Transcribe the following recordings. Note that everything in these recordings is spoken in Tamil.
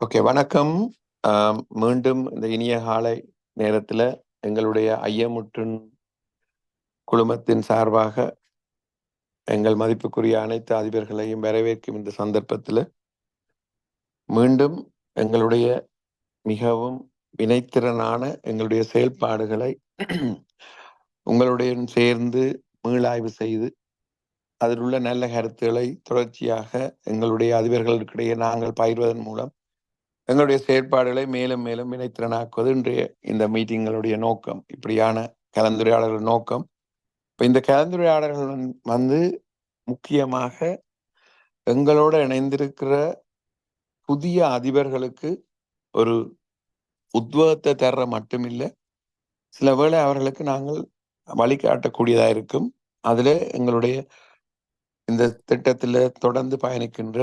ஓகே, வணக்கம். மீண்டும் இந்த இனிய காலை நேரத்தில் எங்களுடைய ஐயமுற்றின் குழுமத்தின் சார்பாக எங்கள் மதிப்புக்குரிய அனைத்து அதிபர்களையும் வரவேற்கும் இந்த சந்தர்ப்பத்தில் மீண்டும் எங்களுடைய மிகவும் வினைத்திறனான எங்களுடைய செயல்பாடுகளை உங்களுடன் சேர்ந்து மீளாய்வு செய்து அதில் உள்ள நல்ல கருத்துக்களை தொடர்ச்சியாக எங்களுடைய அதிபர்களுக்கிடையே நாங்கள் பயிர்வதன் மூலம் எங்களுடைய செயற்பாடுகளை மேலும் மேலும் வினைத்திறனாக்குவது இன்றைய இந்த மீட்டிங்களுடைய நோக்கம். இப்படியான கலந்துரையாடல்கள் நோக்கம். இப்போ இந்த கலந்துரையாடல்கள் வந்து முக்கியமாக எங்களோட இணைந்திருக்கிற புதிய அதிபர்களுக்கு ஒரு உத்வேகத்தை தர்ற மட்டுமில்லை, சில வேளை அவர்களுக்கு நாங்கள் வழிகாட்டக்கூடியதாக இருக்கும். அதில் எங்களுடைய இந்த திட்டத்தில் தொடர்ந்து பயணிக்கின்ற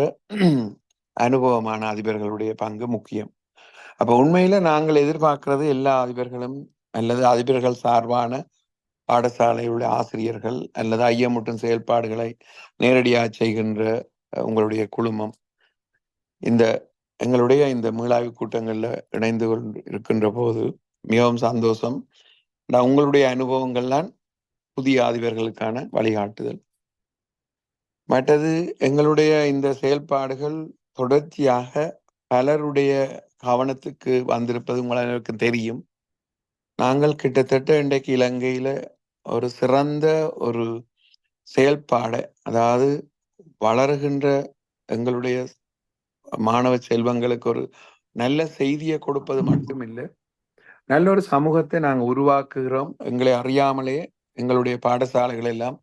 அனுபவமான அதிபர்களுடைய பங்கு முக்கியம். அப்போ உண்மையில நாங்கள் எதிர்பார்க்கிறது எல்லா அதிபர்களும் அல்லது அதிபர்கள் சார்பான பாடசாலையுடைய ஆசிரியர்கள் அல்லது ஐயமுட்டும் செயல்பாடுகளை நேரடியாக செய்கின்ற உங்களுடைய குழுமம் இந்த எங்களுடைய இந்த மீளாய்வு கூட்டங்களில் இணைந்து கொண்டு இருக்கின்ற போது மிகவும் சந்தோஷம். உங்களுடைய அனுபவங்கள்லாம் புதிய அதிபர்களுக்கான வழிகாட்டுதல். மற்றது எங்களுடைய இந்த செயல்பாடுகள் தொடர்ச்சியாக பலருடைய கவனத்துக்கு வந்திருப்பது உங்களுக்கு தெரியும். நாங்கள் கிட்டத்தட்ட இன்றைக்கு இலங்கையில ஒரு சிறந்த ஒரு செயல்பாடை, அதாவது வளருகின்ற எங்களுடைய மாணவ செல்வங்களுக்கு ஒரு நல்ல செய்தியை கொடுப்பது மட்டுமில்லை, நல்ல ஒரு சமூகத்தை நாங்கள் உருவாக்குகிறோம். எங்களை அறியாமலே எங்களுடைய பாடசாலைகள் எல்லாம்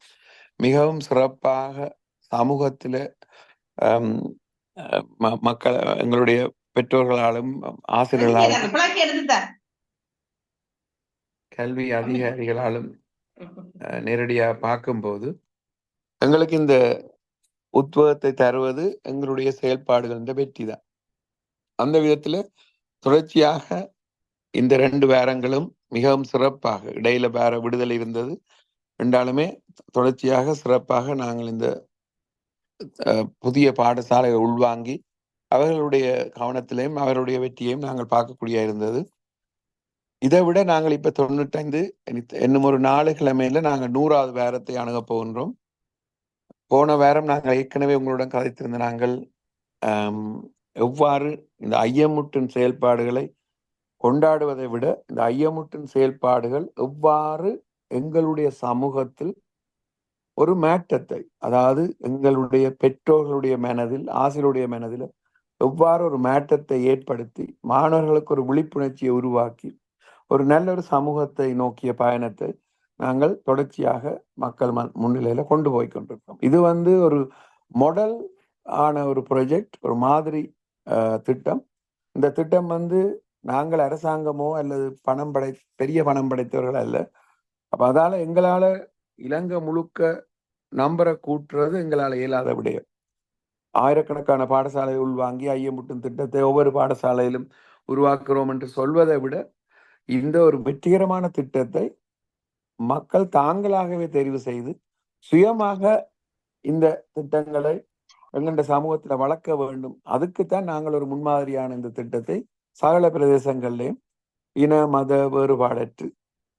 மிகவும் சிறப்பாக சமூகத்தில் மக்கள் எங்களுடைய பெற்றோர்களாலும் ஆசிரியர்களாலும் கல்வி அதிகாரிகளாலும் நேரடியாக பார்க்கும்போது எங்களுக்கு இந்த உத்வேகத்தை தருவது எங்களுடைய செயல்பாடுகள் இந்த வெற்றி தான். அந்த விதத்துல தொடர்ச்சியாக இந்த 2 வாரங்களும் மிகவும் சிறப்பாக, இடையில வேற விடுதலை இருந்தது என்றாலுமே தொடர்ச்சியாக சிறப்பாக நாங்கள் இந்த புதிய பாடசாலையை உள்வாங்கி அவர்களுடைய கவனத்திலையும் அவருடைய வெற்றியையும் நாங்கள் பார்க்கக்கூடிய இருந்தது. இதை விட நாங்கள் இப்ப 95 இன்னும் ஒரு 4 கிழமையில நாங்கள் 100வது வாரத்தை அணுக போகின்றோம். போன வாரம் நாங்கள் ஏற்கனவே உங்களுடன் கதைத்திருந்த நாங்கள் எவ்வாறு இந்த ஐயமுற்றின் செயல்பாடுகளை கொண்டாடுவதை விட இந்த ஐயமுற்றின் செயல்பாடுகள் எவ்வாறு எங்களுடைய சமூகத்தில் ஒரு மாற்றத்தை, அதாவது எங்களுடைய பெற்றோர்களுடைய மனதில், ஆசிரியருடைய மனதில் எவ்வாறு ஒரு மாற்றத்தை ஏற்படுத்தி மாணவர்களுக்கு ஒரு விழிப்புணர்ச்சியை உருவாக்கி ஒரு நல்ல ஒரு சமூகத்தை நோக்கிய பயணத்தை நாங்கள் தொடர்ச்சியாக மக்கள் முன்னிலையில கொண்டு போய் கொண்டிருக்கோம். இது ஒரு மாடல் ஆன ஒரு ப்ராஜெக்ட், ஒரு மாதிரி திட்டம். இந்த திட்டம் நாங்கள் அரசாங்கமோ அல்லது பெரிய பணம் படைத்தவர்கள் அல்ல. அப்ப அதால எங்களால இலங்கை முழுக்க நம்பரை கூட்டுறது எங்களால் இயலாத விடயம். ஆயிரக்கணக்கான பாடசாலை உள்வாங்கி ஐயமுட்டும் திட்டத்தை ஒவ்வொரு பாடசாலையிலும் உருவாக்குறோம் என்று சொல்வதை விட இந்த ஒரு வெற்றிகரமான திட்டத்தை மக்கள் தாங்களாகவே தெரிவு செய்து சுயமாக இந்த திட்டங்களை எங்களுடைய சமூகத்துல வளர்க்க வேண்டும். அதுக்குத்தான் நாங்கள் ஒரு முன்மாதிரியான இந்த திட்டத்தை சகல பிரதேசங்கள்லையும் இன மத வேறுபாடற்று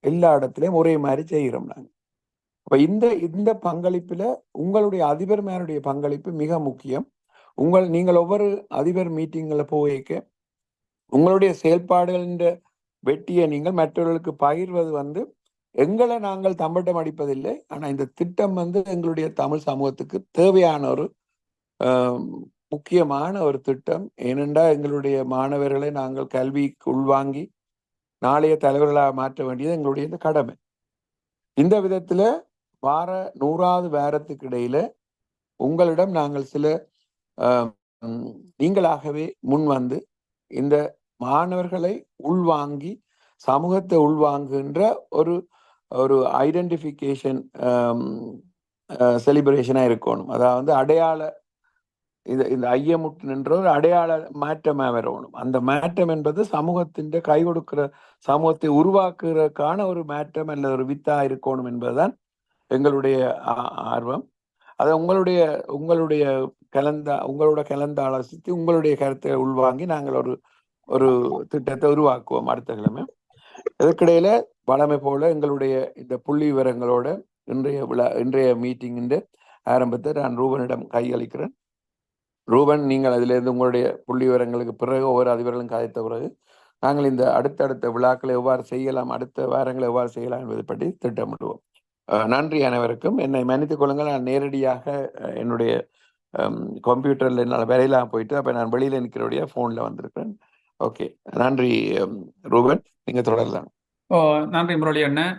எல்லா இடத்துலையும் ஒரே மாதிரி செய்கிறோம் நாங்கள். அப்ப இந்த பங்களிப்புல உங்களுடைய அதிபர்மாருடைய பங்களிப்பு மிக முக்கியம். நீங்கள் ஒவ்வொரு அதிபர் மீட்டிங்ல போய்க்க உங்களுடைய செயல்பாடுகளின் வெற்றியை நீங்கள் மற்றவர்களுக்கு பகிர்வது எங்களை நாங்கள் தம்பட்டம் அடிப்பதில்லை. ஆனா இந்த திட்டம் எங்களுடைய தமிழ் சமூகத்துக்கு தேவையான ஒரு முக்கியமான ஒரு திட்டம். ஏனென்றால் எங்களுடைய மாணவர்களை நாங்கள் கல்விக்கு உள்வாங்கி நாளைய தலைவர்களாக மாற்ற வேண்டியது எங்களுடைய இந்த கடமை. இந்த விதத்துல வார 100வது வாரத்துக்கு இடையில உங்களிடம் நாங்கள் சில நீங்களாகவே முன் இந்த மாணவர்களை உள்வாங்கி சமூகத்தை உள்வாங்குகின்ற ஒரு ஒரு ஐடென்டிஃபிகேஷன் செலிப்ரேஷனா இருக்கணும். அதாவது அடையாள இந்த ஐயமுட்டு என்ற ஒரு அடையாள மாற்றமா வரணும். அந்த மாற்றம் என்பது சமூகத்தின் கை கொடுக்கிற சமூகத்தை உருவாக்குறதுக்கான ஒரு மாற்றம் அல்லது ஒரு வித்தா இருக்கணும் என்பதுதான் எங்களுடைய ஆர்வம். அதை உங்களுடைய உங்களோட கலந்தாலோசித்து உங்களுடைய கருத்தை உள்வாங்கி நாங்கள் ஒரு ஒரு திட்டத்தை உருவாக்குவோம் அடுத்த கிழமை. இதற்கிடையில வழமை போல எங்களுடைய இந்த புள்ளி விவரங்களோட இன்றைய மீட்டிங்கின் ஆரம்பத்தை நான் ரூபனிடம் கையளிக்கிறேன். ரூபன், நீங்கள் அதிலிருந்து உங்களுடைய புள்ளி விவரங்களுக்கு பிறகு ஒவ்வொரு அதிபர்களும் கதைத்த பிறகு நாங்கள் இந்த அடுத்தடுத்த விழாக்களை எவ்வாறு செய்யலாம், அடுத்த வாரங்களை எவ்வாறு செய்யலாம் என்பதை பற்றி திட்டமிடுவோம். நன்றி அனைவருக்கும். என்னை மன்னித்துக் கொள்ளுங்கள், நான் நேரடியாக என்னுடைய கம்ப்யூட்டரில் என்னால் வரையலாம் போயிட்டு அப்போ நான் வெளியில் நிற்கிறபடியா ஃபோனில் வந்திருக்கிறேன். ஓகே, நன்றி ரூபன், நீங்கள் தொடரலாம். நன்றி முரளி அண்ணன்.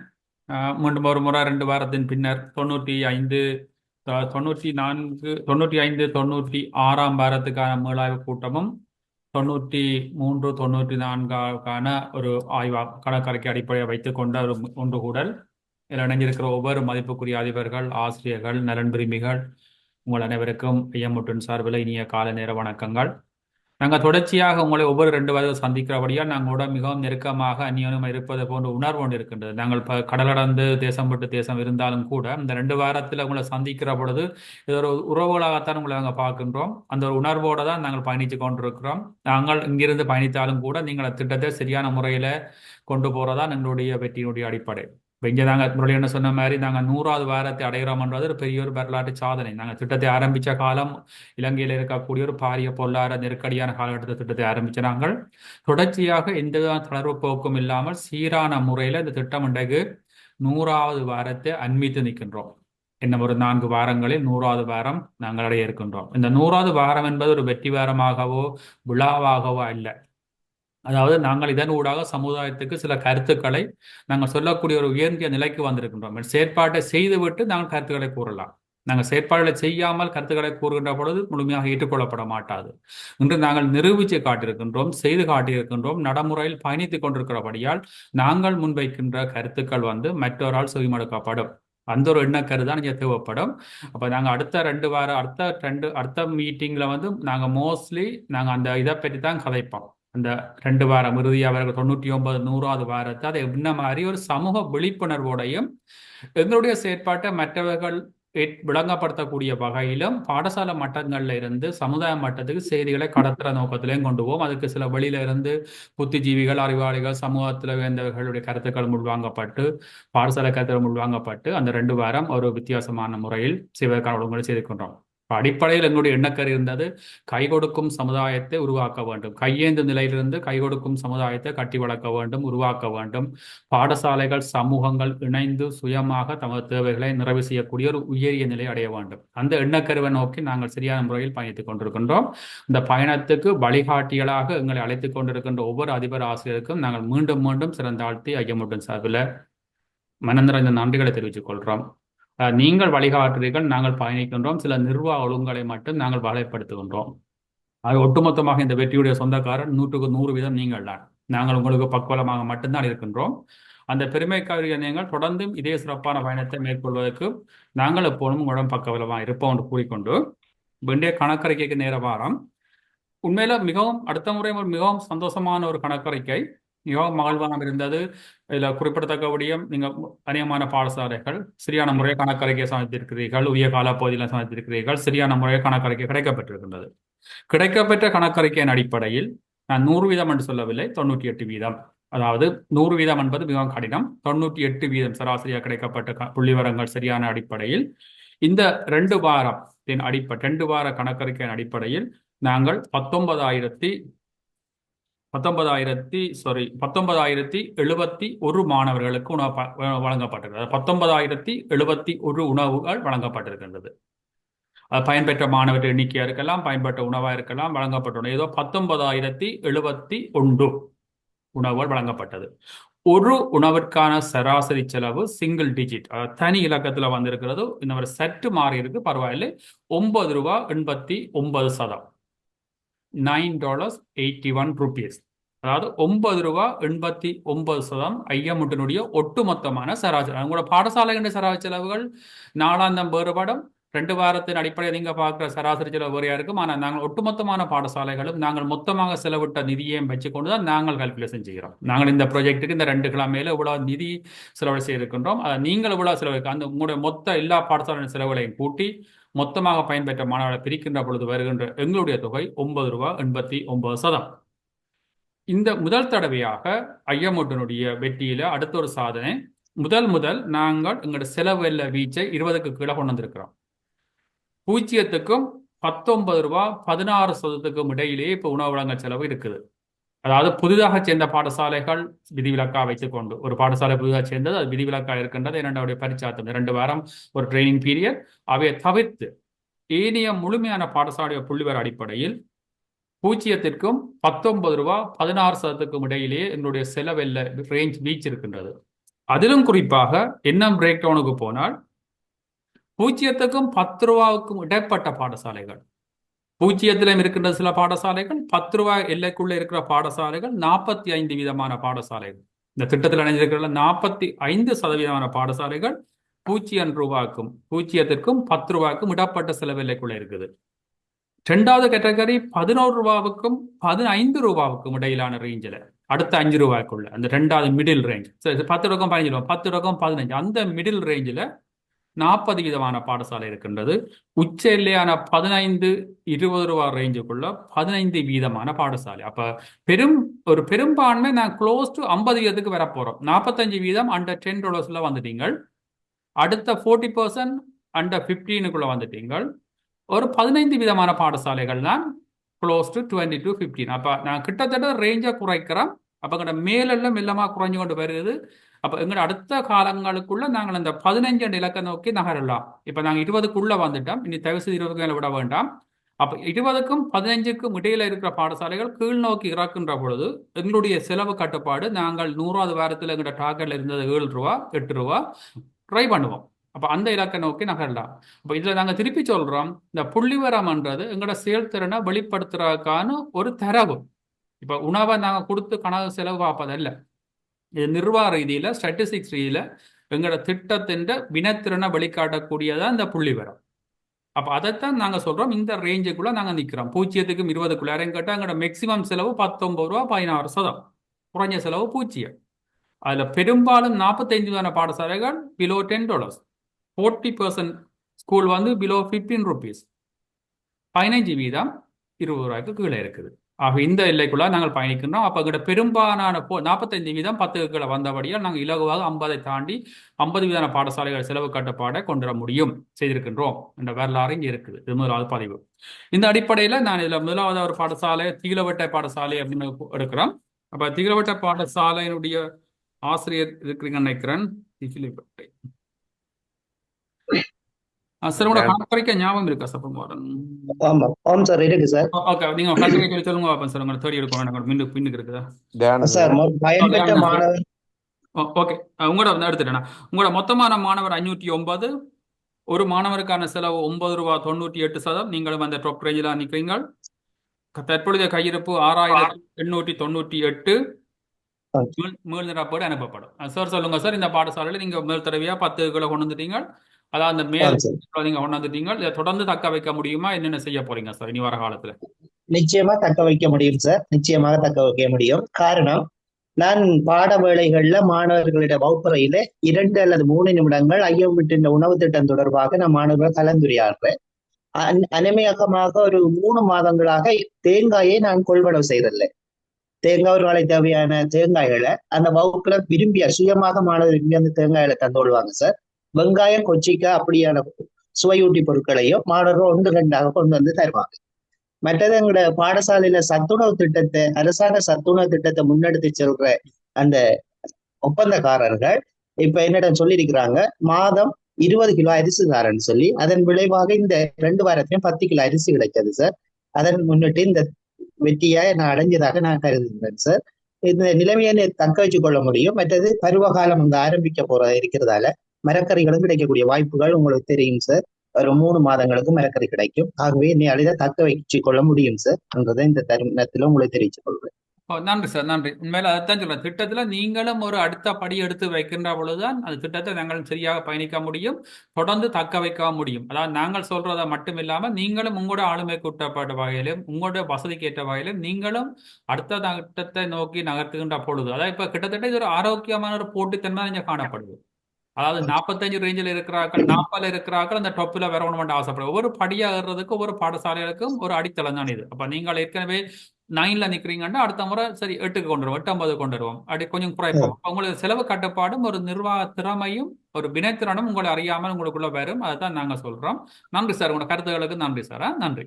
மீண்டும் ஒரு முறை 2 வாரத்தின் பின்னர் 95, 94, 95, 96 வாரத்துக்கான மீளாய்வு கூட்டமும் 93, 94க்கான ஒரு கணக்கறிக்கை அடிப்படையை வைத்துக் கொண்ட ஒரு ஒன்று கூடல். இதில் இணைஞ்சிருக்கிற ஒவ்வொரு மதிப்புக்குரிய அதிபர்கள், ஆசிரியர்கள், நலன் விரும்பிகள், உங்கள் அனைவருக்கும் ஐயமுட்டின் சார்பில் இனிய கால நேர வணக்கங்கள். நாங்கள் தொடர்ச்சியாக உங்களை ஒவ்வொரு 2 வாரம் சந்திக்கிறபடியால் நாங்களோட மிகவும் நெருக்கமாக அந்நியமாக இருப்பது போன்ற உணர்வு ஒன்று இருக்கின்றது. நாங்கள் கடலடந்து தேசம் விட்டு தேசம் இருந்தாலும் கூட இந்த 2 வாரத்தில் உங்களை சந்திக்கிற பொழுது இது ஒரு உறவுகளாகத்தான் உங்களை நாங்கள் பார்க்கின்றோம். அந்த ஒரு உணர்வோடு தான் நாங்கள் பயணித்து கொண்டிருக்கிறோம். நாங்கள் இங்கிருந்து பயணித்தாலும் கூட நீங்கள் திட்டத்தை சரியான முறையில் கொண்டு போகிறதான் எங்களுடைய வெற்றியினுடைய அடிப்படை. இப்போ இங்கே நாங்கள் முரளி என்ன சொன்ன மாதிரி நாங்கள் 100வது வாரத்தை அடைகிறோம்ன்றது ஒரு பெரிய ஒரு வரலாற்று சாதனை. நாங்கள் திட்டத்தை ஆரம்பித்த காலம் இலங்கையில் இருக்கக்கூடிய ஒரு பாரிய பொருளாதார நெருக்கடியான காலகட்டத்தில் திட்டத்தை ஆரம்பித்த நாங்கள் தொடர்ச்சியாக எந்த தளர்வு போக்கும் இல்லாமல் சீரான முறையில் இந்த திட்டம் இன்றைக்கு 100வது வாரத்தை அண்மித்து நிற்கின்றோம். இன்னும் ஒரு 4 வாரங்களில் 100வது வாரம் நாங்கள் அடைய இருக்கின்றோம். இந்த 100வது வாரம் என்பது ஒரு வெற்றி வாரமாகவோ விழாவாகவோ இல்லை. அதாவது நாங்கள் இதன் ஊடாக சமுதாயத்துக்கு சில கருத்துக்களை நாங்கள் சொல்லக்கூடிய ஒரு உயர்ந்த நிலைக்கு வந்திருக்கின்றோம். செயற்பாட்டை செய்துவிட்டு நாங்கள் கருத்துக்களை கூறலாம். நாங்கள் செயற்பாடுகளை செய்யாமல் கருத்துக்களை கூறுகின்ற பொழுது முழுமையாக ஏற்றுக்கொள்ளப்பட மாட்டாது. இன்று நாங்கள் நிரூபித்து காட்டியிருக்கின்றோம், செய்து காட்டியிருக்கின்றோம், நடைமுறையில் பயணித்துக் கொண்டிருக்கிறபடியால் நாங்கள் முன்வைக்கின்ற கருத்துக்கள் மற்றொரால் செவிமடுக்கப்படும். அந்த ஒரு எண்ணக்கரு தான் இங்கே தேவைப்படும். அப்போ நாங்கள் அடுத்த 2 வாரம் அடுத்த மீட்டிங்கில் நாங்கள் மோஸ்ட்லி நாங்கள் அந்த இதை பற்றி தான் கதைப்போம். அந்த 2 வாரம் இறுதி அவர்கள் 99, 100வது வாரத்தை அதை என்ன மாதிரி ஒரு சமூக விழிப்புணர்வோடையும் எங்களுடைய செயற்பாட்டை மற்றவர்கள் விளங்கப்படுத்தக்கூடிய வகையிலும் பாடசாலை மட்டங்கள்ல இருந்து சமுதாய மட்டத்துக்கு செய்திகளை கடத்துற நோக்கத்திலையும் கொண்டு போவோம். அதுக்கு சில வெளியில இருந்து புத்திஜீவிகள், அறிவாளிகள், சமூகத்தில் வேந்தவர்களுடைய கருத்துக்கள் உள்வாங்கப்பட்டு பாடசாலை கருத்துக்கள் உள்வாங்கப்பட்டு அந்த 2 வாரம் ஒரு வித்தியாசமான முறையில் சிவகான ஒழுங்குகளை செய்து கொண்டோம். அடிப்படையில் எங்களுடைய எண்ணக்கரு இருந்தது, கை கொடுக்கும் சமுதாயத்தை உருவாக்க வேண்டும். கையேந்து நிலையிலிருந்து கை கொடுக்கும் சமுதாயத்தை கட்டி வளர்க்க வேண்டும், உருவாக்க வேண்டும். பாடசாலைகள், சமூகங்கள் இணைந்து சுயமாக தமது தேவைகளை நிறைவு செய்யக்கூடிய ஒரு உயரிய நிலை அடைய வேண்டும். அந்த எண்ணக்கருவை நோக்கி நாங்கள் சரியான முறையில் பயணித்துக் கொண்டிருக்கின்றோம். இந்த பயணத்துக்கு வழிகாட்டிகளாக எங்களை அழைத்துக் கொண்டிருக்கின்ற ஒவ்வொரு அதிபர் ஆசிரியருக்கும் நாங்கள் மீண்டும் மீண்டும் சிறந்தாழ்த்தி ஐயமுடன் சார்பில் மனந்திறந்த நன்றிகளை தெரிவித்துக் கொள்கிறோம். நீங்கள் வழிகாட்டுறீர்கள், நாங்கள் பயணிக்கின்றோம். சில நிர்வாக ஒழுங்குகளை மட்டும் நாங்கள் வகைப்படுத்துகின்றோம். அது ஒட்டுமொத்தமாக இந்த வெற்றியுடைய சொந்தக்காரர் 100க்கு 100% நீங்கள் தான். நாங்கள் உங்களுக்கு பக்குவலமாக மட்டும்தான் இருக்கின்றோம். அந்த பெருமைக்காரிய நீங்கள் தொடர்ந்து இதே சிறப்பான பயணத்தை மேற்கொள்வதற்கு நாங்கள் எப்போதும் உங்களிடம் பக்கவலமாக இருப்போம் என்று கூறிக்கொண்டு வேண்டிய கணக்கறிக்கைக்கு நேர வாரம் உண்மையில மிகவும் அடுத்த முறை மிகவும் சந்தோஷமான ஒரு கணக்கறிக்கை, மிகவும் மகிழ்வாக இருந்தது. இதில் குறிப்பிடத்தக்க விடயம், நீங்கள் அநேகமான பாடசாலைகள் சரியான முறையை கணக்கறிக்கை சமைத்திருக்கிறீர்கள், உரிய காலப்பகுதியில் சமைத்திருக்கிறீர்கள், சரியான முறையை கணக்கறிக்கை கிடைக்கப்பட்டிருக்கின்றது. கிடைக்கப்பெற்ற கணக்கறிக்கையின் அடிப்படையில் நான் 100% என்று சொல்லவில்லை, 98%. அதாவது 100% என்பது மிகவும் கடினம். 98% சராசரியாக கிடைக்கப்பட்ட புள்ளிவரங்கள் சரியான அடிப்படையில் இந்த 2 வாரத்தின் 2 வார கணக்கறிக்கையின் அடிப்படையில் நாங்கள் 19,071 மாணவர்களுக்கு உணவு வழங்கப்பட்டிருக்கிறது. 19,071 உணவுகள் வழங்கப்பட்டிருக்கின்றது. அது பயன்பெற்ற மாணவர்கள் எண்ணிக்கையா இருக்கலாம், பயன்பெற்ற உணவா இருக்கலாம், வழங்கப்பட்ட ஏதோ 19,071 உணவுகள் வழங்கப்பட்டது. ஒரு உணவிற்கான சராசரி செலவு சிங்கிள் டிஜிட், தனி இலக்கத்தில் வந்திருக்கிறது. இன்னொரு சற்று மாறி இருக்கு, பரவாயில்லை. ₹9.89, $9.81. அதாவது ₹9.89 ஐயமுட்டினுடைய ஒட்டுமொத்தமான சராசரி. உங்களோட பாடசாலைகளுடைய சராசரி செலவுகள் நாளாந்தம் வேறுபடும், 2 வாரத்தின் அடிப்படையில் நீங்க பார்க்குற சராசரி செலவு வேறையா இருக்கும். ஆனால் நாங்கள் ஒட்டுமொத்தமான பாடசாலைகளும் நாங்கள் மொத்தமாக செலவிட்ட நிதியையும் வச்சுக்கொண்டு தான் நாங்கள் கால்குலேஷன் செய்கிறோம். நாங்கள் இந்த ப்ராஜெக்ட்டுக்கு இந்த 2 கிழமையில இவ்வளவு நிதி செலவு செய்திருக்கின்றோம். அதை நீங்கள் இவ்வளவு செலவு அந்த உங்களுடைய மொத்த எல்லா பாடசாலை செலவுகளையும் கூட்டி மொத்தமாக பயன்பெற்ற மாணவர்களை பிரிக்கின்ற பொழுது வருகின்ற எங்களுடைய தொகை ₹9.89. இந்த முதல் தடவையாக ஐஎம்ஓட்டினுடைய வெற்றியில அடுத்த ஒரு சாதனை, முதல் நாங்கள் எங்களுடைய செலவு வெள்ள வீச்சை 20க்கு கீழே கொண்டு வந்திருக்கிறோம். 0க்கும் ₹19.16 இடையிலேயே இப்போ உணவு வழங்க செலவு இருக்குது. அதாவது புதிதாக சேர்ந்த பாடசாலைகள் விதிவிலக்கா வைத்துக்கொண்டு, ஒரு பாடசாலை புதிதாக சேர்ந்தது அது விதிவிலக்கா இருக்கின்றது. என்னுடைய பரிச்சாத்தம் 2 வாரம் ஒரு ட்ரைனிங் பீரியட். அவையை தவிர்த்து ஏனைய முழுமையான பாடசாலை புள்ளிவர அடிப்படையில் 0க்கும் ₹19.16 இடையிலேயே எங்களுடைய செலவெல்ல ரேஞ்ச் வீச் இருக்கின்றது. அதிலும் குறிப்பாக என்ன பிரேக் டவுனுக்கு போனால் 0க்கும் ₹10க்கும் இடைப்பட்ட பாடசாலைகள், 0த்திலும் இருக்கின்ற சில பாடசாலைகள், ₹10 எல்லைக்குள்ள இருக்கிற பாடசாலைகள், 45% பாடசாலைகள், இந்த திட்டத்தில் இணைந்திருக்கிற 45% பாடசாலைகள் ₹0க்கும் 0த்திற்கும் இடப்பட்ட செலவு எல்லைக்குள்ள இருக்குது. 2வது கேட்டகரி ₹11க்கும் ₹15க்கும் இடையிலான ரேஞ்சில், அடுத்த ₹5 அந்த 2வது மிடில் ரேஞ்ச், ₹10க்கும் ₹15, ₹10க்கும் ₹15, அந்த மிடில் ரேஞ்சில் 40% பாடசாலை இருக்கின்றது. உச்ச எல்லையான ₹15-20 ரேஞ்சுக்குள்ள 15% பாடசாலை. அப்ப ஒரு பெரும்பான்மை நான் க்ளோஸ் டு 50%க்கு வர போறோம். 45% அண்டர் $10 வந்துட்டீங்கள். அடுத்த 40% அண்டர் 15க்குள்ள வந்துட்டீங்கள். ஒரு 15% பாடசாலைகள் தான் க்ளோஸ் டு 20 to 15. அப்ப நான் கிட்டத்தட்ட ரேஞ்சை குறைக்கிறோம். அப்ப எங்கட மேலெல்லாம் மெல்லமா குறைஞ்சு கொண்டு வருது. அப்ப எங்கட அடுத்த காலங்களுக்குள்ள நாங்கள் அந்த 15 இலக்கை நோக்கி நகரலாம். இப்ப நாங்கள் 20க்குள்ள வந்துட்டோம். இனி தயவு செய்து 20க்கு மேல விட வேண்டாம். அப்ப 20க்கும் 15க்கும் இடையில இருக்கிற பாடசாலைகள் கீழ் நோக்கி இறக்குன்ற பொழுது எங்களுடைய செலவு கட்டுப்பாடு, நாங்கள் 100வது வாரத்தில் எங்கட டார்கெட்ல இருந்தது ₹7, ₹8 ட்ரை பண்ணுவோம். அப்ப அந்த இலக்கை நோக்கி நகரலாம். அப்ப இதுல நாங்க திருப்பி சொல்றோம், இந்த புள்ளிவரம்ன்றது எங்களோட செயல்திறனை வெளிப்படுத்துறதுக்கான ஒரு தரவு. இப்ப உணவை நாங்க கொடுத்து கணக்கு செலவு பார்ப்பதல்ல. இது நிர்வாக ரீதியில, ஸ்டாட்டிஸ்டிக்ஸ் ரீதியில எங்களோட திட்டத்தின் வினைத்திறனை வெளிக்காட்டக்கூடியதான் இந்த புள்ளிவரம். அப்ப அதைத்தான் நாங்க சொல்றோம், இந்த ரேஞ்சுக்குள்ள நாங்க நிக்கிறோம். 0க்கும் 20க்குள்ள யாரையும் கேட்டா எங்களோட மேக்சிமம் செலவு ₹19, 16%. குறைஞ்ச செலவு 0. அதுல பெரும்பாலும் 45% பாடசாலைகள் பிலோ $10, 40% ஸ்கூல் வந்து பிலோ ₹15, 15% ₹20க்கு கீழே இருக்குது. ஆக இந்த எல்லைக்குள்ள நாங்கள் பயணிக்கின்றோம். அப்ப எங்கள்கிட்ட பெரும்பாலான 45% 10க்கு கீழே வந்தபடியால் நாங்கள் இலகுவாக 50 தாண்டி 50% பாடசாலைகள் செலவு கட்டுப்பாடை கொண்டு வர முடியும், செய்திருக்கின்றோம் என்ற வரலாறு இங்கே இருக்குது. இது முதலாவது பதிவு. இந்த அடிப்படையில் நான் இதுல முதலாவது ஒரு பாடசாலை தீலவட்டை பாடசாலை அப்படின்னு எடுக்கிறோம். அப்ப தீலவட்டை பாடசாலையினுடைய ஆசிரியர் இருக்கிறீங்கன்னு நினைக்கிறேன். சார், உங்களோட கணக்கறிக்கை ஞாபகம் இருக்கா சார்? ஆமா ஆம் சார், இருக்கு சார். ஓகே, நீங்க கணக்கறிக்கை சொல்லுங்க பாப்போம் சார். உங்களோட தேடி எடுக்கணும், பின்னுக்கு இருக்குதா சார்? பயன்பெற்ற மாணவர், ஓகே, உங்களோட வந்து எடுத்துட்டேன்னா உங்களோட மொத்தமான மாணவர் 509. ஒரு மாணவருக்கான செலவு ₹9.98. நீங்களும் அந்த டாப் ரேஞ்சில் நிற்கிறீங்க. தற்பொழுதைய கையிருப்பு 6898 மேல் நிரப்போடு அனுப்பப்படும். சார் சொல்லுங்க சார், இந்த பாடசாலையில் நீங்க முதல் தடவையா 10 கிலோ கொண்டு வந்துட்டீங்க, அதாவது அந்த மேல் நீங்க கொண்டு வந்துட்டீங்க. இதை தொடர்ந்து தக்க வைக்க முடியுமா? என்னென்ன செய்ய போறீங்க சார் இனி வர காலத்துல? நிச்சயமா தக்க வைக்க முடியும் சார், நிச்சயமாக தக்க வைக்க முடியும். காரணம், நான் பாட வேளைகள்ல மாணவர்களிட வகுப்பறையில 2 அல்லது 3 நிமிடங்கள் ஐஎம்ஓட்டின் உணவு திட்டம் தொடர்பாக நான் மாணவர்கள் கலந்துரையாடுறேன். அனைமையகமாக ஒரு 3 மாதங்களாக தேங்காயை நான் கொள்வனவு செய்தில்லை. தேங்காய் ஒரு நாளை தேவையான தேங்காய்களை அந்த வகுப்புல சுயமாக மாணவர்கள் அந்த தேங்காய்களை தந்துள்ளுவாங்க சார். வெங்காயம், கொச்சிக்காய் அப்படியான சுவையூட்டி பொருட்களையும் மாணவர்கள் 1-2 கொண்டு வந்து தருவாங்க. மற்றது எங்களோட பாடசாலையில சத்துணவு திட்டத்தை, அரசாங்க சத்துணவு திட்டத்தை முன்னெடுத்து செல்ற அந்த ஒப்பந்தக்காரர்கள் இப்ப என்னிடம் சொல்லியிருக்கிறாங்க, மாதம் 20 கிலோ அரிசி தாரன்னு சொல்லி. அதன் விளைவாக இந்த 2 வாரத்திலும் 10 கிலோ அரிசி கிடைச்சது சார். அதன் முன்னிட்டு இந்த வெற்றியை நான் அடைஞ்சதாக நான் கருதுகிறேன் சார். இந்த நிலைமையை தக்க வச்சு கொள்ள முடியும். மற்றது பருவகாலம் அங்க ஆரம்பிக்க இருக்கிறதால மரக்கறிகளும் கிடைக்கக்கூடிய வாய்ப்புகள் உங்களுக்கு தெரியும் சார். ஒரு 3 மாதங்களுக்கு மரக்கறி கிடைக்கும். ஆகவே என்னை அழித தக்க வச்சு கொள்ள முடியும் சார் என்றதை இந்த தருணத்தில் உங்களுக்கு தெரிவித்துக் கொள்வேன். நன்றி சார், நன்றி. உண்மையில அதைத்தான் சொல்றேன். திட்டத்துல நீங்களும் ஒரு அடுத்த படி எடுத்து வைக்கின்ற பொழுதுதான் அந்த திட்டத்தை நாங்கள் சரியாக பயணிக்க முடியும், தொடர்ந்து தக்க வைக்க முடியும். அதாவது நாங்கள் சொல்றதை மட்டும் இல்லாம நீங்களும் உங்களோட ஆளுமைக்கு உட்பட்ட வகையிலும் உங்களோட வசதிக்கு ஏற்ற வகையிலும் நீங்களும் அடுத்த திட்டத்தை நோக்கி நகர்த்துகின்ற பொழுது, அதாவது இப்ப கிட்டத்தட்ட இது ஒரு ஆரோக்கியமான ஒரு போட்டித்தன்மை இங்க காணப்படுது. அதாவது 45 ரேஞ்சில் இருக்கிறார்கள், 40 இருக்கிறார்கள், அந்த டொப்பில் வரணும்னு ஆசைப்படுறது. ஒவ்வொரு படியா ஏறுறதுக்கு ஒவ்வொரு பாடசாலைகளுக்கும் ஒரு அடித்தளம் தான் இது. அப்ப நீங்கள் ஏற்கனவே 9ல நிக்கிறீங்கன்னா அடுத்த முறை சரி 8க்கு கொண்டு வருவோம், 8 கொண்டு வருவோம், அப்படி கொஞ்சம் குறைப்போம். அப்ப உங்களுக்கு செலவு கட்டுப்பாடும் ஒரு நிர்வாக திறமையும் ஒரு வினைத்திறனும் உங்களை அறியாமல் உங்களுக்குள்ள வரும். அதுதான் நாங்க சொல்றோம். நன்றி சார், உங்களோட கருத்துக்களுக்கு நன்றி சார். நன்றி.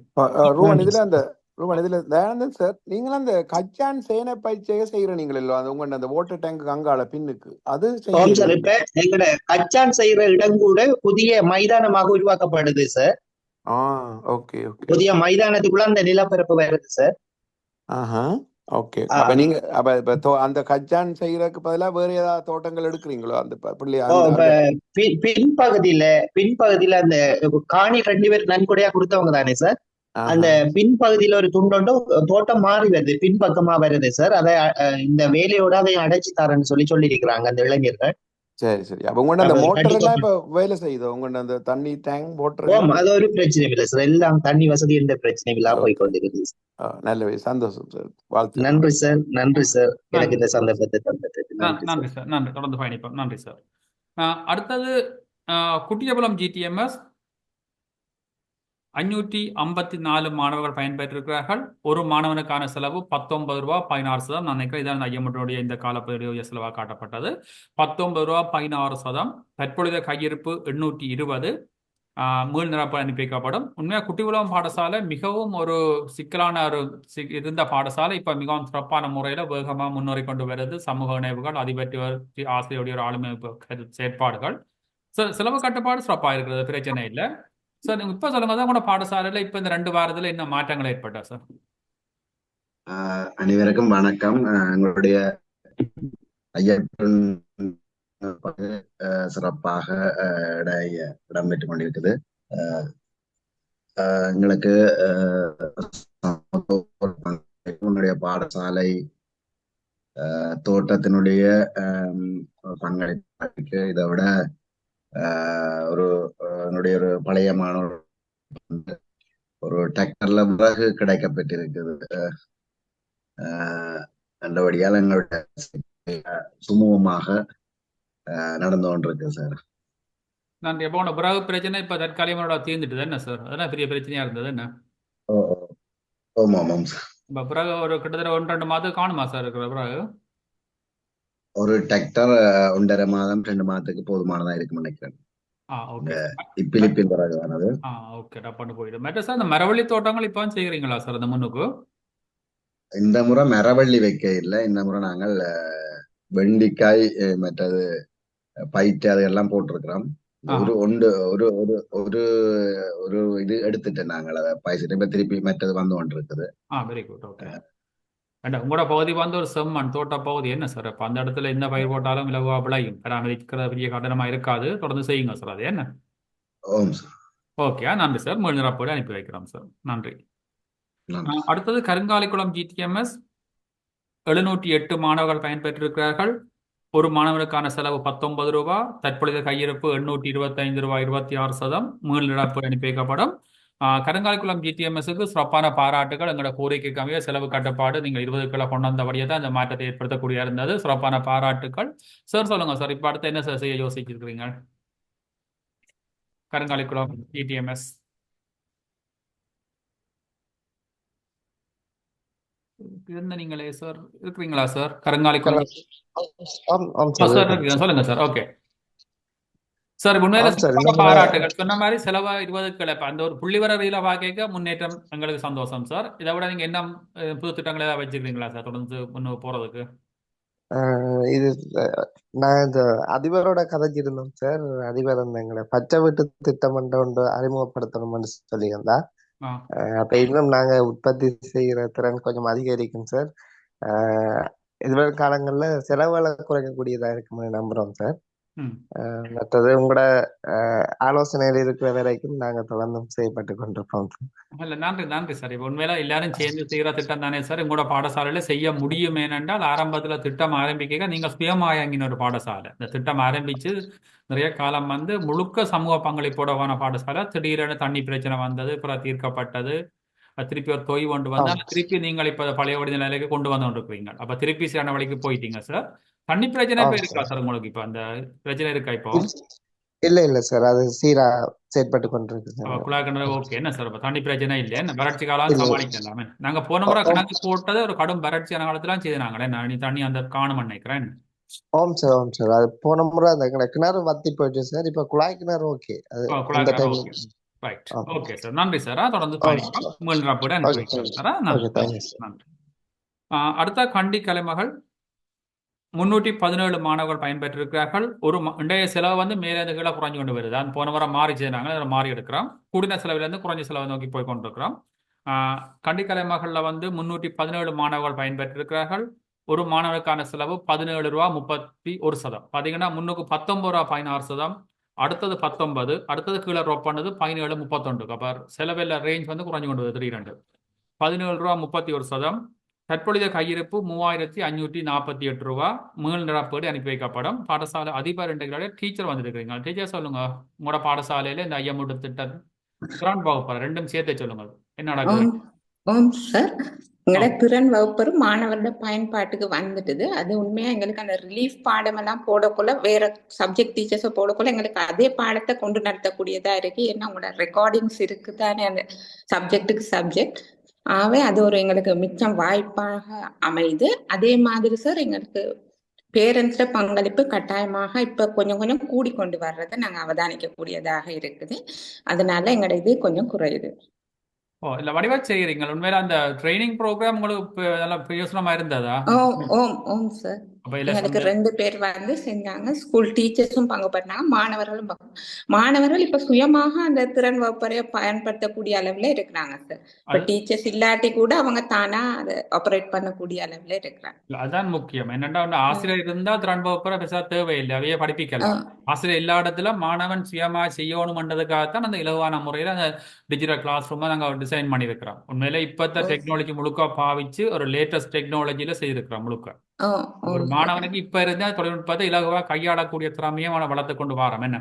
ரூபன் நன்றி இதுல சார். அந்த ரூபன் இதுல தயானந்தன் சார், நீங்களும் அந்த கச்சான் சேனை பயிற்சியை செய்யற நீங்களோ அந்த உங்க அந்த வாட்டர் டேங்க் அங்கால பின்னுக்கு அது ஆம் சார், செய்ய இப்ப எங்கட கச்சான் செய்யற இடம் கூட புதிய மைதானமாக உருவாக்கப்படுது சார். ஓகே ஓகே புதிய மைதானத்துக்குள்ள அந்த நிலப்பரப்பு வருது சார். ஆஹா ஓகே. ஆ, அப்ப நீங்க அப்ப இப்ப அந்த கச்சான் செய்யறதுக்கு பதிலா வேற ஏதாவது தோட்டங்கள் எடுக்கிறீங்களோ அந்த பிள்ளை ஓ, அந்த இப்ப அந்த பின்பகுதியில அந்த காணி 2 பேர் நன்கொடையா கொடுத்தவங்க தானே சார். அந்த ஆஹா பின்பகுதியில ஒரு துண்டோண்டு தோட்டம் மாறி வருது, பின்பக்கமா வருது சார். அதை இந்த வேலையோட அதை அடைச்சு தரேன்னு சொல்லியிருக்கிறாங்க அந்த இளைஞர்கள். சரி சரி. அப்ப உங்கள்ட்ட அந்த அப்ப மோட்டர் எல்லாம் கண்டிப்பா. இப்ப வேலை செய்யுதோ? உங்கள்ட்ட அந்த தண்ணி டேங்க் மோட்டர் ஓம், எல்லாம்? அது ஒரு பிரச்சனையும் இல்லை சார். எல்லாம் தண்ணி வசதி எந்த பிரச்சனையும் இல்லாம போய் ஓகே. கொண்டிருக்குது. நல்ல சந்தோஷம் சார். வாழ்த்துக்கள். நன்றி சார், நன்றி சார், எனக்கு நன்றி இந்த சந்தர்ப்பத்தை தந்ததுக்கு நன்றி சார். நன்றி சார், நன்றி. தொடர்ந்து பயணிப்போம். நன்றி சார். அடுத்தது குட்டியபுரம் GTMS 554 மாணவர்கள் பயன்பெற்றிருக்கிறார்கள். ஒரு மாணவனுக்கான செலவு 19 ரூபா 16 சதம். நான் நினைக்கிறேன் இதான் ஐயமுடைய இந்த காலப்பகுதிய செலவாக காட்டப்பட்டது. 19 ரூபா 16 சதம். தற்பொழுது கையிருப்பு 820. மீள் நிரப்பு அனுப்பி வைக்கப்படும். உண்மையாக குட்டிகுளம் பாடசாலை மிகவும் ஒரு சிக்கலான ஒரு இருந்த பாடசாலை இப்போ மிகவும் சிறப்பான முறையில் வேகமாக முன்னேறி கொண்டு வருது. சமூக இணைவுகள், அதிபற்றி ஆசிரியருடைய ஒரு ஆளுமை செயற்பாடுகள். செலவு கட்டுப்பாடு சிறப்பாக இருக்கிறது, பிரச்சனை இல்லை. சார் நீங்க இப்ப சொல்லுங்க தான் கூட பாடசாலையில இப்ப இந்த 2 வாரத்துல என்ன மாற்றங்கள் ஏற்பட்டா சார்? அனைவருக்கும் வணக்கம். எங்களுடைய ஐயப்பன் சிறப்பாக இடம்பெற்றுக் கொண்டிருக்குது. எங்களுக்கு என்னுடைய பாடசாலை தோட்டத்தினுடைய பங்களிப்பு இதை விட ஒரு என்னுடைய ஒரு பழைய மாணவர் ஒரு டிராக்டர்ல விறகு கிடைக்கப்பட்டிருக்குது. நல்லபடியால் எங்களுடைய சுமூகமாக நடந்து கொண்டிருக்கு சார். நன்றி. எப்போ உங்களோட பிறகு பிரச்சனை இப்ப தற்காலிகமாக தீர்ந்துட்டு என்ன சார்? அதெல்லாம் பெரிய பிரச்சனையா இருந்தது என்ன? ஆமாம் சார். இப்ப பிறகு ஒரு கிட்டத்தட்ட 1-2 மாதம் காணுமா சார் இருக்கிற பிறகு? ஒரு டிராக்டர் 1.5 மாதம் 2 மாதத்துக்கு போதுமானதா இருக்குன்னு நினைக்கிறேன். இப்பிலிப்பில் பிறகுதானது. ஓகே, டப்பான்னு போயிடும். மற்ற சார் இந்த மரவள்ளி தோட்டங்கள் இப்போ செய்கிறீங்களா சார் அந்த முன்னுக்கு? இந்த முறை மரவள்ளி வைக்க இல்லை. இந்த முறை நாங்கள் வெண்டிக்காய் மற்றது பயிற்று அதையெல்லாம் போட்டிருக்கிறோம். ஒரு ஒரு ஒரு ஒரு ஒரு இது எடுத்துட்டேன் நாங்கள் அதை பயிற்சிட்டு இப்ப திருப்பி மற்றது வந்து கொண்டு இருக்குது. Very good. ஓகே. உங்களோட பகுதி வந்து ஒரு செம்மண் தோட்ட பகுதி என்ன சார்? இப்போ அந்த இடத்துல என்ன பயிர் போட்டாலும் இலவா விளையும், பராமரிக்கிற பெரிய கட்டணமா இருக்காது. தொடர்ந்து செய்யுங்க சார் அது என்ன. ஓம் சார். ஓகே, நன்றி சார். மீள் நிரப்போடு அனுப்பி வைக்கிறோம் சார். நன்றி. அடுத்தது கருங்காலிக்குளம் GTMS 708 மாணவர்கள் பயன்பெற்றிருக்கிறார்கள். ஒரு மாணவனுக்கான செலவு 19 ரூபா. தற்பொழுது கையிருப்பு 825 ரூபாய் 26 சதம். மீள் நிரப்பு அனுப்பி வைக்கப்படும். கருங்காலிக்குளம் GTMSக்கு சிறப்பான பாராட்டுகள். எங்களோட கோரிக்கைக்கு அமைய செலவு கட்டுப்பாடு நீங்கள் 20 கிலோ கொண்டு வந்தபடியே தான் இந்த மாற்றத்தை ஏற்படுத்தக்கூடிய இருந்தது. சிறப்பான பாராட்டுகள் சார். சொல்லுங்க சார், இப்ப அடுத்து என்ன சார் செய்ய யோசிச்சிருக்கிறீங்க கருங்காலிக்குளம் GTMS? நீங்களே சார் இருக்கிறீங்களா சார்? கருங்காலிக்குளம் சார் சொல்லுங்க சார். ஓகே சார், உண்மையில பாராட்டுகள். சொன்ன மாதிரி செலவா 20 கிலோ அந்த ஒரு புள்ளிவர ரீதியில பார்க்க முன்னேற்றம் எங்களுக்கு சந்தோஷம் சார். இதை விட நீங்க என்ன புது திட்டங்கள் ஏதாவது வச்சிருக்கீங்களா சார் தொடர்ந்து முன்னு போறதுக்கு? இது நான் இந்த அதிபரோட கதைச்சிருந்தோம் சார். அதிபர் எங்களை பச்சை வீட்டு திட்டம் ஒன்று அறிமுகப்படுத்தணும்னு சொல்லியிருந்தா. அப்ப இன்னும் நாங்க உற்பத்தி செய்யற திறன் கொஞ்சம் அதிகரிக்கும் சார். எதிர்வரும் காலங்கள்ல செலவுகளை குறைக்கக்கூடியதா இருக்குன்னு நம்புறோம் சார். ம். மற்றது உங்களோட ஆலோசனையில் இருக்கிற வரைக்கும் நாங்க தொடர்ந்தும் செய்யப்பட்டு கொண்டிருப்போம். இல்ல நன்றி நன்றி சார். இப்போ உண்மையில எல்லாரும் சேர்ந்து செய்கிற திட்டம் தானே சார். உங்களோட பாடசாலையில செய்ய முடியும். ஏனென்றால் ஆரம்பத்துல திட்டம் ஆரம்பிக்க நீங்க சுயமாயங்கின ஒரு பாடசாலை. இந்த திட்டம் ஆரம்பிச்சு நிறைய காலம் வந்து முழுக்க சமூக பங்களிப்போடவான பாடசாலை. திடீரென தண்ணி பிரச்சனை வந்தது, அப்புறம் தீர்க்கப்பட்டது. திருப்பி ஒரு தொய்வு கொண்டு வந்து ஆம் திருப்பி நீங்கள் இப்ப பழையபடி நிலைக்கு கொண்டு வந்து கொண்டிருக்கிறீங்க. அப்ப திருப்பி சரியான வழிக்கு போயிட்டீங்க சார். தண்ணி பிரச்சனை இப்ப ஆம் இருக்கா சார். சார் உங்களுக்கு? இப்ப அந்த பிரச்சனை இருக்கா இப்போ? இல்ல சார், அது சீரா செயற்பட்டு கொண்டிருக்கு அப்ப சார். குழாய் கிணறு ஓகே என்ன சார்? இப்ப தண்ணி பிரச்சனை இல்லையா? என்ன வறட்சி காலம் இல்ல. சமாளிக்கலாமே. நாங்க போன முறை ஓம் கணக்கு போட்டது ஒரு கடும் வறட்சியான காலத்துல செய்தாங்களே. நீ தண்ணி அந்த காணும் நினைக்கிறேன். ஓம் சார். அது போன முறை அந்த கிணறு வத்தி போயிடுச்சு சார். இப்ப குழாய் கிணறு ஓகே. அது குழாய் அந்த கிணறு டைம். ஓகே. ரைட். ஆம். Okay sir. நன்றி சார். தொடர்ந்து ஓகே பயணிப்போம். மீள்றாப்போட அனுப்பி ஓகே வைக்கிறேன் தேங்க்யூ. சார். நன்றி ஓகே தேங்க்யூ சார். நன்றி. அடுத்த கண்டி கலைமகள் 317 மாணவர்கள் பயன்பெற்றிருக்கிறார்கள். இன்றைய செலவு வந்து மேலேருந்து கீழே குறைஞ்சு கொண்டு வருது. அது போன வாரம் மாறி செய்தாங்க, அதில் மாறி எடுக்கிறோம். கூடின செலவிலிருந்து குறைஞ்ச செலவை நோக்கி போய் கொண்டிருக்கிறோம். கண்டிக்கலை மகளில் வந்து 317 மாணவர்கள் பயன்பெற்றிருக்கிறார்கள். ஒரு மாணவருக்கான செலவு 17 ரூபா 31%. பார்த்தீங்கன்னா முன்னுக்கு 19 ரூபா 16%, அடுத்தது 19, அடுத்தது கீழே ரோப் பண்ணது 17 31. அப்போ செலவில் ரேஞ்ச் வந்து குறைஞ்சு கொண்டு வருது. 17 ரூபா 31%. தற்பொழுதைய கையிருப்பு 3548 ரூபா. மீள் நிரப்பீடு அனுப்பி வைக்கப்படும். பாடசாலை அதிபர் என்ற டீச்சர் வந்துருக்கிறீங்க. டீச்சர் சொல்லுங்க, உங்களோட பாடசாலையில இந்த ஐயமுட்டு திட்டம் திறன் வகுப்பறை ரெண்டும் சேர்த்து சொல்லுங்க. என்ன நடக்குது? ஓம் சார், எங்களோட திறன் வகுப்பறு மாணவர்களோட பயன்பாட்டுக்கு வந்துட்டுது. அது உண்மையா எங்களுக்கு அந்த ரிலீஃப் பாடமெல்லாம் போடக்குள்ள வேற சப்ஜெக்ட் டீச்சர்ஸை போடக்குள்ள எங்களுக்கு அதே பாடத்தை கொண்டு நடத்தக்கூடியதா இருக்கு. ஏன்னா உங்களோட ரெக்கார்டிங்ஸ் இருக்குதானே அந்த சப்ஜெக்டுக்கு சப்ஜெக்ட். ஆகவே அது ஒரு எங்களுக்கு மிச்சம் வாய்ப்பாக அமைது. அதே மாதிரி சார் எங்களுக்கு பேரண்ட்ஸ்ட பங்களிப்பு கட்டாயமாக இப்ப கொஞ்சம் கொஞ்சம் கூடிக்கொண்டு வர்றதை நாங்க அவதானிக்க கூடியதாக இருக்குது. அதனால எங்களோட இது கொஞ்சம் குறையுது. இல்ல வடிவா செய்யறீங்க. உண்மையில அந்த ட்ரைனிங் ப்ரோக்ராம் உங்களுக்கு நல்லா பிரயோசனமா இருந்ததா? ஓம் சார். எங்களுக்கு 2 பேர் வந்து செஞ்சாங்க. ஸ்கூல் டீச்சர்ஸும் பங்கு பண்ணாங்க, மாணவர்களும் மாணவர்கள் இப்ப சுயமாக அந்த திறன் வகுப்பறையை பயன்படுத்தக்கூடிய அளவுல இருக்கிறாங்க சார். இப்ப டீச்சர்ஸ் இல்லாட்டி கூட அவங்க தானா அதை ஆபரேட் பண்ணக்கூடிய அளவுல இருக்கிறாங்க. அதான் முக்கியம். என்னன்னா ஆசிரியர் இருந்தா திறன் வகுப்பறை பெருசா தேவையில்லை, அவையே படிப்பிக்கலாம். ஆசிரியர் எல்லா இடத்துல மாணவன் சுயமா செய்யணும்ன்றதுக்காகத்தான் அந்த இலவான முறையில அந்த டிஜிட்டல் கிளாஸ் ரூமை நாங்க டிசைன் பண்ணியிருக்கிறோம். உண்மையில இப்பத்த டெக்னாலஜி முழுக்க பாவிச்சு ஒரு லேட்டஸ்ட் டெக்னாலஜியில செய்திருக்கிறோம் முழுக்க. ஒரு மாணவனுக்கு இப்ப இருந்த தொழில்நுட்பத்தை இலகுவா கையாளக்கூடிய திறமையை வளர்த்து கொண்டு வரோம். என்ன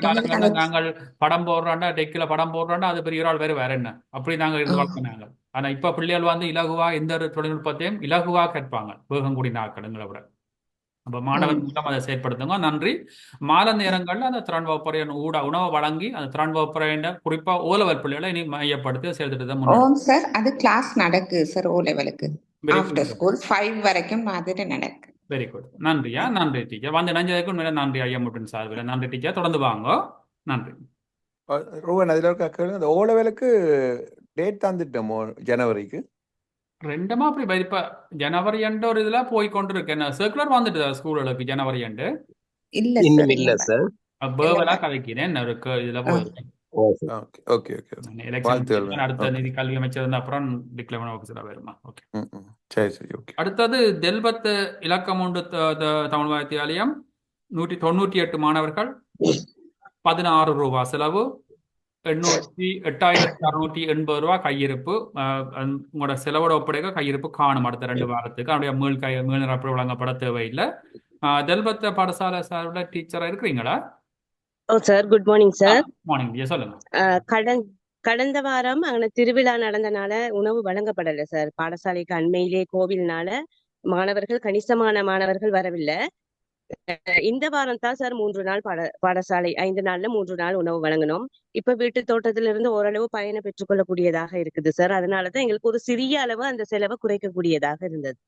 காலங்கள்ல நாங்கள் படம் போடுறோம்னா, டெக்கில படம் போடுறோம்னா அது பெரிய ஆள் வேற என்ன அப்படி நாங்க இருந்து வளர்த்தினாங்க. ஆனா இப்ப பிள்ளைகள் வந்து இலகுவா எந்த ஒரு தொழில்நுட்பத்தையும் இலகுவா கற்பாங்க, வேகம் கூடிய நாட்களுங்களை விட. அப்ப மாணவர் மூலம் அதை செயற்படுத்துங்க. நன்றி. மாலை நேரங்கள்ல அந்த திறன் வகுப்பறை உணவை வழங்கி அந்த திறன் வகுப்பறை குறிப்பா ஓலெவல் பிள்ளைகளை இனி மையப்படுத்தி சேர்த்துட்டு தான் சார் அது கிளாஸ் நடக்கு சார். ஓ லெவலுக்கு ஆஃப்டர் ஸ்கூல் 5 வரைக்கும் மாதிரி நடக்கு. Very good. நன்றியா. நன்றி டீச்சர். வந்து நஞ்சதுக்கும் நன்றி ஐயமுட்டின் சார்பில். நன்றி டீச்சர். தொடர்ந்து வாங்க. நன்றி. ரூவன் அதில் இருக்க கேள்வி, அந்த ஓ லெவலுக்கு டேட் தந்துட்டோமோ ஜனவரிக்கு? ரெண்டுமா அப்படி இப்ப ஜனவரி என்ற ஒரு இதுல போய் கொண்டிருக்கு. என்ன சர்க்குலர் வந்துட்டு ஸ்கூலுக்கு ஜனவரி எண்டு? இல்ல சார். பேவலா கதைக்கிறேன் இருக்கு இதுல போயிருக்கேன். அடுத்த நிதி கல்வி அமைச்சர் அப்புறம் டிக்ளேர் ஆஃபீஸரா வருமா? ஓகே சரி ஓகே. அடுத்தது தெல்பத்து இலக்கம் உண்டு தமிழ் வித்தியாலயம் 198 மாணவர்கள் 16 ரூபா செலவு 8680 ரூபா கையிருப்பு. உங்களோட செலவோட ஒப்படைக்க கையிருப்பு காணும் அடுத்த 2 வாரத்துக்கு. அப்படியே மீள் நிரப்பு வழங்கப்பட தேவையில்லை. தெல்பத்த பாடசாலை சார்பில் டீச்சரா இருக்கிறீங்களா? Sir good morning sir. Morning சொல்லுங்க. கடந்த வாரம் அங்கே திருவிழா நடந்தனால உணவு வழங்கப்படலை சார். பாடசாலைக்கு அண்மையிலே கோவில்னால மாணவர்கள் கணிசமான மாணவர்கள் வரவில்லை. இந்த வாரம் தான் சார் 3 நாள் பாடசாலை 5 நாள்ல 3 நாள் உணவு வழங்கணும். இப்ப வீட்டு தோட்டத்திலிருந்து ஓரளவு பயனை பெற்றுக்கொள்ளக்கூடியதாக இருக்குது சார். அதனாலதான் எங்களுக்கு ஒரு சிறிய அளவு அந்த செலவை குறைக்கக்கூடியதாக இருந்தது.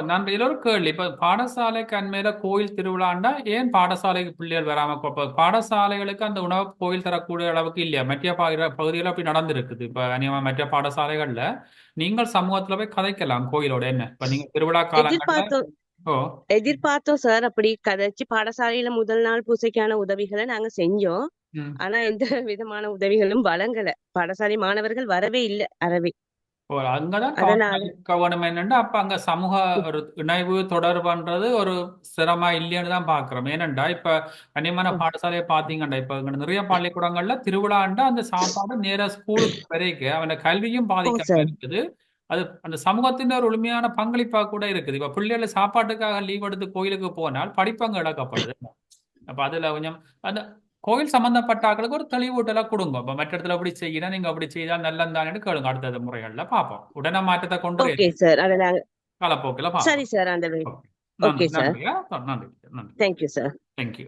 நான் இதுல ஒரு கேள்வி. இப்ப பாடசாலைக்கு அண்மையில கோயில் திருவிழாண்டா ஏன் பாடசாலைக்கு பிள்ளைகள் வராம? பாடசாலைகளுக்கு அந்த உணவு கோயில் தரக்கூடிய அளவுக்கு இல்லையா? மற்ற பகுதியில் அப்படி நடந்திருக்குது. இப்ப நீங்க மற்ற பாடசாலைகள்ல நீங்கள் சமூகத்துல போய் கதைக்கலாம் கோயிலோட. என்ன இப்ப நீங்க திருவிழா காலங்கள்ல எதிர்பார்த்தோம் சார். அப்படி கதைச்சு பாடசாலையில முதல் நாள் பூசைக்கான உதவிகளை நாங்க செஞ்சோம். ஆனா எந்த விதமான உதவிகளும் வழங்கல. பாடசாலை மாணவர்கள் வரவே இல்லை அறவே. அங்கதான் அதனால கவனம் என்னன்னா அப்ப அங்க சமூக ஒரு இணைவு தொடர்புன்றது ஒரு சிரமமா இல்லைன்னு தான் பாக்குறோம். ஏனண்டா இப்ப கனிமன பாடசாலையை பாத்தீங்கன்னா இப்ப இங்க நிறைய பள்ளிக்கூடங்கள்ல திருவிழாண்டா அந்த சாப்பாடு நேரா ஸ்கூலுக்கு வரைக்கும் அவன கல்வியும் பாதிக்காம சார் இருக்குது. அது அந்த சமூகத்தின் ஒரு முழுமையான பங்களிப்பா கூட இருக்குது. இப்ப பிள்ளைகள் சாப்பாட்டுக்காக லீவ் எடுத்து கோயிலுக்கு போனால் படிப்பங்க இழக்கப்படுது. அப்ப அதுல கொஞ்சம் அந்த கோயில் சம்பந்தப்பட்ட ஆட்களுக்கு ஒரு தெளிவூட்டலாம் கொடுங்க. இப்ப மற்ற இடத்துல அப்படி செய்யணும், நீங்க அப்படி செய்தால் நல்லதானு கேளுங்க. அடுத்த முறைகள்ல பார்ப்போம். உடனே மாற்றத்தை கொண்டு ஓகே சார் அதை நாங்க காலப்போக்கில் சரி பார்ப்போம். சார் அந்த ஓகே. ஓகே சார் நன்றியா நன்றி நன்றி தேங்க்யூ சார் தேங்க்யூ.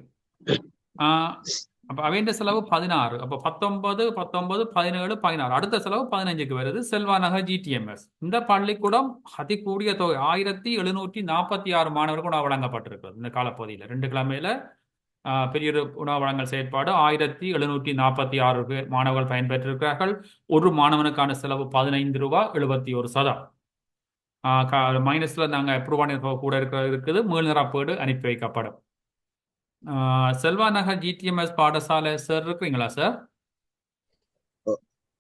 அப்ப அவைண்ட செலவு 16. அப்ப 19 19 17 16 அடுத்த செலவு 15க்கு வருது. செல்வா நகர் ஜிடிஎம்எஸ் இந்த பள்ளிக்கூடம் அதிகூடிய தொகை 1746 மாணவர்கள் உணவு வழங்கப்பட்டிருக்கிறது இந்த காலப்பகுதியில் 2 கிழமையில. பெரிய ஒரு உணவு வழங்கல் செயற்பாடு 1746 பேர் மாணவர்கள் பயன்பெற்றிருக்கிறார்கள். ஒரு மாணவனுக்கான செலவு 15 ரூபாய் 71 சதம். மைனஸ்ல நாங்கள் அப்ரூவ் கூட இருக்குது. மீள்நிரப்பீடு அனுப்பி வைக்கப்படும். செல்வா நகர் ஜிடிஎம்எஸ் பாடசாலை சார் இருக்கிறீங்களா சார்?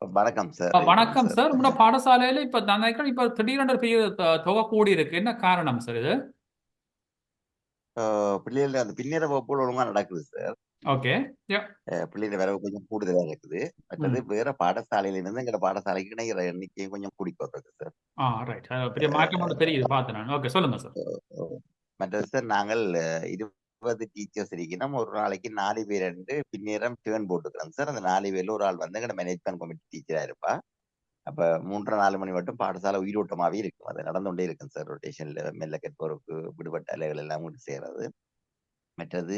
வணக்கம் சார். வணக்கம் சார். உங்களோட பாடசாலையில இப்ப நினைக்கிறேன் இப்ப திடீரென்று பெரிய தொகை கூடி இருக்கு. என்ன காரணம் சார் இது? பிள்ளைகள் அந்த பின்னேற வகுப்புகள் ஒழுங்கா நடக்குது சார். ஓகே. பிள்ளைங்க வரவு கொஞ்சம் கூடுதலா இருக்குது. மற்றது வேற பாடசாலையில இருந்து எங்க பாடசாலைக்கு இணைகிற எண்ணிக்கையும் கொஞ்சம் கூடி போடுறது சார். ரைட். பெரிய மாற்றம் தெரியுது பார்த்தேன் நான். ஓகே சொல்லுங்க சார். மற்றது சார் நாங்கள் 20 டீச்சர்ஸ் இருக்கணும். ஒரு நாளைக்கு 4 பேர் பின்னேறம் டேர்ன் போட்டுக்கிறோம் சார். அந்த 4 பேர்ல ஒரு ஆள் வந்து எங்க மேனேஜ்மெண்ட் கமிட்டி டீச்சரா இருப்பா. அப்ப 3-4 மணி மட்டும் பாடசாலை உயிரோட்டமாவே இருக்கும். அது நடந்து கொண்டே இருக்கும் சார். ரொட்டேஷன்ல மெல்ல கற்போருக்கு விடுபட்ட அலைகள் எல்லாம் கொண்டு சேர்றது. மற்றது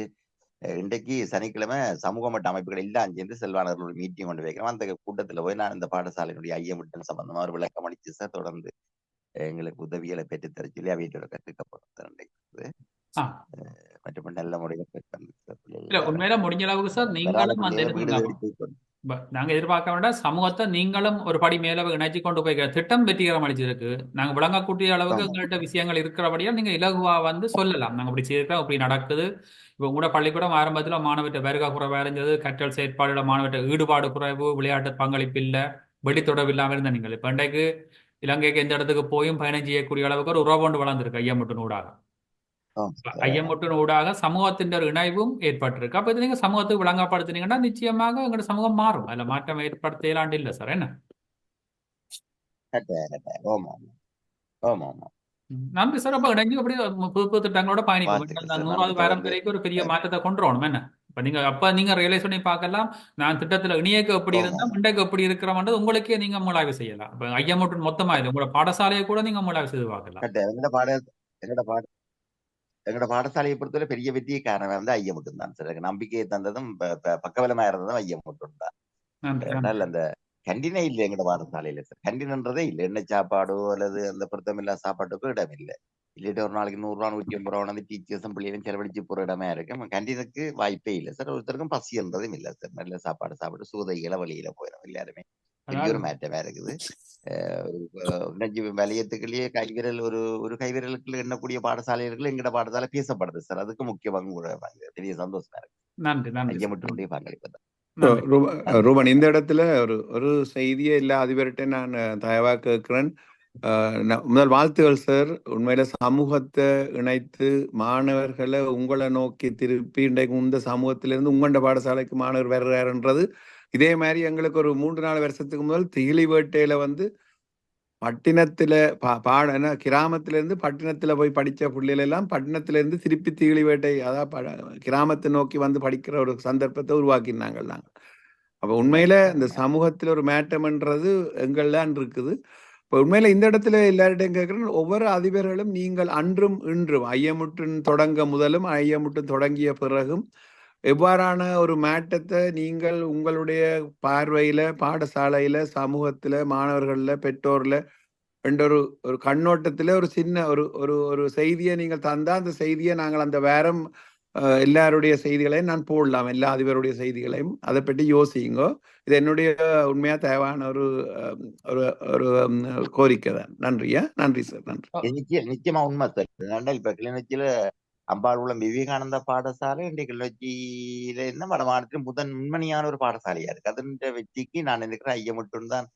இன்றைக்கு சனிக்கிழமை சமூக மட்ட அமைப்புகள் எல்லாம் சேர்ந்து செல்வானர்கள் ஒரு மீட்டிங் கொண்டு வைக்கிறோம். அந்த கூட்டத்துல போய் நான் இந்த பாடசாலையினுடைய ஐயமிட்டம் சம்பந்தமா ஒரு விளக்கம் அளிச்சு சார் தொடர்ந்து எங்களுக்கு உதவிகளை பெற்றுத்தர சொல்லி அவையோட கற்றுக்கப்படும் சார். இன்றைக்கு மற்ற நல்ல முறையில் உண்மையில முடிஞ்ச அளவுக்கு சார் நீங்களும் நாங்க எதிர்பார்க்க வேண்டாம். சமூகத்தை நீங்களும் ஒரு படி மேல இணைச்சி கொண்டு போய் திட்டம் வெற்றிகரம் அளிச்சிருக்கு. நாங்க விளங்கக்கூடிய அளவுக்கு எங்கள்கிட்ட விஷயங்கள் இருக்கிறபடியால் நீங்க இலகுவா வந்து சொல்லலாம். நாங்க இப்படி செய்யிருக்கோம், இப்படி நடக்குது. இப்போ கூட பள்ளிக்கூடம் ஆரம்பத்தில் மாணவர்கிட்ட வருகை குறைவா இருந்தது. கற்றல் செயற்பாடுல மாணவர்கிட்ட ஈடுபாடு குறைவு, விளையாட்டு பங்களிப்பு இல்லை, வெளித்தொடர்பு இல்லாமல் இருந்த நீங்கள் இப்போ இன்றைக்கு இலங்கைக்கு எந்த இடத்துக்கு போயும் பயணம் செய்யக்கூடிய அளவுக்கு ஒரு உறவு கொண்டு வளர்ந்துருக்கு ஐயமுட்டின் ஊடாக. ஐயமுட்டின் ஊடாக சமூகத்தின் ஒரு இணைவும் ஏற்பட்டிருக்கு. அப்ப இது நீங்க சமூகத்துக்கு விளங்கப்படுத்தினீங்கன்னா நிச்சயமாக எங்களோட சமூகம் மாறும். அதுல மாற்றம் ஏற்படுத்தலாண்டு இல்லை சார். என்ன நன்றி சார். அப்ப இணைஞ்சு அப்படி புது புது திட்டங்களோட பயணிப்போம். 100வது வாரம் வரைக்கும் ஒரு பெரிய மாற்றத்தை கொண்டு வரணும். என்ன இப்ப நீங்க நீங்க ரியலைஸ் பண்ணி பார்க்கலாம். நான் திட்டத்துல இணையக்கு எப்படி இருந்தா மண்டைக்கு எப்படி இருக்கிறோம்ன்றது உங்களுக்கே நீங்க மூலாய்வு செய்யலாம். இப்ப ஐயமுட்டின் மொத்தமா இது உங்களோட பாடசாலையை கூட நீங்க மூலாய்வு செய்து பார்க்கலாம். எங்களோட பாடசாலையை பொறுத்தவரை பெரிய வெற்றியை காரணம் வந்து ஐயமுட்டும் தான் சார். நம்பிக்கையை தந்ததும் பக்கபலமா இருந்ததும் ஐயமுட்டும் தான். அதனால அந்த கண்டினே இல்லை எங்களோட பாடசாலையில சார். கண்டினன்றதே இல்லை. எண்ணெய் சாப்பாடோ அல்லது அந்த பொருத்தமில்லா சாப்பாட்டுக்கோ இடம் இல்லை. இல்லைட்டு ஒரு நாளைக்கு 100 ரூபா 150 ரூபா வந்து டீச்சர்ஸும் பிள்ளைகளும் செலவழிச்சு போற இடமே இருக்கு. கண்டினுக்கு வாய்ப்பே இல்லை சார். ஒருத்தருக்கும் பசின்றதும் இல்லை சார். நல்ல சாப்பாடு சாப்பிட்டு சூதைகளை வழியில போயிடும் எல்லாருமே. பெரிய ஒரு மாற்றமா இருக்குது. வலயத்துக்குள்ளேயே கைவிரல் ஒரு கைவிரலுக்குள்ள எண்ணக்கூடிய பாடசாலைகள் எங்கட பாடசாலை பேசப்படுது சார். அதுக்கு முக்கிய பங்கு பெரிய சந்தோஷமா இருக்கு. நன்றி. ஐயமுட்டினுடைய பங்களிப்பு. ரூபன், இந்த இடத்துல ஒரு செய்தியை எல்லா அதிபர்கிட்ட நான் தயவா கேட்கிறேன். முதல் வாழ்த்துகள் சார். உண்மையில சமூகத்தை இணைத்து மாணவர்களை உங்களை நோக்கி திருப்பி இன்றைக்கு இந்த சமூகத்திலிருந்து உங்களோட பாடசாலைக்கு மாணவர் வர்றாருன்றது இதே மாதிரி எங்களுக்கு ஒரு 3-4 வருஷத்துக்கு முதல் திகிலி வேட்டையில வந்து பட்டினத்துல கிராமத்துல இருந்து பட்டினத்துல போய் படிச்ச பிள்ளைகள் எல்லாம் பட்டினத்துல இருந்து திருப்பி திகிலி வேட்டை அதாவது கிராமத்தை நோக்கி வந்து படிக்கிற ஒரு சந்தர்ப்பத்தை உருவாக்கினாங்க நாங்கள். அப்ப உண்மையில இந்த சமூகத்துல ஒரு மாற்றம்ன்றது எங்கள்தான் இருக்குது. இப்போ உண்மையில இந்த இடத்துல எல்லார்ட்டையும் கேட்கிறேன், ஒவ்வொரு அதிபர்களும் நீங்கள் அன்றும் இன்றும் ஐயமுட்டின் தொடங்க முதலும் ஐயமுட்டின் தொடங்கிய பிறகும் எவ்வாறான ஒரு மாற்றத்தை நீங்கள் உங்களுடைய பார்வையில பாடசாலையில சமூகத்துல மாணவர்கள்ல பெற்றோர்ல என்ற ஒரு கண்ணோட்டத்துல ஒரு சின்ன ஒரு செய்தியை நீங்கள் தந்தா அந்த செய்தியை நாங்கள் அந்த வாரம் எல்லாருடைய செய்திகளையும் நான் போடலாம். எல்லா அதிபருடைய செய்திகளையும் அதை பற்றி யோசிங்கோ. இது என்னுடைய உண்மையா தேவையான ஒரு கோரிக்கை தான். நன்றி சார். நன்றி. நிச்சயமா உண்மை சார். இப்ப கிளிநொச்சியில அம்பாளுளம் விவேகானந்தா பாடசாலை இன்றைக்கு கிளிநொச்சியில என்ன வட மாநிலத்தில் முன்மணியான ஒரு பாடசாலையா இருக்கு. அதன் வெற்றிக்கு நான் நினைக்கிறேன் ஐயமுட்டும் தான்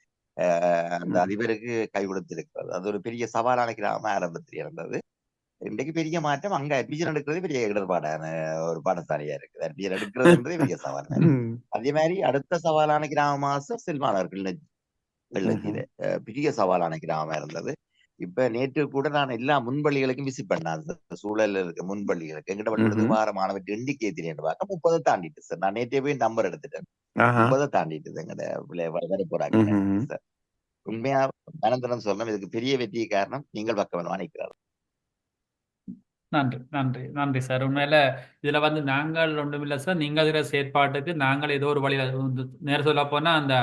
அந்த அதிபருக்கு கை கொடுத்திருக்கிறது. அது ஒரு பெரிய சவாலான கிராம ஆரம்பத்தில் இருந்தது. இன்றைக்கு பெரிய மாற்றம். அங்க அட்மிஷன் எடுக்கிறது பெரிய இடர்பாடான ஒரு பாடசாலையா இருக்குது. அட்மிஷன் எடுக்கிறதுன்றதே பெரிய சவால். அதே மாதிரி அடுத்த சவாலான கிராமமாக செல்வானவர் வெள்ளத்தில பெரிய சவாலான கிராமமா இருந்தது. இப்ப நேற்று கூட நான் எல்லா முன்பள்ளிகளுக்கும் விசிட் பண்ணேன். சூழல்ல இருக்க முன்பள்ளிகளுக்கு எங்கிட்ட பள்ளிக்கூடத்துக்கு வார மாணவர் எண்ணிக்கை எத்தனைன்னு பார்க்க 30 தாண்டிட்டு சார். நான் நேற்றே போய் நம்பர் எடுத்துட்டேன். 30 தாண்டிட்டு எங்கட வர போறாங்க சார். உண்மையா மனந்திரம் சொல்லணும், இதுக்கு பெரிய வெற்றி காரணம் நீங்கள் பக்கம் நினைக்கிறார். நன்றி நன்றி நன்றி சார். உண்மையில இதுல நாங்கள் ஒன்றுமில்லை சார். நீங்கள் இருக்கிற செயற்பாட்டுக்கு நாங்கள் ஏதோ ஒரு வழியில நேரம் சொல்ல போனா அந்த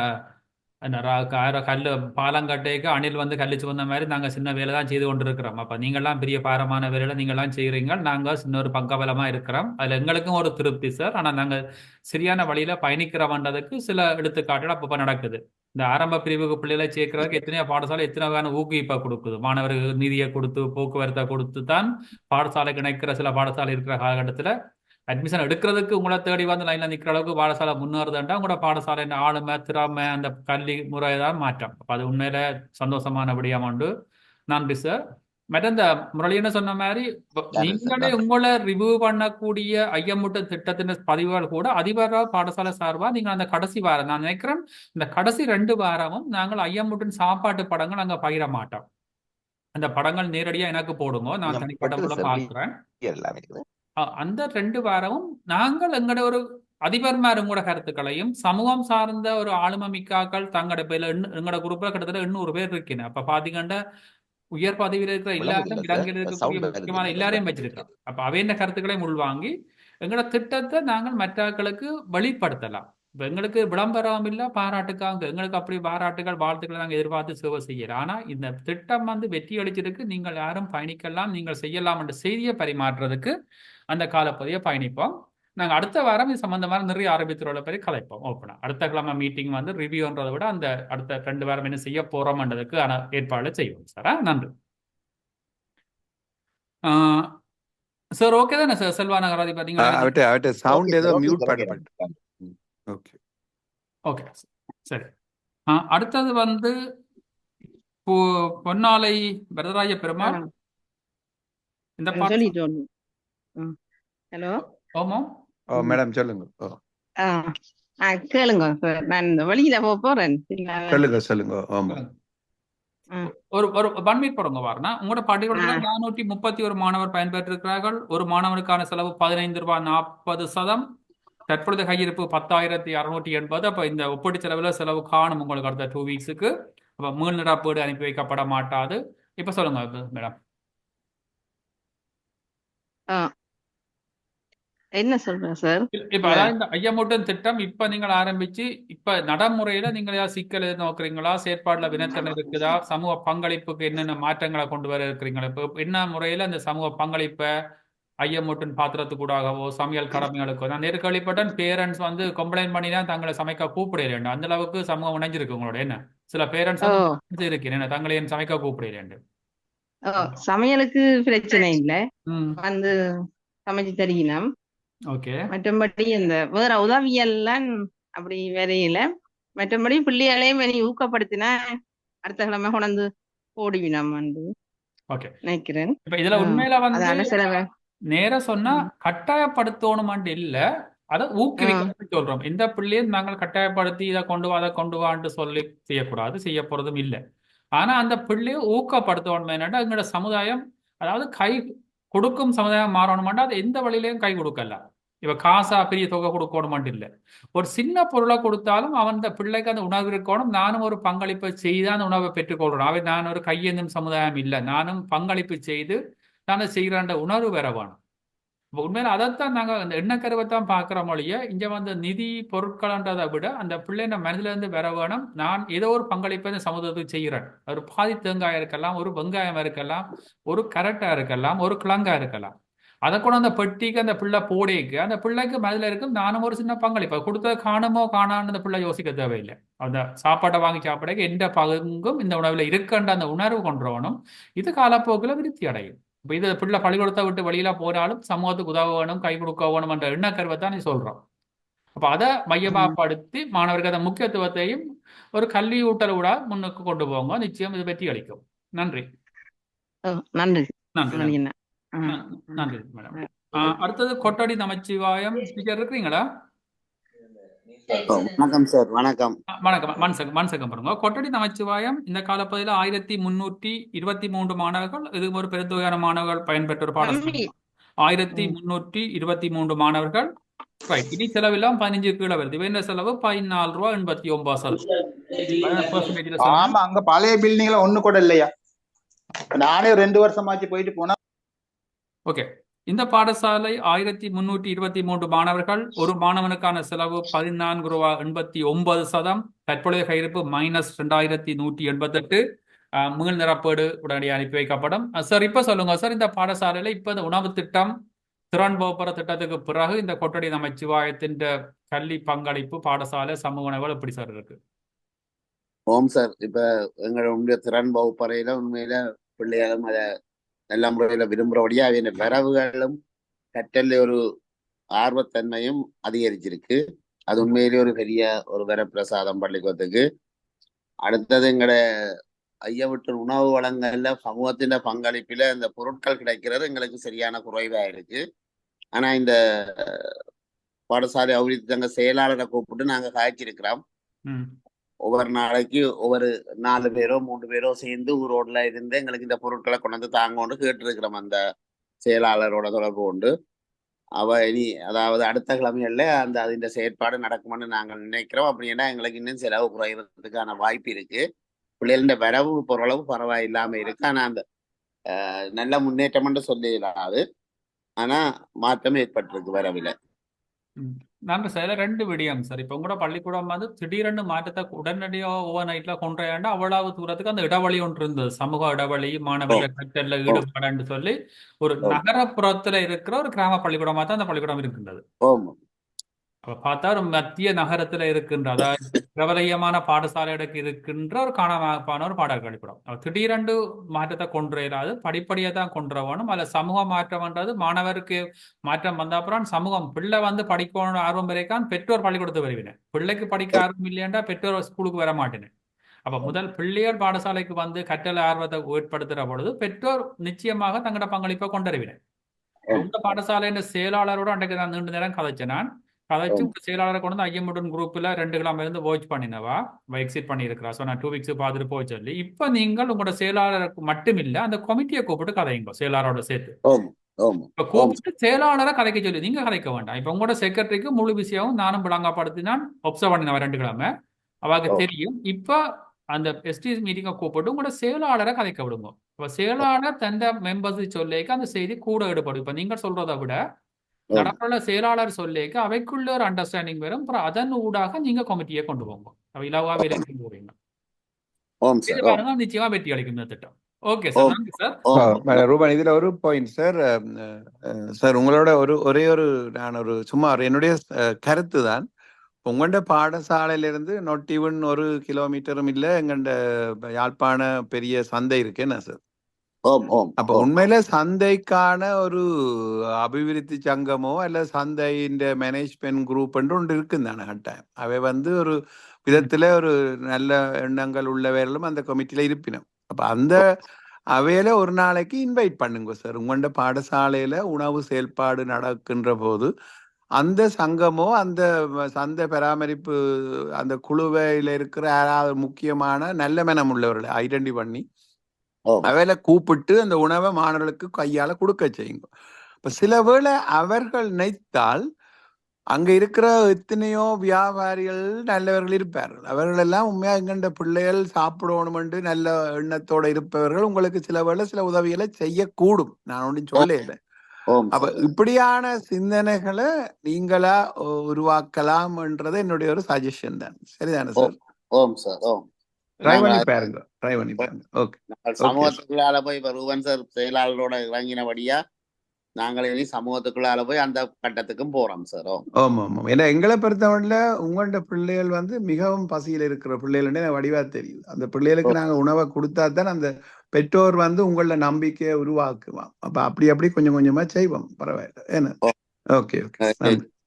கல்லு பாலங்கட்டைக்கு அணில் கல்லிச்சு வந்த மாதிரி நாங்கள் சின்ன வேலை தான் செய்து கொண்டு இருக்கிறோம். அப்போ நீங்கள்லாம் பெரிய பாரமான வேலையில நீங்கள்லாம் செய்கிறீங்க, நாங்கள் சின்ன ஒரு பக்கபலமாக இருக்கிறோம். அதில் எங்களுக்கும் ஒரு திருப்தி சார். ஆனால் நாங்கள் சரியான வழியில பயணிக்கிறோம்ன்றதுக்கு சில எடுத்துக்காட்டுகள் அப்பப்போ நடக்குது. இந்த ஆரம்ப பிரிவுக்கு பிள்ளைகளை சேர்க்கிறதுக்கு எத்தனையோ பாடசாலை எத்தனை வேணும் ஊக்குவிப்பை கொடுக்குது. மாணவர்கள் நிதியை கொடுத்து போக்குவரத்தை கொடுத்து தான் பாடசாலைக்கு இணைக்கிற சில பாடசாலை இருக்கிற காலகட்டத்தில் அட்மிஷன் எடுக்கிறதுக்கு உங்களை தேடி லைன்ல நிற்கிற அளவுக்கு பாடசாலை முன்னேறுதுண்டா உங்களோட பாடசாலை ஆளுமை திறமை அந்த கல்வி முறை தான் மாற்றம். அப்போ அது உண்மையில சந்தோஷமான விடயம் உண்டு. நன்றி சார். மற்ற இந்த முரளின்னு சொன்ன மாதிரி நீங்களே உங்களை ரிவ்யூ பண்ணக்கூடிய ஐயமுட்டு திட்டத்தின் பதிவுகள் கூட அதிபர பாடசாலை சார்பா நீங்கள் அந்த கடைசி வாரம் நான் நினைக்கிறேன் இந்த கடைசி 2 வாரமும் நாங்கள் ஐயமுட்டின் சாப்பாட்டு படங்கள் அங்கே பகிர மாட்டோம். அந்த படங்கள் நேரடியா எனக்கு போடுங்க, நான் தனிப்பட்ட பார்க்கிறேன். அந்த 2 வாரமும் நாங்கள் எங்களோட ஒரு அதிபர்மாரும் கூட கருத்துக்களையும் சமூகம் சார்ந்த ஒரு ஆளுமை மிக்காக்கள் தங்களோட பேர்ல எங்களோட குரூப்ல கிட்டத்தட்ட 800 பேர் இருக்கேன். அப்ப பாத்தீங்கன்னா உயர் பதவியில் இருக்கிற எல்லாரும் இலங்கையில் இருக்கக்கூடிய முக்கியமான எல்லாரையும் வச்சிருக்கிறோம். அப்ப அவைய கருத்துக்களையும் உள்வாங்கி எங்களோட திட்டத்தை நாங்கள் மற்றவர்களுக்கு வெளிப்படுத்தலாம். இப்போ எங்களுக்கு விளம்பரம் இல்லை பாராட்டுக்காக எங்களுக்கு அப்படி பாராட்டுகள் வாழ்த்துக்களை நாங்கள் எதிர்பார்த்து சேவை செய்யலாம். ஆனால் இந்த திட்டம் வெற்றி அளிச்சிருக்கு, நீங்கள் யாரும் பயணிக்கலாம், நீங்கள் செய்யலாம் என்ற செய்தியை பரிமாற்றுறதுக்கு அந்த காலப்பதியை பயணிப்போம். நாங்கள் அடுத்த வாரம் இது சம்பந்தமான நிறைய ஆரம்பித்துள்ள பேரை கலைப்போம். ஓப்பனா அடுத்த கிழமை மீட்டிங் ரிவ்யூன்றதை விட அந்த அடுத்த 2 வாரம் என்ன செய்ய போறோம்ன்றதுக்கு ஏற்பாடு செய்வோம் சார். நன்றி சார். ஓகே தானே சார்? செல்வா நகராதி பார்த்தீங்கன்னா சவுண்ட் ஏதோ மியூட் பண்ணப்பட்டு. ஓகே ஓகே சரி. அடுத்தது பொன்னாலை வரதராஜ பெருமாள் இந்த ஹலோ ஓமோ மேடம் சொல்லுங்க. கேளுங்க சார், நான் வெளியில போறேன். சொல்லுங்க. ஆமா ஒரு 1 மினிட் போடுங்க வாருனா. உங்களோட பள்ளிக்கூடத்தில் 431 மாணவர் பயன்பெற்றிருக்கிறார்கள். ஒரு மாணவனுக்கான செலவு 15 ரூபாய் 40%. தற்பொழுது கையிருப்பு 10,680. அப்போ இந்த ஒப்பீட்டு செலவு காணும் உங்களுக்கு அடுத்த 2 வீக்ஸுக்கு. அப்போ மீள் நிரப்பீடு அனுப்பி வைக்கப்பட மாட்டாது. இப்போ சொல்லுங்க மேடம். என்ன சொல்றேன் சார்? இப்ப அதாவது இந்த ஐயமுட்டன் திட்டம் இப்ப நீங்கள் ஆரம்பிச்சு இப்ப நடைமுறையில நீங்க ஏதாவது சிக்கல் நோக்குறீங்களா? செயற்பாடுல வினத்தல் இருக்குதா? சமூக பங்களிப்புக்கு என்னென்ன மாற்றங்களை கொண்டு வர இருக்கிறீங்களா? இப்ப என்ன முறையில அந்த சமூக பங்களிப்பை ஐயமுட்டன் பாத்திரத்துக்கூடாகவோ சமையல் கடமைகளுக்கோ நான் நேரு கேள்விப்பட்டேன். பேரண்ட்ஸ் கம்ப்ளைண்ட் பண்ணி தான் தங்களை சமைக்க கூப்பிடல. அந்த அளவுக்கு சமூகம் இணைஞ்சிருக்கு உங்களோட. என்ன சில பேரண்ட்ஸ் இருக்கு என்ன தங்களை சமைக்க கூப்பிடல. சமையலுக்கு பிரச்சனை இல்லை, சமைச்சு தரீங்களாம். ஓகே. மற்றபடி இந்த வேற உதவியெல்லாம் அப்படி வரையில. மற்றபடி பிள்ளைகளையும் ஊக்கப்படுத்தினா அடுத்த கிழமை கொண்டு ஓடிவினாம் நினைக்கிறேன். இப்ப இதுல உண்மையில நேர சொன்னா கட்டாயப்படுத்தணும் இல்ல, அதை ஊக்குவிக்க சொல்றோம். இந்த பிள்ளையும் நாங்கள் கட்டாயப்படுத்தி இதை கொண்டு வான்னு சொல்லி செய்யக்கூடாது, செய்ய போறதும் இல்லை. ஆனா அந்த பிள்ளையை ஊக்கப்படுத்தணும். என்னன்னா எங்களோட சமுதாயம் அதாவது கை கொடுக்கும் சமுதாயம் மாறணுமாட்டா அது எந்த வழியிலையும் கை கொடுக்கல. இப்ப காசா பெரிய தொகை கொடுக்கணும் இல்லை, ஒரு சின்ன பொருளை கொடுத்தாலும் அவன் அந்த பிள்ளைக்கு அந்த உணவு இருக்கணும். நானும் ஒரு பங்களிப்பை செய்து அந்த உணவை பெற்றுக்கொள்றேன். நான் ஒரு கையேந்தும் சமுதாயம் இல்லை, நானும் பங்களிப்பு செய்து நான் செய்கிற உணர்வு வேற வேணும். இப்போ உண்மையில அதைத்தான் நாங்கள் அந்த எண்ணக்கருவைத்தான் பார்க்குற மொழிய இங்கே நிதி பொருட்கள்ன்றதை விட அந்த பிள்ளைங்க மனதிலிருந்து வேற வேணும். நான் ஏதோ ஒரு பங்களிப்பை இந்த சமூகத்துக்கு செய்கிறேன். ஒரு பாதி தேங்காய் இருக்கலாம், ஒரு வெங்காயம் இருக்கலாம், ஒரு கரட்டா இருக்கலாம், ஒரு கிழங்கா இருக்கலாம். அதை கூட அந்த பெட்டிக்கு அந்த பிள்ளை போடைக்கு அந்த பிள்ளைக்கு மனதில் இருக்கும் நானும் ஒரு சின்ன பங்களிப்பை கொடுத்தது காணுமோ காணான்னு அந்த பிள்ளை யோசிக்க தேவையில்லை. அந்த சாப்பாட்டை வாங்கி சாப்பிடக்கு எந்த பங்கும் இந்த உணவில் இருக்குன்ற அந்த உணர்வு கொண்டுறவனும் இது காலப்போக்கில் விருத்தி அடையும். இப்போ இது பிள்ளை பள்ளிக்கூடத்தை விட்டு வெளியில போனாலும் சமூகத்துக்கு உதவ வேணும், கை கொடுக்க வேணும் என்ற எண்ணக்கருவை தான் நீ சொல்றோம். அப்ப அதை மையமாப்படுத்தி மாணவர்கள் அந்த முக்கியத்துவத்தையும் ஒரு கல்வி ஊட்டலூடா முன்னுக்கு கொண்டு போங்க. நிச்சயம் இது வெற்றி அளிக்கும். நன்றி. நன்றி நன்றி நன்றி மேடம். அடுத்தது கொட்டடி நமச்சிவாயம் ஸ்பீக்கர் இருக்கிறீங்களா? வணக்கம் சார். வணக்கம். மன்சகம் பாருங்க. கொட்டடி நமச்சிவாயம் இந்த காலப்பகுதியில் 1323 மாணவர்கள், இது ஒரு பெருந்தொகையான மாணவர்கள் பயன்பெற்ற ஒரு பாடசாலை. 1323 மாணவர்கள். ரைட். இனி செலவெல்லாம் 15 கீழே வருது. வேண்ட செலவு ₹14.89. ஆமா, அங்க பழைய பில்டிங்ல ஒண்ணு கூட இல்லையா? நானே 2 வருஷமாச்சு போயிட்டு போனா. ஓகே. இந்த பாடசாலை 1323 மாணவர்கள். ஒரு மாணவனுக்கான செலவு ₹14.89. தற்போதைய கையிருப்பு -2188. மீள் நிரப்பீடு உடனடியாக அனுப்பி வைக்கப்படும். சார் இப்ப சொல்லுங்க சார், இந்த பாடசாலையில இப்ப இந்த உணவு திட்டம் திறன் வகுப்பற திட்டத்துக்கு பிறகு இந்த கொட்டடி நமச்சிவாயத்தின் கல்வி பங்களிப்பு பாடசாலை சமூக உணவுகள் எப்படி சார் இருக்கு? ஓம் சார், இப்ப எங்களுடைய திறன் வகுப்பறையில உண்மையில பிள்ளைகளும் அதை நல்ல முறையில விரும்புறபடியா அவைய வரவுகளும் கற்றல் ஒரு ஆர்வத்தன்மையும் அதிகரிச்சிருக்கு. அது உண்மையிலே ஒரு பெரிய ஒரு வரப்பிரசாதம் பள்ளிக்கூடத்துக்கு. அடுத்தது எங்களோட ஐயவிட்டு உணவு வளங்கள்ல சமூகத்தின் பங்களிப்பில இந்த பொருட்கள் கிடைக்கிறது எங்களுக்கு சரியான குறைவா இருக்கு. ஆனா இந்த பாடசாலை அபிவிருத்தி சங்க செயலாளரை கூப்பிட்டு நாங்க காய்ச்சிருக்கிறோம். ஒவ்வொரு நாளைக்கு ஒவ்வொரு 4 பேரோ 3 பேரோ சேர்ந்து ஊரோட்ல இருந்து எங்களுக்கு இந்த பொருட்களை கொண்டு வந்து தாங்கன்னு கேட்டிருக்கிறோம். அந்த செயலாளரோட தொடர்பு கொண்டு இனி அதாவது அடுத்த கிழமைகள்ல அதின் செயற்பாடு நடக்கும்னு நாங்கள் நினைக்கிறோம். அப்படின்னா எங்களுக்கு இன்னும் செலவு குறைவதற்கான வாய்ப்பு இருக்கு. பிள்ளைகள வரவு பொருளவு பரவாயில்லாம இருக்கு. ஆனா அந்த நல்ல முன்னேற்றம் சொல்லிடாது. ஆனா மாற்றம் ஏற்பட்டிருக்கு வரவில்லை. நன்றி சார். 2 விடயம் சார். இப்ப உங்களோட பள்ளிக்கூடம் வந்து திடீரென்று மாற்றத்தை உடனடியாக ஓவர் நைட்ல கொண்டாண்டா அவ்வளவு தூரத்துக்கு அந்த இடைவெளி ஒன்று இருந்தது. சமூக இடைவெளி, மாணவர்கள் கற்றல்ல ஈடுபாடுன்னு சொல்லி ஒரு நகரப்புறத்துல இருக்கிற ஒரு கிராம பள்ளிக்கூடமா தான் அந்த பள்ளிக்கூடம் இருக்கின்றது. அப்ப பார்த்தா ஒரு மத்திய நகரத்துல இருக்கின்ற, அதாவது பிரபலயமான பாடசாலைகளுக்கு இருக்கின்ற ஒரு காணமான ஒரு பள்ளிக்கூடம். திடீரென்று மாற்றத்தை கொண்டு இராது, படிப்படியாக தான் கொண்டு வரணும். அதில் சமூக மாற்றம்ன்றது மாணவருக்கு மாற்றம் வந்த அப்புறம் சமூகம் பிள்ளை வந்து படிக்கணும் ஆர்வம் வரைக்கான் பெற்றோர் பள்ளிக்கூடத்து வருவினேன். பிள்ளைக்கு படிக்க ஆர்வம் இல்லையாண்டா பெற்றோர் ஸ்கூலுக்கு வர மாட்டேன்னு. அப்ப முதல் பிள்ளையர் பாடசாலைக்கு வந்து கற்றல் ஆர்வத்தை ஏற்படுத்துற பொழுது பெற்றோர் நிச்சயமாக தங்களோட பங்களிப்பை கொண்டறிவினேன். உங்க பாடசாலையின் செயலாளரோட அன்றைக்கு நான் நீண்ட நேரம் கதைச்சேன். நான் கதைச்சு செயலாளரை கொண்டு வந்து ஐயமுடன் குரூப்ல 2 கிலோமீட்டர் இருந்து வாட்ச் பண்ணினவா எக்ஸிட் பண்ணியிருக்கிறா. ஸோ நான் 2 வீக்ஸ் பார்த்துட்டு போய் சொல்லி இப்ப நீங்கள் உங்களோட செயலாளருக்கு மட்டும் இல்ல அந்த கமிட்டியை கூப்பிட்டு கதைங்க செயலாளரோட சேர்த்து. இப்ப கூப்பிட்டு செயலாளரை கதைக்க சொல்லி நீங்க கதைக்க வேண்டாம். இப்ப உங்களோட செக்ரட்டரிக்கு முழு விஷயம் நானும் விளங்கப்படுத்தினான் ஒப்சர்வ் பண்ணினவன் 2 கிழமை அவாக்கு தெரியும். இப்ப அந்த எஸ்டி மீட்டிங்கை கூப்பிட்டு உங்களோட செயலாளரை கதைக்க விடுங்க. இப்ப செயலாளர் தந்த மெம்பர்ஸ் சொல்லிக்க அந்த செய்தி கூட ஈடுபடும். இப்ப நீங்க சொல்றதை விட நடப்புற செயலாளர் சொல்லிக்க அவைக்குள்ள ஒரு அண்டர்ஸ்டாண்டிங் வரும். அப்புறம் அதன் ஊடாக நீங்க கமிட்டியை கொண்டு போங்க. இலவா வேலை போவீங்க. பாருங்க, நிச்சயமா வெற்றி அளிக்கும் இந்த திட்டம். ஓகே சார், நன்றி சார். ரூபன், இதுல ஒரு பாயிண்ட் சார். சார் உங்களோட ஒரே ஒரு நான் ஒரு சும்மா என்னுடைய கருத்து தான். உங்கள்ட பாடசாலையில இருந்து நாட் ஈவன் 1 கிலோமீட்டரும் இல்ல எங்கண்ட யாழ்ப்பாண பெரிய சந்தை இருக்கு என்ன சார்? அப்ப உண்மையில சந்தைக்கான ஒரு அபிவிருத்தி சங்கமோ அல்ல சந்தையின் மேனேஜ்மெண்ட் குரூப் ஒன்று இருக்குந்தானே கட்டாயம். அவை வந்து ஒரு விதத்துல ஒரு நல்ல எண்ணங்கள் உள்ளவர்களும் அந்த கமிட்டியில இருப்பினும் அப்ப அந்த அவையில ஒரு நாளைக்கு இன்வைட் பண்ணுங்க சார். உங்களோட பாடசாலையில உணவு செயல்பாடு நடக்கின்ற போது அந்த சங்கமோ அந்த சந்தை பராமரிப்பு அந்த குழுவையில இருக்கிற யாராவது முக்கியமான நல்ல மனம் உள்ளவர்களை ஐடென்டி பண்ணி அவையில கூப்பிட்டு அந்த உணவை மாணவர்களுக்கு கையால கொடுக்க செய்யுங்க. இப்ப சில வேளை அவர்கள் நினைத்தால் அங்க இருக்கிற எத்தனையோ வியாபாரிகள் நல்லவர்கள் இருப்பார்கள். அவர்கள் எல்லாம் உண்மையா எங்கண்ட பிள்ளைகள் சாப்பிடணும் என்று நல்ல எண்ணத்தோட இருப்பவர்கள் உங்களுக்கு சில வேளை சில உதவிகளை செய்யக்கூடும். நான் ஒன்றும் சொல்லல. அப்ப இப்படியான சிந்தனைகளை நீங்களா உருவாக்கலாம் என்றது என்னுடைய ஒரு சஜஷன் தான். சரிதானே சார்? சமூகத்துக்குள்ளால போய் ரூபன் சார் செயலாளரோட இறங்கினபடியா நாங்கள் இனி சமூகத்துக்குள்ளால போய் அந்த கட்டத்துக்கும் போறோம் சார். ஆமா ஆமா. ஏன்னா எங்களை பொறுத்தவரையில உங்களோட பிள்ளைகள் வந்து மிகவும் பசியில் இருக்கிற பிள்ளைகள் வடிவா தெரியுது. அந்த பிள்ளைகளுக்கு நாங்க உணவை கொடுத்தா தான் அந்த பெற்றோர் வந்து உங்களோட நம்பிக்கையை உருவாக்குவான். அப்ப அப்படி கொஞ்சம் கொஞ்சமா செய்வோம். பரவாயில்ல. ஏன்னா ஓகே ஓகே.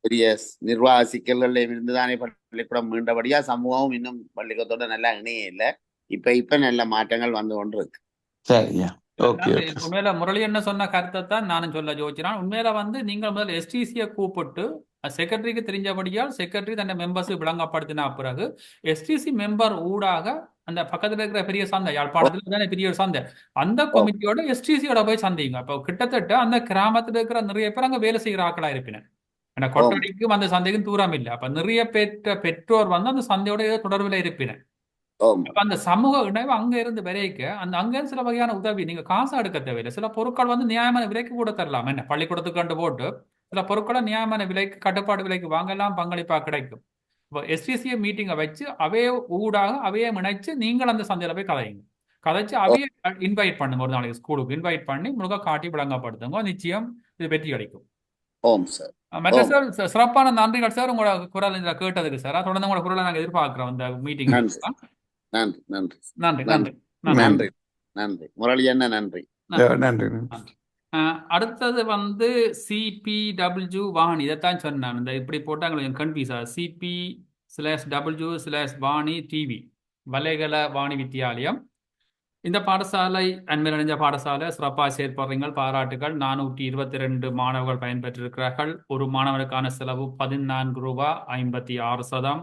பெரிய நிர்வாக சிக்கல்கள்ல இருந்துதானே பள்ளிக்கூடம் மீண்டபடியா சமூகமும் இன்னும் பள்ளிக்கூடத்தோட நல்லா இணைய இல்லை. இப்ப நல்ல மாற்றங்கள் வந்து கொண்டு இருக்கு. சரியா, ஓகே நன்றி. ஓகே. உண்மையில முரளி என்ன சொன்ன கருத்தை தான் நானும் சொல்ல யோசிச்சினான். உண்மையில வந்து நீங்கள் முதல்ல எஸ்டிசியை கூப்பிட்டு செக்ரட்டரிக்கு தெரிஞ்சபடியால் செக்ரட்டரி தன்னை மெம்பர்ஸ் விளங்கப்படுத்தின பிறகு எஸ்டிசி மெம்பர் ஊடாக அந்த பக்கத்துல இருக்கிற பெரிய சந்தை யாழ்ப்பாணத்துல தானே பெரிய ஒரு சந்தை அந்த ஓ கமிட்டியோட எஸ்டிசியோட போய் சந்தைங்க. அப்போ கிட்டத்தட்ட அந்த கிராமத்துல இருக்கிற நிறைய பேர் அங்க வேலை செய்கிற ஆக்களா இருப்பினேன். ஏன்னா ஓம் கொட்டடிக்கும் அந்த சந்தைக்கும் தூரம் இல்லை. அப்ப நிறைய பெற்றோர் வந்து அந்த சந்தையோட ஏதோ தொடர்பில் இருப்பினேன். ஓம் அப்ப அந்த சமூக இணைவு அங்க இருந்து விலைக்கு அங்க இருந்து சில வகையான உதவி நீங்க காசு எடுக்க தேவையில்லை. சில பொருட்கள் வந்து நியாயமான விலைக்கு கூட தரலாம். என்ன பள்ளிக்கூடத்துக்கு கண்டு போட்டு சில பொருட்களை நியாயமான விலைக்கு கட்டுப்பாடு விலைக்கு வாங்கலாம், பங்களிப்பா கிடைக்கும். இப்போ எஸ்டிசிஏ மீட்டிங்கை வச்சு அவைய ஊடாக அவைய இணைச்சு நீங்கள் அந்த சந்தையில போய் கதையுங்க. கதைச்சு அவைய இன்வைட் பண்ணுங்க. ஒரு நாளைக்கு ஸ்கூலுக்கு இன்வைட் பண்ணி முழுக்க காட்டி விளங்கப்படுத்துங்க. நிச்சயம் இது வெற்றி கிடைக்கும். ஓம் சார். மற்ற ஓம் சார் சிறப்பான நன்றிகள் சார் உங்களோட குரல் இதில் கேட்டதுக்கு சார். தொடர்ந்து உங்களோட குரலை நாங்கள் எதிர்பார்க்கிறோம் இந்த மீட்டிங். நன்றி நன்றி நன்றி நன்றி நன்றி நன்றி நன்றி நன்றி நன்றி முரளி என்ன நன்றி. நன்றி. நன்றி. அடுத்தது வந்து சிபிடபிள்யூ வாணி. இதைத்தான் சொன்னேன். இந்த இப்படி போட்டாங்க கொஞ்சம் கன்ஃபியூஸா. CP/W/வாணி டிவி வலைகள வாணி வித்தியாலயம். இந்த பாடசாலை அண்மையில் அடைஞ்ச பாடசாலை சிறப்பாக செயற்படுறீங்க, பாராட்டுகள். 422 மாணவர்கள் பயன்பெற்றிருக்கிறார்கள். ஒரு மாணவனுக்கான செலவு 14 ரூபாய் 56 சதம்.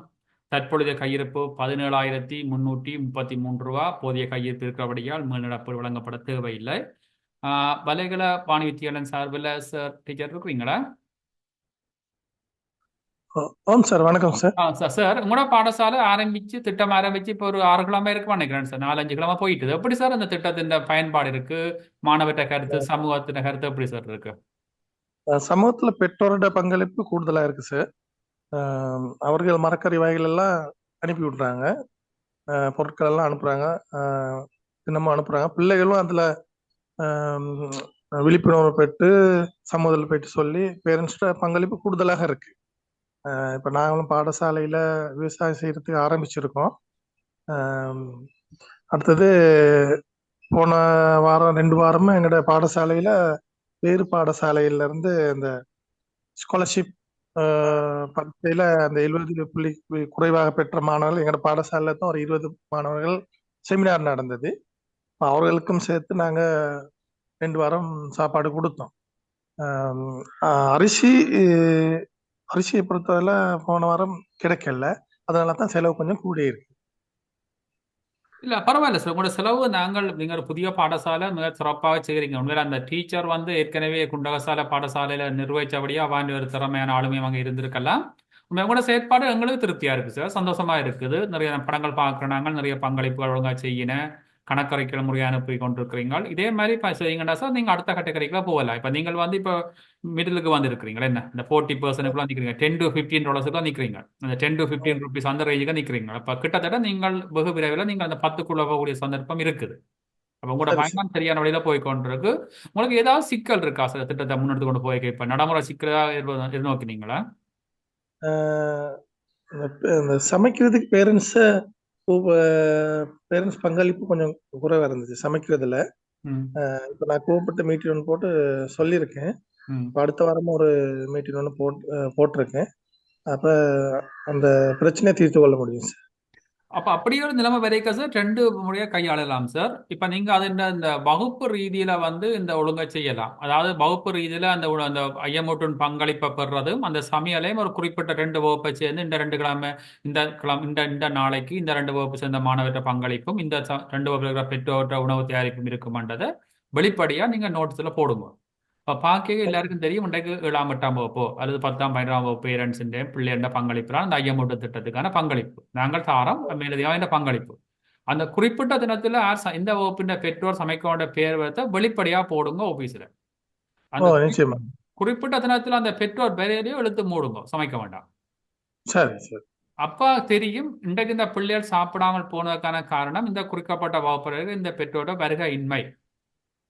தற்பொழுதைய கையிருப்பு 17,333 ரூபா. போதிய கையிருப்பு இருக்கிறபடியால் மேல்நடப்பு வழங்கப்பட தேவையில்லை. வலைகள வாணி வித்தியாலயம் சார்பில் சார் டீச்சர் இருக்கிறீங்களா? ஆம் சார், வணக்கம் சார். சார் உங்களோட பாடசாலை திட்டம் ஆரம்பிச்சு இப்போ ஒரு 6 கிழமை இருக்கு நினைக்கிறேன் சார். 4-5 கிழமை போயிட்டு எப்படி சார் அந்த திட்டத்தின் பயன்பாடு இருக்கு? மாணவர்கிட்ட கருத்து, சமூகத்தின கருத்து எப்படி சார் இருக்கு? சமூகத்துல பெற்றோரோட பங்களிப்பு கூடுதலா இருக்கு சார். அவர்கள் மரக்கறி வகைகள் எல்லாம் அனுப்பி விடுறாங்க, பொருட்கள் எல்லாம் அனுப்புறாங்க, தினமும் அனுப்புறாங்க. பிள்ளைகளும் அதுல விழிப்புணர்வு பெற்று சமூகத்தில் போயிட்டு சொல்லி பேரண்ட்ஸோட பங்களிப்பு கூடுதலாக இருக்கு. இப்ப நாங்களும் பாடசாலையில விவசாயம் செய்யறதுக்கு ஆரம்பிச்சிருக்கோம். அடுத்தது போன வாரம் 2 வாரமா எங்களோட பாடசாலையில வேறு பாடசாலையில இருந்து இந்த ஸ்காலர்ஷிப் பரீட்சையில அந்த 70 புள்ளி குறைவாக பெற்ற மாணவர்கள் எங்களோட பாடசாலையில தான் ஒரு 20 மாணவர்கள் செமினார் நடந்தது. அவர்களுக்கும் சேர்த்து நாங்க 2 வாரம் சாப்பாடு கொடுத்தோம். அரிசியை பொறுத்தவரை போன வாரம் கிடைக்கல, அதனால தான் செலவு கொஞ்சம் கூட இருக்கு. இல்ல பரவாயில்ல சார். உங்களோட செலவு நீங்கள் புதிய பாடசாலை மிக சிறப்பாக செய்கிறீங்க. உண்மையில அந்த டீச்சர் வந்து ஏற்கனவே குண்டகசாலை பாடசாலையில நிர்வகிச்சபடியா வாண்டி ஒரு திறமையான ஆளுமையும் அங்கே இருந்திருக்கலாம். உங்களோட செயற்பாடு எங்களுக்கு திருப்தியா இருக்கு சார், சந்தோஷமா இருக்குது. நிறைய படங்கள் பார்க்குறாங்க, நிறைய பங்களிப்புகள் ஒழுங்கா செய்யின, கணக்கறைக்கிற முறையாக அனுப்பி கொண்டிருக்கிறீங்க. இதே மாதிரி செய்யுங்கடா சார், நீங்க அடுத்த கேட்டகரிக்குள்ள போகலாம். இப்ப நீங்கள் வந்து இப்போ மிடிலுக்கு வந்து இருக்கிறீங்களா, என்ன இந்த 40% நிற்கிறீங்க, $10 to $15 நிற்கிறீங்க, அந்த 10 to 15 rupees அந்த ரேஞ்சுக்கு நிற்கிறீங்க. அப்ப கிட்டத்தட்ட நீங்கள் வெகு விரைவில் நீங்கள் அந்த 10க்குள்ள போகக்கூடிய சந்தர்ப்பம் இருக்குது. அப்ப உங்களோட பயணம் சரியான வழியில போய் கொண்டிருக்கு. உங்களுக்கு ஏதாவது சிக்கல் இருக்கா சார் திட்டத்தை முன்னெடுத்து கொண்டு போய் இப்ப நடைமுறை சிக்கலா எதிர்நோக்கினீங்களா? இந்த சமைக்கிறதுக்கு பேரண்ட்ஸ் பங்களிப்பு கொஞ்சம் குறைவா இருந்துச்சு சமைக்கிறதுல. இப்ப நான் கூப்பிட்டு மீட்டிங் ஒன்று போட்டு சொல்லியிருக்கேன். அடுத்த வாரமும் ஒரு மீட்டிங் ஒன்று போட்டிருக்கேன். அப்ப அந்த பிரச்சனையை தீர்த்து கொள்ள முடியும் சார். அப்ப அப்படியே ஒரு நிலைமை வரைக்கும் சார் 2 முறையா கையாளலாம் சார். இப்ப நீங்க அது இந்த வகுப்பு ரீதியில வந்து இந்த ஒழுங்கை செய்யலாம். அதாவது வகுப்பு ரீதியில அந்த ஐயமூட்டின் பங்களிப்பை பெறுறதும் அந்த சமையலையும் ஒரு குறிப்பிட்ட 2 வகுப்பை சேர்ந்து இந்த 2 கிழமை இந்த நாளைக்கு இந்த 2 வகுப்பு சேர்ந்த மாணவர்கிட்ட பங்களிப்பும் இந்த 2 வகுப்பு பெற்றோர்கிட்ட உணவு தயாரிப்பும் இருக்குமென்றதை வெளிப்படையா நீங்க நோட்ஸ்ல போடுங்க. இப்போ பார்க்க எல்லாருக்கும் தெரியும், இன்றைக்கு 7ஆம் 8ஆம் வகுப்போ அல்லது 10ஆம் 12ஆம் வகுப்பு பேரண்ட்ஸுடைய பிள்ளைண்ட பங்களிப்புலாம் அந்த ஐயமூட்டு திட்டத்துக்கான பங்களிப்பு நாங்கள் தாரம் மேலதிகமான பங்களிப்பு. அந்த குறிப்பிட்ட தினத்துல இந்த வகுப்பின் பெற்றோர் சமைக்கோட பேர் வைத்த வெளிப்படையா போடுங்க ஆபீஸ்ல. அந்த குறிப்பிட்ட தினத்துல அந்த பெற்றோர் பேரையிலேயோ எழுத்து மூடுங்க, சமைக்க வேண்டாம். அப்பா தெரியும் இன்றைக்கு இந்த பிள்ளைகள் சாப்பிடாமல் போனதுக்கான காரணம் இந்த குறிக்கப்பட்ட வகுப்பினருக்கு இந்த பெற்றோட வருகை இன்மை.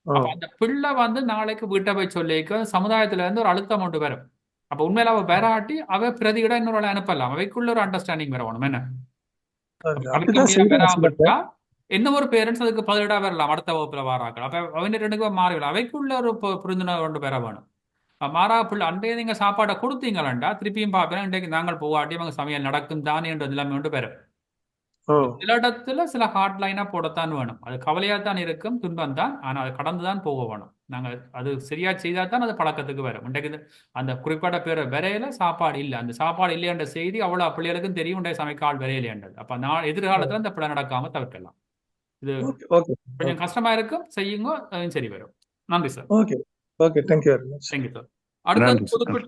அப்ப அந்த பிள்ளை வந்து நாளைக்கு வீட்டை போய் சொல்லிக்க சமுதாயத்துல இருந்து ஒரு அழுத்தம் ஒன்று வரும். அப்ப உண்மையில அவ பெறாட்டி அவ பிரதியிட இன்னொரு அனுப்பலாம். அவைக்குள்ள ஒரு அண்டர்ஸ்டாண்டிங் வரணும். என்ன என்ன ஒரு பேரண்ட்ஸ் அதுக்கு பதிலிடா வரலாம், அடுத்த வகுப்புல வாராக்கள். அப்ப அவங்க 2 மாறிவிடும். அவைக்குள்ள ஒரு புரிந்துணர்வு கொண்டு பெற வேணும். மாறா பிள்ளை அன்றைய நீங்க சாப்பாடை கொடுத்தீங்களாண்டா திருப்பியும் பார்ப்பேன் இன்றைக்கு நாங்கள் போகாட்டி அவங்க சமையல் நடக்கும் தானே என்ற நிலைமை கொண்டு பெறும். ஓ சில இடத்துல சில ஹார்ட் லைனா போடத்தான் வேணும். அது கவலையா தான் இருக்கும், துன்பம் தான். ஆனால் அதை கடந்து தான் போக வேணும். நாங்கள் அது சரியா செய்தா தான் அது பழக்கத்துக்கு வரும். இன்றைக்கு அந்த குறிப்பிட்ட பேர் வரையில சாப்பாடு இல்லை, அந்த சாப்பாடு இல்லைன்ற செய்தி அவ்வளோ பிள்ளைகளுக்கும் தெரியும். இன்றைய சமைக்க ஆள் வரையிலேன்றது. அப்போ நான் எதிர்காலத்தில் அந்த பிள்ளை நடக்காம தவிர்க்கலாம். இது ஓகே ஓகே கொஞ்சம் கஷ்டமா இருக்கும், செய்யுங்க, அதுவும் சரி வரும். நன்றி sir. Okay okay thank you very much. Thank you sir. அடுத்தது நன்றி சார். புதுக்குடி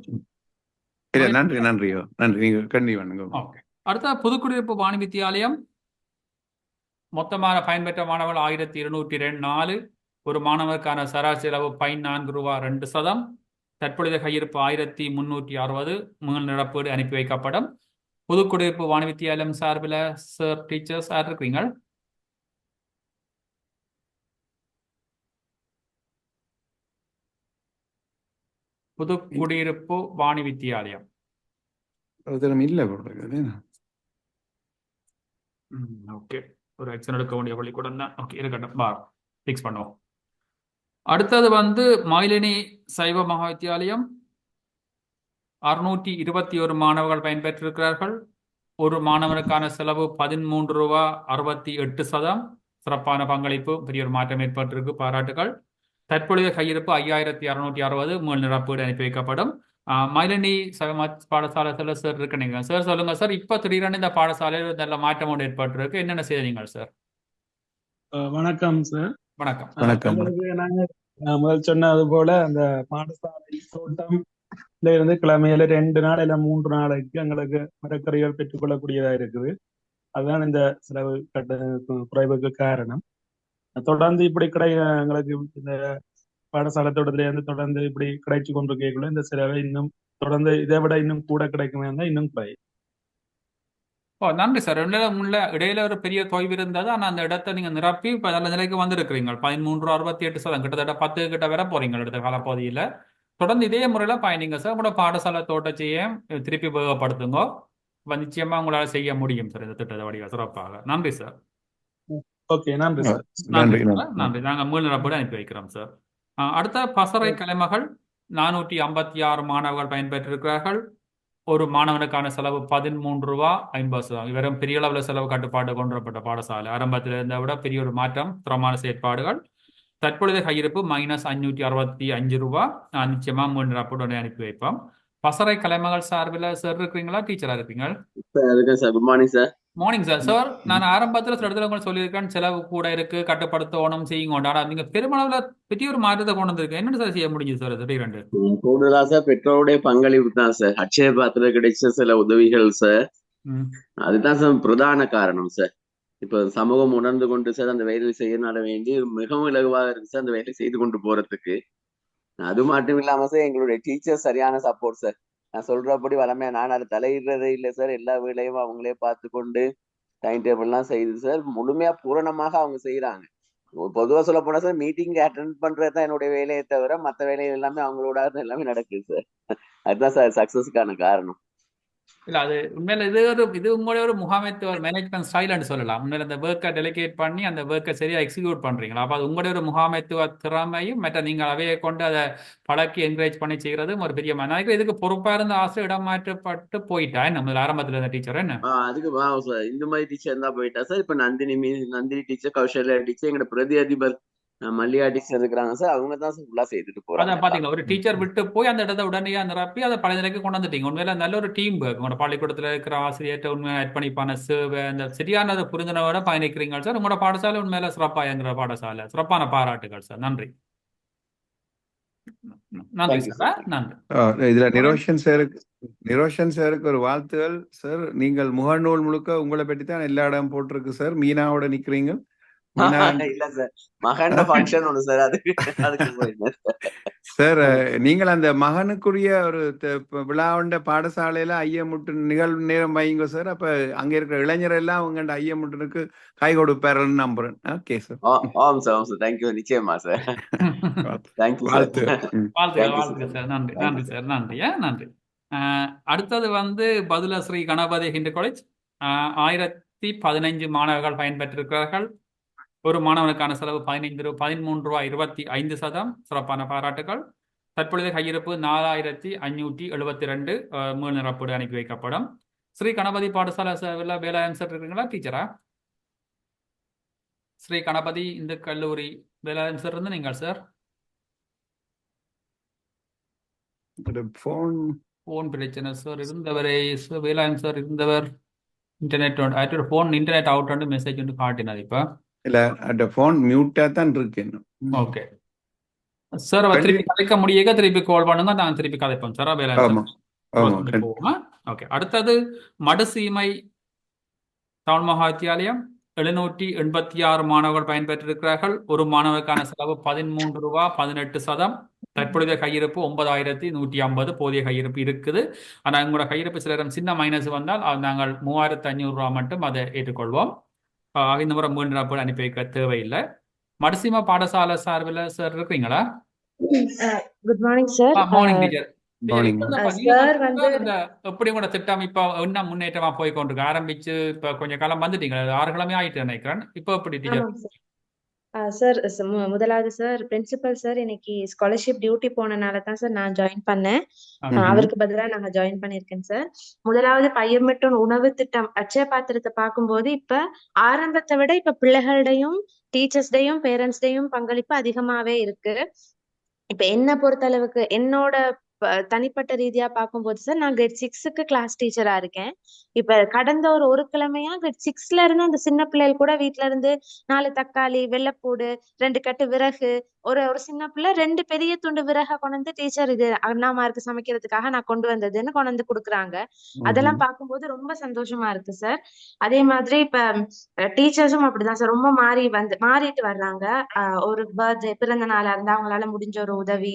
இல்ல நன்றி நன்றியோ நன்றி. நீங்க கண்டிப்பா பண்ணுங்க. ஓகே. அடுத்த புதுக்குடியிருப்பு வாணி வித்தியாலயம் மொத்தமான பயன்பெற்ற மாணவர்கள் 1204. ஒரு மாணவருக்கான சராசரி செலவு 14 ரூபா 2%. தற்பொழுது கையிருப்பு 1360. மீள் நிரப்பீடு அனுப்பி வைக்கப்படும். புதுக்குடியிருப்பு வாணி வித்தியாலயம் சார்பில் சார் டீச்சர்ஸ் யார் இருக்கிறீங்க? புதுக்குடியிருப்பு வாணி வித்தியாலயம் இல்ல போடுறது. ஓகே. ஒரு ஆக்ஷன் எடுக்க வேண்டிய பள்ளிக்கூடம் தான். ஓகே இருக்கட்டும், ஃபிக்ஸ் பண்ணுவோம். அடுத்தது மயிலினி சைவ மகா வித்தியாலயம் 621 மாணவர்கள் பயன்பெற்றிருக்கிறார்கள். ஒரு மாணவனுக்கான செலவு 13 ரூபா 68%. சிறப்பான பங்களிப்பு, பெரிய ஒரு மாற்றம் ஏற்பட்டிருக்கு, பாராட்டுகள். தற்பொழுது கையிருப்பு 5660. மீள் நிரப்பீடு அனுப்பி வைக்கப்படும். மயிலினி சைவ பாடசாலை சார் இருக்கீங்க சார், சொல்லுங்க சார். இப்போ திடீரென இந்த பாடசாலையில் நல்ல மாற்றம் ஒன்று ஏற்பட்டிருக்கு, என்னென்ன செய்தீங்க சார்? வணக்கம் சார். வணக்கம். வணக்கம். உங்களுக்கு நாங்க முதல் சொன்னது போல அந்த பாடசாலை தோட்டம்ல இருந்து கிழமையில 2 நாள் இல்ல 3 நாளைக்கு எங்களுக்கு மரக்கறிகள் பெற்றுக்கொள்ளக்கூடியதா இருக்குது. அதுதான் இந்த செலவு குறைவுக்கு காரணம். தொடர்ந்து இப்படி எங்களுக்கு இந்த பாடசாலை தோட்டத்துல இருந்து தொடர்ந்து இப்படி கிடைச்சு கொண்டு கேட்கல இந்த செலவை இன்னும் தொடர்ந்து இதை விட இன்னும் கூட கிடைக்குமே இருந்தா இன்னும் குறையும். நன்றி சார். இடையில ஒரு பெரிய தொய்வு இருந்தது, ஆனால் அந்த இடத்தை நீங்க நிரப்பி இப்போ நல்ல நிலைக்கு வந்திருக்கிறீங்க. 13.68%, கிட்டத்தட்ட 10 கிட்ட வர போறீங்க அடுத்த காலப்பகுதியில். தொடர்ந்து இதே முறையில் பயணிங்க சார். உங்களோட பாடசாலை தோட்டத்தையே திருப்பி உபயோகப்படுத்துங்க. நிச்சயமா உங்களால் செய்ய முடியும் சார் இந்த திட்டத்தை வடிவ சிறப்பாக. நன்றி சார். ஓகே நன்றி சார். நன்றி நன்றி. நாங்கள் மீள் நிரப்பீடு அனுப்பி வைக்கிறோம் சார். அடுத்த பசறை கலைமகள் 456 மாணவர்கள் பயன்பெற்றிருக்கிறார்கள். ஒரு மாணவனுக்கான செலவு 13 ரூபா 50%. இவரும் பெரிய அளவில் செலவு கட்டுப்பாடு கொண்டு வரப்பட்ட பாடசாலை. ஆரம்பத்தில் இருந்த விட பெரிய ஒரு மாற்றம், தரமான செயற்பாடுகள். தற்பொழுது கையிருப்பு -565 ரூபா. நிச்சயமா மீள் நிரப்பீடு அனுப்பி வைப்போம். பசறை கலைமகள் சார்பில் சார் இருக்கிறீங்களா, டீச்சரா இருக்கீங்க? Good morning sir. Morning sir. Sir நான் ஆரம்பத்தில் சில இடத்துல உங்களுக்கு சொல்லியிருக்கேன், செலவு கூட இருக்கு, கட்டுப்படுத்தணும், செய்யுங்க. ஆனால் நீங்க பெருமளவில் பெரிய ஒரு மாற்றத்தை கொண்டு வந்திருக்கேன். என்னென்ன சார் செய்ய முடிஞ்சு சார்? திடீரென்று கூடுதலா சார் பெற்றோருடைய பங்களிப்பு தான் சார். அட்சய பாத்திர கிடைச்ச சில உதவிகள் சார், அதுதான் சார் பிரதான காரணம் சார். இப்ப சமூகம் உணர்ந்து கொண்டு சார் அந்த வேலை செய்ய நட வேண்டி மிகவும் இலகுவாக இருக்கு சார் அந்த வேலை செய்து கொண்டு போறதுக்கு. அது மட்டும் இல்லாம சார் எங்களுடைய டீச்சர் சரியான சப்போர்ட் சார். நான் சொல்றபடி வளமையா நான் அதை தலையிடுறதே இல்லை சார். எல்லா வேலையும் அவங்களே பார்த்து கொண்டு டைம் டேபிள் எல்லாம் செய்து சார் முழுமையா பூரணமாக அவங்க செய்யறாங்க. பொதுவா சொல்ல போனா சார் மீட்டிங் அட்டென்ட் பண்றதுதான் என்னுடைய வேலையை தவிர மற்ற வேலைகள் எல்லாமே அவங்களோட எல்லாமே நடக்குது சார். அதுதான் சார் சக்சஸ்க்கான காரணம். இல்ல அது உண்மையில இது உங்களுடைய ஒரு முகாமைத்துவ மேனேஜ்மெண்ட் ஸ்டைல்னு சொல்லலாம். உண்மையில அந்த ஒர்க்கை டெலிகேட் பண்ணி அந்த ஒர்க்கை சரியா எக்ஸிக்யூட் பண்றீங்களா? அப்ப அது உங்களுடைய ஒரு முகாமைத்துவ திறமையும் மற்ற நீங்கள் அவையை கொண்டு அதை பழக்கி என்கரேஜ் பண்ணி செய்யறதும் ஒரு பெரிய மனாய்க்கு. இதுக்கு பொறுப்பா இருந்த ஆசிரியர் இடம் மாற்றப்பட்டு போயிட்டா நம்ம ஆரம்பத்துல இருந்த டீச்சர் என்ன அதுக்கு சார் இந்த மாதிரி டீச்சர் தான் போயிட்டா சார். இப்ப நந்தினி டீச்சர், கௌசல்யா டீச்சர், எங்களோட பிரதி அதிபர் மல்லிகா டீச்சர் இருக்கிறாங்க சார். அவங்க தான் சார் ஃபுல்லா செய்துட்டு போறாங்க. பாத்தீங்களா, ஒரு டீச்சர் விட்டு போய் அந்த இடத்த உடனே நிரப்பி அதை பழைய நிலைக்கு கொண்டு வந்துட்டீங்க. உண்மையில நல்ல ஒரு டீம் ஒர்க். உங்களோட பள்ளிக்கூடத்துல இருக்கிற ஆசிரியர்கிட்ட உண்மையை அர்ப்பணிப்பான சேவை, அந்த சரியான புரிந்துணர்வோட பயணிக்கிறீங்க சார். உங்களோட பாடசாலை உண்மையில சிறப்பா என்கிற பாடசாலை. சிறப்பான பாராட்டுகள் சார். நன்றி நன்றி சார். நன்றி. இதுல நிரோஷன் சாருக்கு ஒரு வாழ்த்துகள் சார். நீங்கள் முகநூல் முழுக்க உங்களை பற்றி தான் எல்லா இடம் போட்டிருக்கு சார். மீனாவோட நிக்கிறீங்க. இல்ல சார், மகன் ஃபங்க்ஷன் ஒண்ணு சார், அதுக்கு சார் நீங்கள் அந்த மகனுக்குரிய ஒரு விழாவுண்ட பாடசாலையில ஐயமுட்டு நிகழ்வு நேரம் வைங்க சார். அப்ப அங்க இருக்கிற இளைஞர் எல்லாம் அவங்க ஐயமுட்டனுக்கு கை கொடுப்பாருன்னு நம்புறேன். Okay sir. ஆம் சார், ஆம் சார். தேங்க்யூ. நிச்சயமா சார். Thank you sir. வாழ்த்துக்கள் சார். நன்றி நன்றி சார். நன்றி நன்றி. அடுத்தது பதுல ஸ்ரீ கணபதி ஹிந்து காலேஜ் 1015 மாணவர்கள் பயன்பெற்றிருக்கிறார்கள். ஒரு மாணவனுக்கான செலவு 13 ரூபாய் 25%. சிறப்பான பாராட்டுகள். தற்பொழுது கையிருப்பு 4572 மீள் நிரப்பீடு அனுப்பி வைக்கப்படும். ஸ்ரீ கணபதி பாடசாலை வேலை ஆன்சர் இருக்குங்களா டீச்சரா? ஸ்ரீ கணபதி இந்த கல்லூரி வேலை ஆன்சர் இருந்து நீங்கள் சார் ஃபோன் பிரச்சனை சார் இருந்தவரை வேலை ஆன்சர் இருந்தவர் internet phone internet out message வந்து காட்டினது இப்போ இல்ல அந்த போன் மியூட்டா தான் இருக்கு. ஓகே சார் அவ திருப்பி கதைக்க முடியுங்க, திருப்பி கால் பண்ணுங்க, நான் திருப்பி கதைப்போம் சார். வேலை போவோமா? ஓகே. அடுத்தது மடுசீமை தமிழ் மகா வித்தியாலயம் 786 மாணவர்கள் பயன்பெற்றிருக்கிறார்கள். ஒரு மாணவருக்கான செலவு 13 ரூபா 18 தற்பொழுதைய கையிருப்பு 9150 போதிய கையிருப்பு இருக்குது. ஆனால் உங்களோட கையிருப்பு சில சின்ன மைனஸ் வந்தால் நாங்கள் 3500 ரூபா மட்டும் அதை ஏற்றுக்கொள்வோம். இந்த முறை மீண்டும் நிரப்பீடு அனுப்பி வைக்க தேவையில்லை. மடுசீமா பாடசாலை சார்பில் சார் இருக்கிறீங்களா? Good morning sir. Morning teacher. எப்படி கூட திட்டம் இப்ப என்ன முன்னேற்றமா போய் கொண்டிருக்கு? ஆரம்பிச்சு இப்ப கொஞ்சம் காலம் வந்துட்டீங்க, 6 கிழமை ஆயிட்டு நினைக்கிறேன். இப்போ எப்படி டீச்சர்? சார் முதலாவது சார் பிரின்சிபல் சார் இன்னைக்கு ஸ்காலர்ஷிப் டியூட்டி போனனால தான் சார் நான் ஜாயின் பண்ணேன். அவருக்கு பதிலா நாங்க ஜாயின் பண்ணிருக்கேன் சார். முதலாவது பையன் மட்டும் உணவு திட்டம் அட்சய பாத்திரத்தை பார்க்கும்போது இப்ப ஆரம்பத்தை விட இப்ப பிள்ளைகளுடையும் டீச்சர்ஸ்டையும் பேரண்ட்ஸ்டையும் பங்களிப்பு அதிகமாவே இருக்கு. இப்ப என்ன பொறுத்த அளவுக்கு என்னோட தனிப்பட்ட ரீதியா பார்க்கும்போது சார் நான் கிரேட் 6க்கு கிளாஸ் டீச்சரா இருக்கேன். இப்ப கடந்த ஒரு கிழமையா கிரேட் 6ல இருந்து அந்த சின்ன பிள்ளைகள் கூட வீட்டுல இருந்து 4 தக்காளி, வெள்ளைப்பூடு, 2 கட்டு விறகு, ஒரு சின்ன பிள்ளை 2 பெரிய துண்டு விறக கொண்டு வந்து டீச்சர் இது அண்ணாமாருக்கு சமைக்கிறதுக்காக நான் கொண்டு வந்ததுன்னு கொண்டு வந்து கொடுக்குறாங்க. அதெல்லாம் பார்க்கும்போது ரொம்ப சந்தோஷமா இருக்கு சார். அதே மாதிரி இப்ப டீச்சர்ஸும் அப்படிதான் சார், ரொம்ப மாறிட்டு வர்றாங்க. ஒரு பர்த்டே பிறந்த நாளா இருந்தா அவங்களால முடிஞ்ச ஒரு உதவி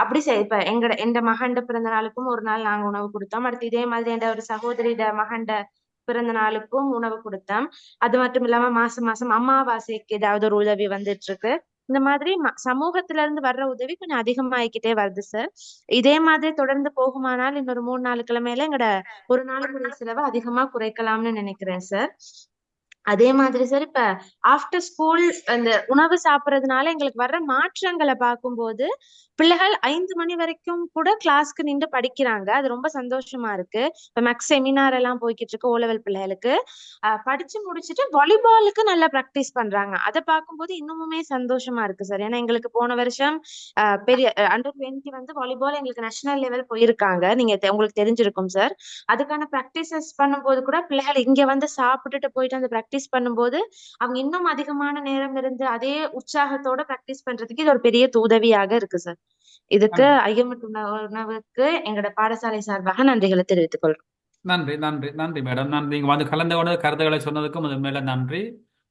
அப்படி இப்ப எந்த மகண்ட பிறந்த நாளுக்கும் ஒரு நாள் நாங்க உணவு கொடுத்தோம். அடுத்து இதே மாதிரி எந்த ஒரு சகோதரிட மகண்ட பிறந்த நாளுக்கும் உணவு கொடுத்தோம். அது மட்டும் இல்லாம மாசம் மாசம் அமாவாசைக்கு ஏதாவது ஒரு உதவி வந்துட்டு இருக்கு. இந்த மாதிரி சமூகத்துல இருந்து வர்ற உதவி கொஞ்சம் அதிகமாயிக்கிட்டே வருது சார். இதே மாதிரி தொடர்ந்து போகுமானால் இன்னொரு 3-4 கிழமையில எங்கட ஒரு நாளுக்குரிய செலவை அதிகமா குறைக்கலாம்னு நினைக்கிறேன் சார். அதே மாதிரி சார் இப்ப ஆஃப்டர் ஸ்கூல் அந்த உணவு சாப்பிட்றதுனால எங்களுக்கு வர்ற மாற்றங்களை பார்க்கும்போது பிள்ளைகள் 5 மணி வரைக்கும் கூட கிளாஸ்க்கு நின்று படிக்கிறாங்க. அது ரொம்ப சந்தோஷமா இருக்கு. இப்ப மேக்ஸ் செமினார் எல்லாம் போய்கிட்டு இருக்கு O-level பிள்ளைகளுக்கு. படிச்சு முடிச்சுட்டு வாலிபாலுக்கு நல்லா ப்ராக்டிஸ் பண்றாங்க. அதை பார்க்கும்போது இன்னுமுமே சந்தோஷமா இருக்கு சார். ஏன்னா எங்களுக்கு போன வருஷம் பெரிய அண்டர் 20 வந்து வாலிபால் எங்களுக்கு நேஷனல் லெவல் போயிருக்காங்க. நீங்க உங்களுக்கு தெரிஞ்சிருக்கும் சார். அதுக்கான ப்ராக்டிசஸ் பண்ணும்போது கூட பிள்ளைகள் இங்க வந்து சாப்பிட்டுட்டு போயிட்டு அந்த ப்ராக்டிஸ் பண்ணும்போது அவங்க இன்னும் அதிகமான நேரம் இருந்து அதே உற்சாகத்தோட ப்ராக்டிஸ் பண்றதுக்கு இது ஒரு பெரிய உதவியாக இருக்கு சார். இதுக்கு ஐயமட்டு உணவுக்கு எங்களோட பாடசாலை சார்பாக நன்றிகளை தெரிவித்துக் கொள்றோம். நன்றி நன்றி நன்றி மேடம். நீங்க வந்து கலந்து கொண்டு கருத்துக்களை சொன்னதுக்கும் அது மேல நன்றி.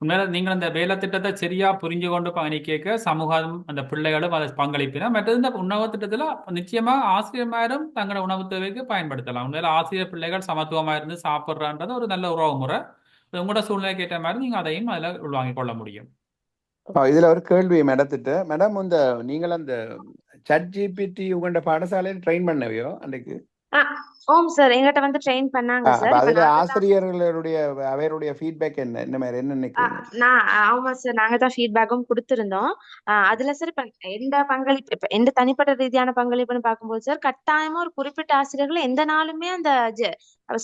உண்மையில நீங்கள் அந்த வேலை திட்டத்தை சரியா புரிஞ்சு கொண்டு பயணிக்க சமூகம் அந்த பிள்ளைகளும் அதை பங்களிப்பினா. மற்றது இந்த உணவு திட்டத்துல நிச்சயமா ஆசிரியர்மாரும் தங்களோட உணவு தேவைக்கு பயன்படுத்தலாம். உண்மையில ஆசிரியர் பிள்ளைகள் சமத்துவமா இருந்து சாப்பிட்றான்றது ஒரு நல்ல உறவு முறை. உங்களோட சூழ்நிலை கேட்ட மாதிரி நீங்க அதையும் அதுல உள்வாங்கிக் கொள்ள முடியும். இதுல ஒரு கேள்வி மேடத்திட்ட மேடம், இந்த நீங்கள் அந்த ChatGPT உங்களோட பாடசாலையில் ட்ரெயின் பண்ணவையோ அன்றைக்கு? ஓம் சார், எங்கிட்ட வந்து ட்ரெயின் பண்ணாங்க சார். அதுல ஆசிரியர்களுடைய அவருடைய ஃபீட்பேக் என்ன மாதிரி என்ன நினைக்கிறீங்க? ஆமா சார், நாங்க தான் ஃபீட்பேக்கும் கொடுத்திருந்தோம். அதுல சார் இப்ப எந்த பங்களிப்பு, இப்ப எந்த தனிப்பட்ட ரீதியான பங்களிப்புன்னு பார்க்கும்போது சார் கட்டாயமா ஒரு குறிப்பிட்ட ஆசிரியர்கள் எந்த நாளுமே அந்த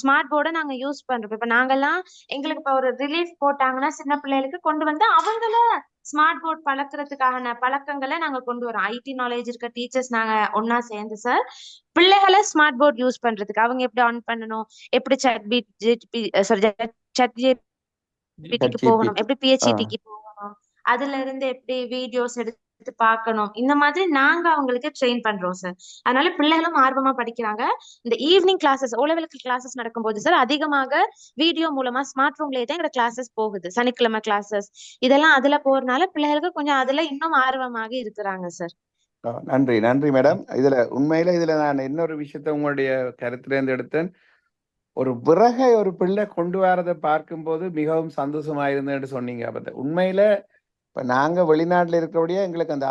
ஸ்மார்ட் போர்டை நாங்க யூஸ் பண்றோம். இப்ப நாங்கெல்லாம் எங்களுக்கு இப்ப ஒரு ரிலீஃப் போட்டாங்கன்னா சின்ன பிள்ளைகளுக்கு கொண்டு வந்து அவங்கள ஸ்மார்ட் போர்ட் பழக்கிறதுக்கான பழக்கங்களை நாங்க கொண்டு வரோம். ஐடி நாலேஜ் இருக்க டீச்சர்ஸ் நாங்க ஒன்னா சேர்ந்து சார் பிள்ளைகளை ஸ்மார்ட் போர்ட் யூஸ் பண்றதுக்கு அவங்க எப்படி ஆன் பண்ணணும், எப்படி ChatGPTக்கு போகணும், எப்படி PHETக்கு போகணும், அதுல இருந்து எப்படி வீடியோஸ் எடுத்து பார்க்கணும், இந்த மாதிரி நாங்க அவங்களுக்கு ட்ரெயின் பண்றோம் சார். அதனால பிள்ளைகளும் ஆர்வமா படிக்கிறாங்க. இந்த ஈவினிங் கிளாஸஸ் O-level கிளாஸஸ் நடக்கும்போது சார் அதிகமாக வீடியோ மூலமா ஸ்மார்ட் ரூம்லயே தான் எங்க கிளாஸஸ் போகுது. சனிக்கிழமை கிளாஸஸ் இதெல்லாம் அதுல போறதுனால பிள்ளைகளுக்கு கொஞ்சம் அதுல இன்னும் ஆர்வமாக இருக்கிறாங்க சார். நன்றி நன்றி மேடம். உண்மையில இதுல நான் இன்னொரு விஷயத்த உங்களுடைய கருத்துல இருந்து எடுத்தேன். ஒரு விறகை ஒரு பிள்ளை கொண்டு வரதை பார்க்கும்போது மிகவும் சந்தோஷமா இருந்தேன்னு சொன்னீங்க. அப்ப உண்மையில இப்ப நாங்க வெளிநாட்டுல இருக்கிறபடியே எங்களுக்கு அந்த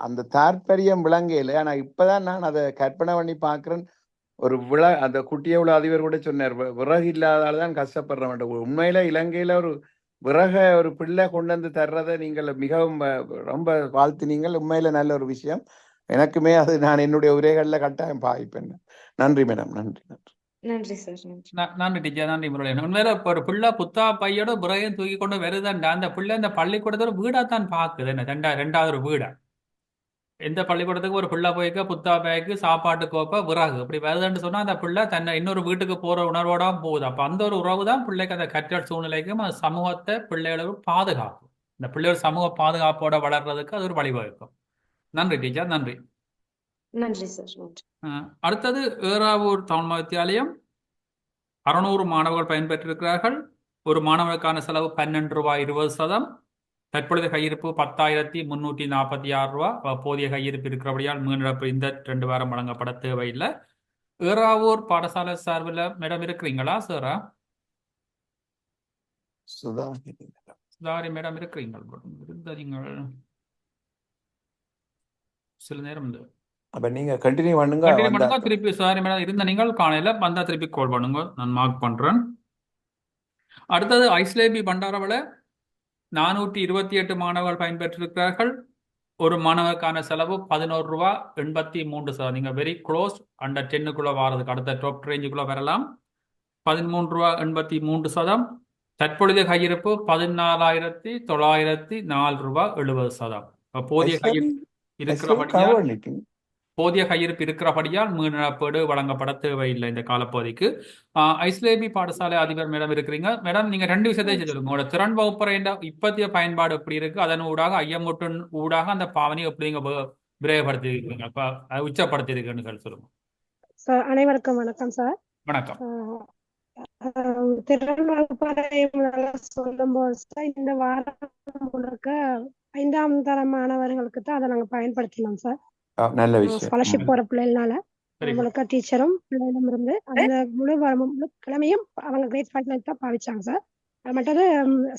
அந்த தாற்பயம் விளங்கையில. ஆனா இப்பதான் நான் அதை கற்பனை பண்ணி பாக்குறேன். ஒரு அந்த குட்டியவுள அதிபர் கூட சொன்னார், விறகு இல்லாதால்தான் கஷ்டப்படுற. உண்மையில இலங்கையில ஒரு விறக ஒரு பிள்ளை கொண்டு வந்து தர்றதை நீங்கள் மிகவும் ரொம்ப வாழ்த்தினீங்கள். உண்மையில நல்ல ஒரு விஷயம். எனக்குமே அது நான் என்னுடைய உரைகளில் கட்டாயம் பாய்ப்பேன். நன்றி மேடம். நன்றி நன்றி நன்றி சார். நன்றி. நன்றி டீச்சர். நன்றி முரளியன். உண்மையில இப்போ ஒரு பிள்ளை புத்தா பையோட புறையும் தூக்கி கொண்டு வருதுண்டா அந்த பிள்ளை இந்த பள்ளிக்கூடத்தோட வீடாத்தான் பார்க்குது. என்ன ரெண்டாவது ஒரு வீடா எந்த பள்ளிக்கூடத்துக்கு ஒரு பிள்ளை போய்க்க புத்தா பேக்கு சாப்பாட்டு கோப்பை விறகு அப்படி வருதுன்னு சொன்னா அந்த பிள்ளை தன்னை இன்னொரு வீட்டுக்கு போற உணர்வோட போகுது. அப்ப அந்த ஒரு உறவு தான் பிள்ளைக்கு அந்த கற்றல் சூழ்நிலைக்கும் அந்த சமூகத்தை பிள்ளைகளுக்கு பாதுகாக்கும். இந்த பிள்ளைகள் சமூக பாதுகாப்போட வளர்றதுக்கு அது ஒரு வழிவகுக்கும். நன்றி டீச்சர். நன்றி. நன்றி சார். நன்றி. அடுத்தது ஏறாவூர் தமிழ் வித்தியாலயம் 600 மாணவர்கள் பயன்பெற்றிருக்கிறார்கள். ஒரு மாணவருக்கான செலவு ₹12.20. தற்பொழுது கையிருப்பு 10,346 ரூபா. போதிய கையிருப்பு இருக்கிறபடியால் மீனிழப்பு இந்த 2 வாரம் வழங்கப்பட தேவையில்லை. ஏறாவூர் பாடசாலை சார்பில் மேடம் இருக்கிறீங்களா சாரா? சுதாரி மேடம் இருக்கிறீங்கள்? சில நேரம் அப்ப நீங்க கண்டினியூ பண்ணுங்க. திருப்பி சாரி மேடம் இருந்த நீங்கள் காலையில வந்தா திருப்பி கால் பண்ணுங்க, நான் மார்க் பண்றேன். அடுத்தது ஐஸ்லேபி பண்டாரவளை 428 மாணவர்கள் பயன்பெற்றிருக்கிறார்கள். ஒரு மாணவருக்கான செலவு ₹11.83. நீங்க வெரி க்ளோஸ் அண்டர் 10க்குள்ள வாரதுக்கு அடுத்த டாப் ரேஞ்சுக்குள்ள வரலாம். ₹13.83. தற்பொழுது கையிருப்பு ₹14,904.70. போதிய கையிருப்பு இருக்கிறபடியால் மீனிழப்பீடு வழங்கப்பட தேவையில்லை இந்த காலப்பகுதிக்கு. ஐஸ்லேபி பாடசாலை அதிபர் மேடம் இருக்கிறீங்க. மேடம் நீங்க 2 விஷயத்தை சொல்லுங்க. உங்களோட திறன் வகுப்பறை இப்பத்திய பயன்பாடு எப்படி இருக்கு, அதன் ஊடாக ஐயமுட்டின் ஊடாக அந்த பாவனை எப்படி நீங்க விரைவுபடுத்தி இருக்கீங்க, உச்சப்படுத்தி இருக்குன்னு சொல்லுங்க. அனைவருக்கும் வணக்கம் சார். வணக்கம். திறன் வகுப்பறை சொல்லும்போது இந்த வாரம் முழுக்க 5ஆம் தர மாணவர்களுக்கு தான் அதை நாங்க பயன்படுத்தினோம் சார். நல்ல விஷயம். ஸ்காலர்ஷிப் போற பிள்ளைகளால உங்களுக்கு டீச்சரும் பிள்ளைகளும் இருந்து அந்த முழு கிழமையும் அவங்க கிரேட் 5 தான் பாவிச்சாங்க சார். மற்றது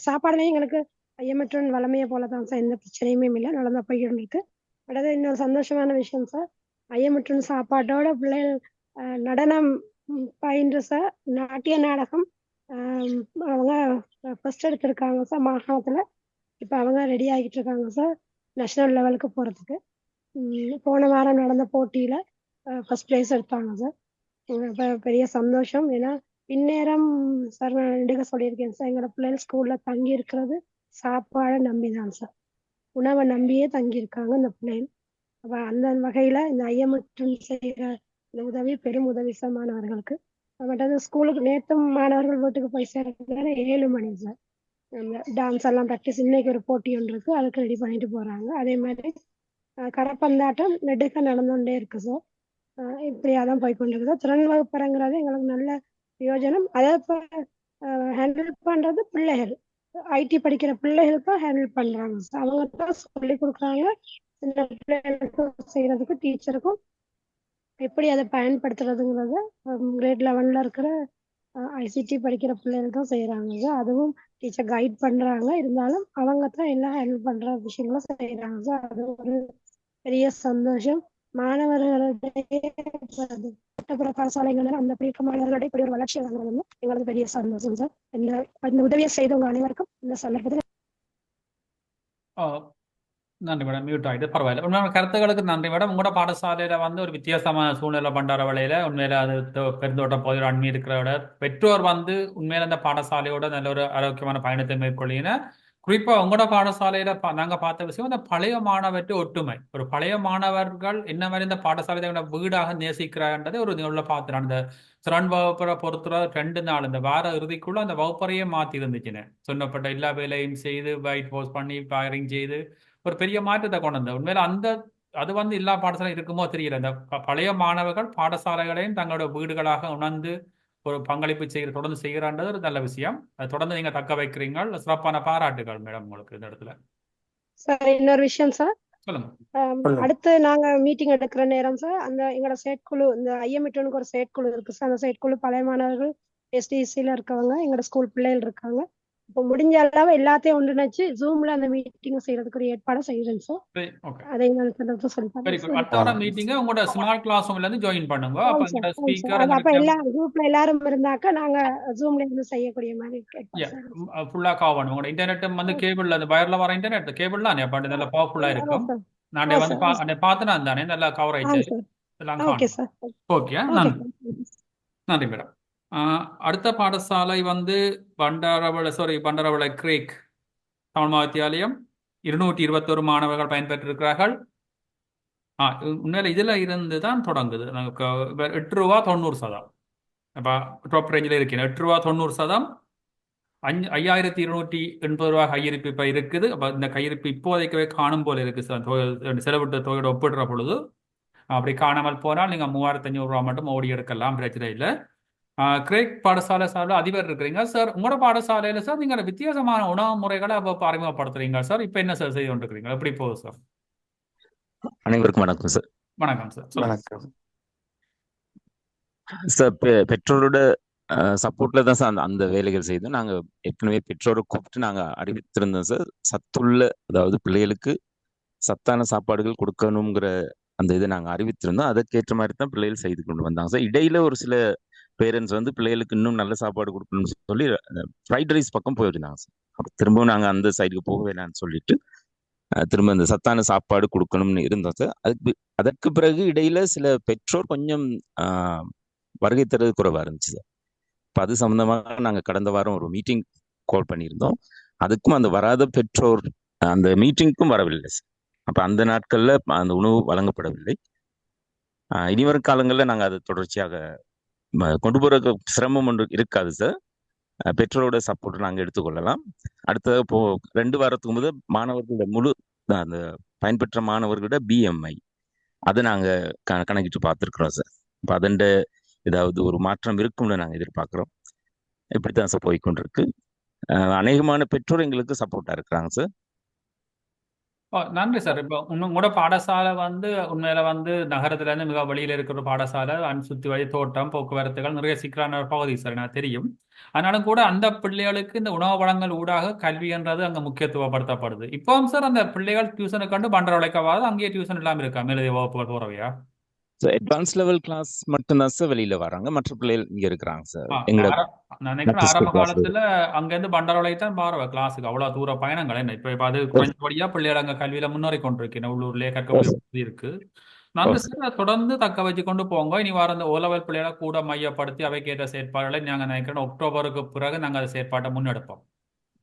சாப்பாடுலையும் எங்களுக்கு ஐயமற்றன் வளமையை போலதான் சார், எந்த பிரச்சனையுமே இல்லை, நடந்த போய்கிட்டு இருக்கு. மற்றது இன்னொரு சந்தோஷமான விஷயம் சார், ஐயமற்றன் சாப்பாட்டோட பிள்ளைகள் நடனம் பயின்று சார், நாட்டிய நாடகம் அவங்க ஃபர்ஸ்ட் எடுத்திருக்காங்க சார் மாகாணத்துல. இப்ப அவங்க ரெடி ஆகிட்டு இருக்காங்க சார் நேஷனல் லெவலுக்கு போறதுக்கு. போன வாரம் நடந்த போட்டியில ஃபர்ஸ்ட் பிளேஸ் எடுத்தாங்க சார். பெரிய சந்தோஷம். ஏன்னா இந்நேரம் சார் நான் ரெண்டுக்க சொல்லியிருக்கேன் சார், எங்களோட பிள்ளைகள் ஸ்கூல்ல தங்கி இருக்கிறது சாப்பாடை நம்பிதான் சார், உணவை நம்பியே தங்கி இருக்காங்க இந்த பிள்ளைகள். அப்ப அந்த வகையில இந்த ஐயமுற்றம் செய்யற இந்த உதவி பெரும் உதவி சார் மாணவர்களுக்கு. மற்றது ஸ்கூலுக்கு நேற்றும் மாணவர்கள் வீட்டுக்கு போய் சேர்க்கிறாங்க 7 மணி சார். டான்ஸ் எல்லாம் ப்ராக்டிஸ், இன்னைக்கு ஒரு போட்டி ஒன்று இருக்கு, அதுக்கு ரெடி பண்ணிட்டு போறாங்க. அதே மாதிரி கரப்பந்தாட்டம் நெடுக்க நடந்துகிட்டே இருக்கு சார். இப்படியாதான் போய்கொண்டிருக்கு சார். திறன் வகுப்பறைங்கிறது எங்களுக்கு நல்ல பிரயோஜனம். அதை இப்போ ஹேண்டில் பண்றது பிள்ளைகள், ஐடி படிக்கிற பிள்ளைகளுக்கு ஹேண்டில் பண்றாங்க சார். அவங்க தான் சொல்லி கொடுக்குறாங்க இந்த பிள்ளைகளுக்கு செய்யறதுக்கு, டீச்சருக்கும் எப்படி அதை பயன்படுத்துறதுங்கிறத கிரேட் 11ல இருக்கிற ஐசிடி படிக்கிற பிள்ளைகள் தான் செய்யறாங்க சார். அதுவும் டீச்சர் கைட் பண்றாங்க, இருந்தாலும் அவங்க தான் எல்லாம் ஹேண்டில் பண்ற விஷயங்களும் செய்யறாங்க சார். அது ஒரு பெரிய சந்தோஷம். மாணவர்களிடையே பாடசாலைகள் அந்த பிடிக்க மாணவர்களிடையே இப்படி ஒரு வளர்ச்சி வாங்குறது எங்களுக்கு பெரிய சந்தோஷம் சார். இந்த உதவியை செய்தவங்க அனைவருக்கும் இந்த சந்தர்ப்பத்தில் நன்றி மேடம். மியூட் ஆகிட்டு பரவாயில்ல. உண்மையான கருத்துக்களுக்கு நன்றி மேடம். உங்களோட பாடசாலையில ஒரு வித்தியாசமான சூழ்நிலை பண்டார வேலையில உண்மையில அது பெருந்தோட்டம் பகுதியோட அண்மை இருக்கிறோட பெற்றோர் உண்மையில அந்த பாடசாலையோட நல்ல ஒரு ஆரோக்கியமான பயணத்தை மேற்கொள்ளின. குறிப்பா உங்களோட பாடசாலையில நாங்க பார்த்த விஷயம் இந்த பழைய மாணவர்கிட்ட ஒற்றுமை. ஒரு பழைய மாணவர்கள் என்ன மாதிரி இந்த பாடசாலை வீடாக நேசிக்கிறான்றதை ஒரு உள்ள பார்த்துறான். இந்த திறன் வகுப்பறை பொறுத்த 2 நாள் இந்த வார இறுதிக்குள்ள அந்த வகுப்பறையே மாத்தி இருந்துச்சுன்னு சொன்னப்பட்ட எல்லா வேலையும் செய்து ஒயிட் போஸ்ட் பண்ணி ஃபயரிங் செய்து ஒரு பெரிய மாற்றத்தை கொண்டு வந்த. உண்மையில அது எல்லா பாடசாலை இருக்குமோ தெரியல. இந்த பழைய மாணவர்கள் பாடசாலைகளையும் தங்களோட வீடுகளாக உணர்ந்து ஒரு பங்களிப்பு தொடர்ந்து செய்கிறான்றது ஒரு நல்ல விஷயம். அது தொடர்ந்து நீங்க தக்க வைக்கிறீங்க. சிறப்பான பாராட்டுகள் மேடம் உங்களுக்கு இந்த இடத்துல. சார் இன்னொரு விஷயம் சார், சொல்லுங்க. அடுத்து நாங்க மீட்டிங் எடுக்கிற நேரம் சார், அந்த எங்களோட செயற்குழு, இந்த ஐஎம்இட்டுக்கு ஒரு செயற்குழு இருக்கு சார். அந்த செயற்குழு பழைய மாணவர்கள் எஸ்டிசில இருக்கவங்க, எங்களோட ஸ்கூல் பிள்ளைகள் இருக்காங்க. இப்போ முடிஞ்ச அளவு எல்லாத்தையும் ஒன்றிணைச்சு ஜூம்ல அந்த மீட்டிங் செய்யறதுக்கு ஒரு ஏற்பாடு செய்யறேன் சார். அதை உங்களோட ஸ்மார்ட் கிளாஸ் ரூம்ல இருந்து ஜாயின் பண்ணுங்க. அப்ப எல்லா குரூப்ல எல்லாரும் இருந்தாக்க நாங்க ஜூம்ல இருந்து செய்யக்கூடிய மாதிரி ஃபுல்லா கவர் பண்ணுவோம். உங்களோட இன்டர்நெட் கேபிள்ல அந்த வயர்ல வர இன்டர்நெட் கேபிள் தான் அப்ப நல்ல பவர்ஃபுல்லா இருக்கும். நான் ஆ வந்து சார் ஆ சார் பார்த்தனா தானே நல்லா கவர் ஆ ஆயிடுச்சு சார் எல்லாம் ஓகே காணும். சார் ஓகே, ஓகே நன்றி நன்றி மேடம். அடுத்த பாடசாலை வந்து பண்டாரவளை கிரேக் தமிழ் மகாவித்தியாலயம் 221 மாணவர்கள் பயன்பெற்றிருக்கிறார்கள். உண்மையில இதுல இருந்து தான் தொடங்குது. நமக்கு 8 ரூபா 90 சதம். அப்போ டாப் ரேஞ்சில் இருக்கேன். 8 ரூபா 90 சதம் 5280 ரூபா கையிருப்பு இப்போ இருக்குது. அப்போ இந்த கையிருப்பு இப்போதைக்கவே காணும் போல இருக்கு சார். செலவிட்ட தொகையோட ஒப்பிடுற பொழுது அப்படி காணாமல் போனால் நீங்கள் 3500 ரூபா மட்டும் ஓடி எடுக்கலாம், பிரச்சனை இல்லை. கிரேக் பாடசாலை சார்பில் அதிபர் இருக்கிறீங்க சார். உங்களோட பாடசாலையில் சார் நீங்கள் வித்தியாசமான உணவு முறைகளை அப்போ அறிமுகப்படுத்துறீங்க சார். இப்போ என்ன சார் செய்து கொண்டிருக்கிறீங்க, எப்படி போகுது சார்? அனைவருக்கும் வணக்கம் சார். வணக்கம் சார், சொல்லுங்க. வணக்கம் சார். பெற்றோரோட சப்போர்ட்ல தான் சார் அந்த வேலைகள் செய்தோம். நாங்க ஏற்கனவே பெற்றோரை கூப்பிட்டு நாங்க அறிவித்திருந்தோம் சார். சத்துள்ள, அதாவது பிள்ளைகளுக்கு சத்தான சாப்பாடுகள் கொடுக்கணுங்கிற அந்த இதை நாங்க அறிவித்திருந்தோம். அதற்கேற்ற மாதிரி தான் பிள்ளைகள் செய்து கொண்டு வந்தாங்க சார். இடையில ஒரு சில பேரண்ட்ஸ் வந்து பிள்ளைகளுக்கு இன்னும் நல்ல சாப்பாடு கொடுக்கணும்னு சொல்லி ஃப்ரைட் ரைஸ் பக்கம் போயிருந்தாங்க சார். அப்போ திரும்பவும் நாங்க அந்த சைடுக்கு போக வேணாம்னு சொல்லிட்டு திரும்ப இந்த சத்தான சாப்பாடு கொடுக்கணும்னு இருந்தோம் சார். அதற்கு பிறகு இடையில சில பெற்றோர் கொஞ்சம் வருகை தரது குறைவா இருந்துச்சு சார். இப்போ அது சம்பந்தமாக நாங்கள் கடந்த வாரம் ஒரு மீட்டிங் கால் பண்ணியிருந்தோம். அதுக்கும் அந்த வராத பெற்றோர் அந்த மீட்டிங்க்கும் வரவில்லை சார். அப்போ அந்த நாட்களில் அந்த உணவு வழங்கப்படவில்லை. இனிவரும் காலங்களில் நாங்கள் அதை தொடர்ச்சியாக கொண்டு போகிற சிரமம் ஒன்று இருக்காது சார். பெற்றோரோட சப்போர்ட் நாங்கள் எடுத்துக்கொள்ளலாம். அடுத்ததாக இப்போ 2 வாரத்துக்கு முதல் மாணவர்களோட முழு அந்த பயன்பெற்ற மாணவர்களோட BMI அதை நாங்கள் கணக்கிட்டு பார்த்துருக்குறோம் சார். இப்போ அதண்ட ஏதாவது ஒரு மாற்றம் இருக்கும்னு நாங்கள் எதிர்பார்க்குறோம். இப்படித்தான் சார் போய்கொண்டிருக்கு. அநேகமான பெற்றோர் எங்களுக்கு சப்போர்ட்டாக இருக்கிறாங்க சார். நன்றி சார். இப்போ உங்களோட பாடசாலை வந்து உண்மையில வந்து நகரத்துலேருந்து மிக வெளியில் இருக்கிற பாடசாலை, சுற்றி வழி தோட்டம், போக்குவரத்துகள் நிறைய சிக்கலான பகுதி சார், எனக்கு தெரியும். ஆனாலும் கூட அந்த பிள்ளைகளுக்கு இந்த உணவு வழங்கல் ஊடாக கல்வின்றது அங்கே முக்கியத்துவப்படுத்தப்படுது. இப்போவும் சார் அந்த பிள்ளைகள் டியூஷனுக்கு கண்டு பண்டர உழைக்கவாது அங்கேயே டியூஷன் இல்லாமல் இருக்கா, மேலதிக வகுப்புகள் போறவையா? ஸோ அட்வான்ஸ் லெவல் கிளாஸ் மட்டும்தான் சார் வெளியில வராங்க. மற்ற பிள்ளைகள் இங்க இருக்கிறாங்க சார். நான் நினைக்கிறேன் ஆரம்ப காலத்துல அங்கேருந்து பண்டாரவளை தான் பாருவ கிளாஸுக்கு அவ்வளவு தூர பயணங்கள் என்ன. இப்போ அது குறைஞ்சபடியா பிள்ளைகள் அங்க கல்வியில முன்னேறி கொண்டிருக்கேன். உள்ளூர்லயே கற்க இருக்கு. நன்றி சார். தொடர்ந்து தக்க வச்சு கொண்டு போங்க. இனி வார இந்த ஓலவல் பிள்ளைகளை கூட மையப்படுத்தி அவைக்கேற்ற செயற்பாடுகளை நாங்கள் நினைக்கிறோம் அக்டோபருக்கு பிறகு நாங்கள் அந்த செயற்பாட்டை முன்னெடுப்போம்.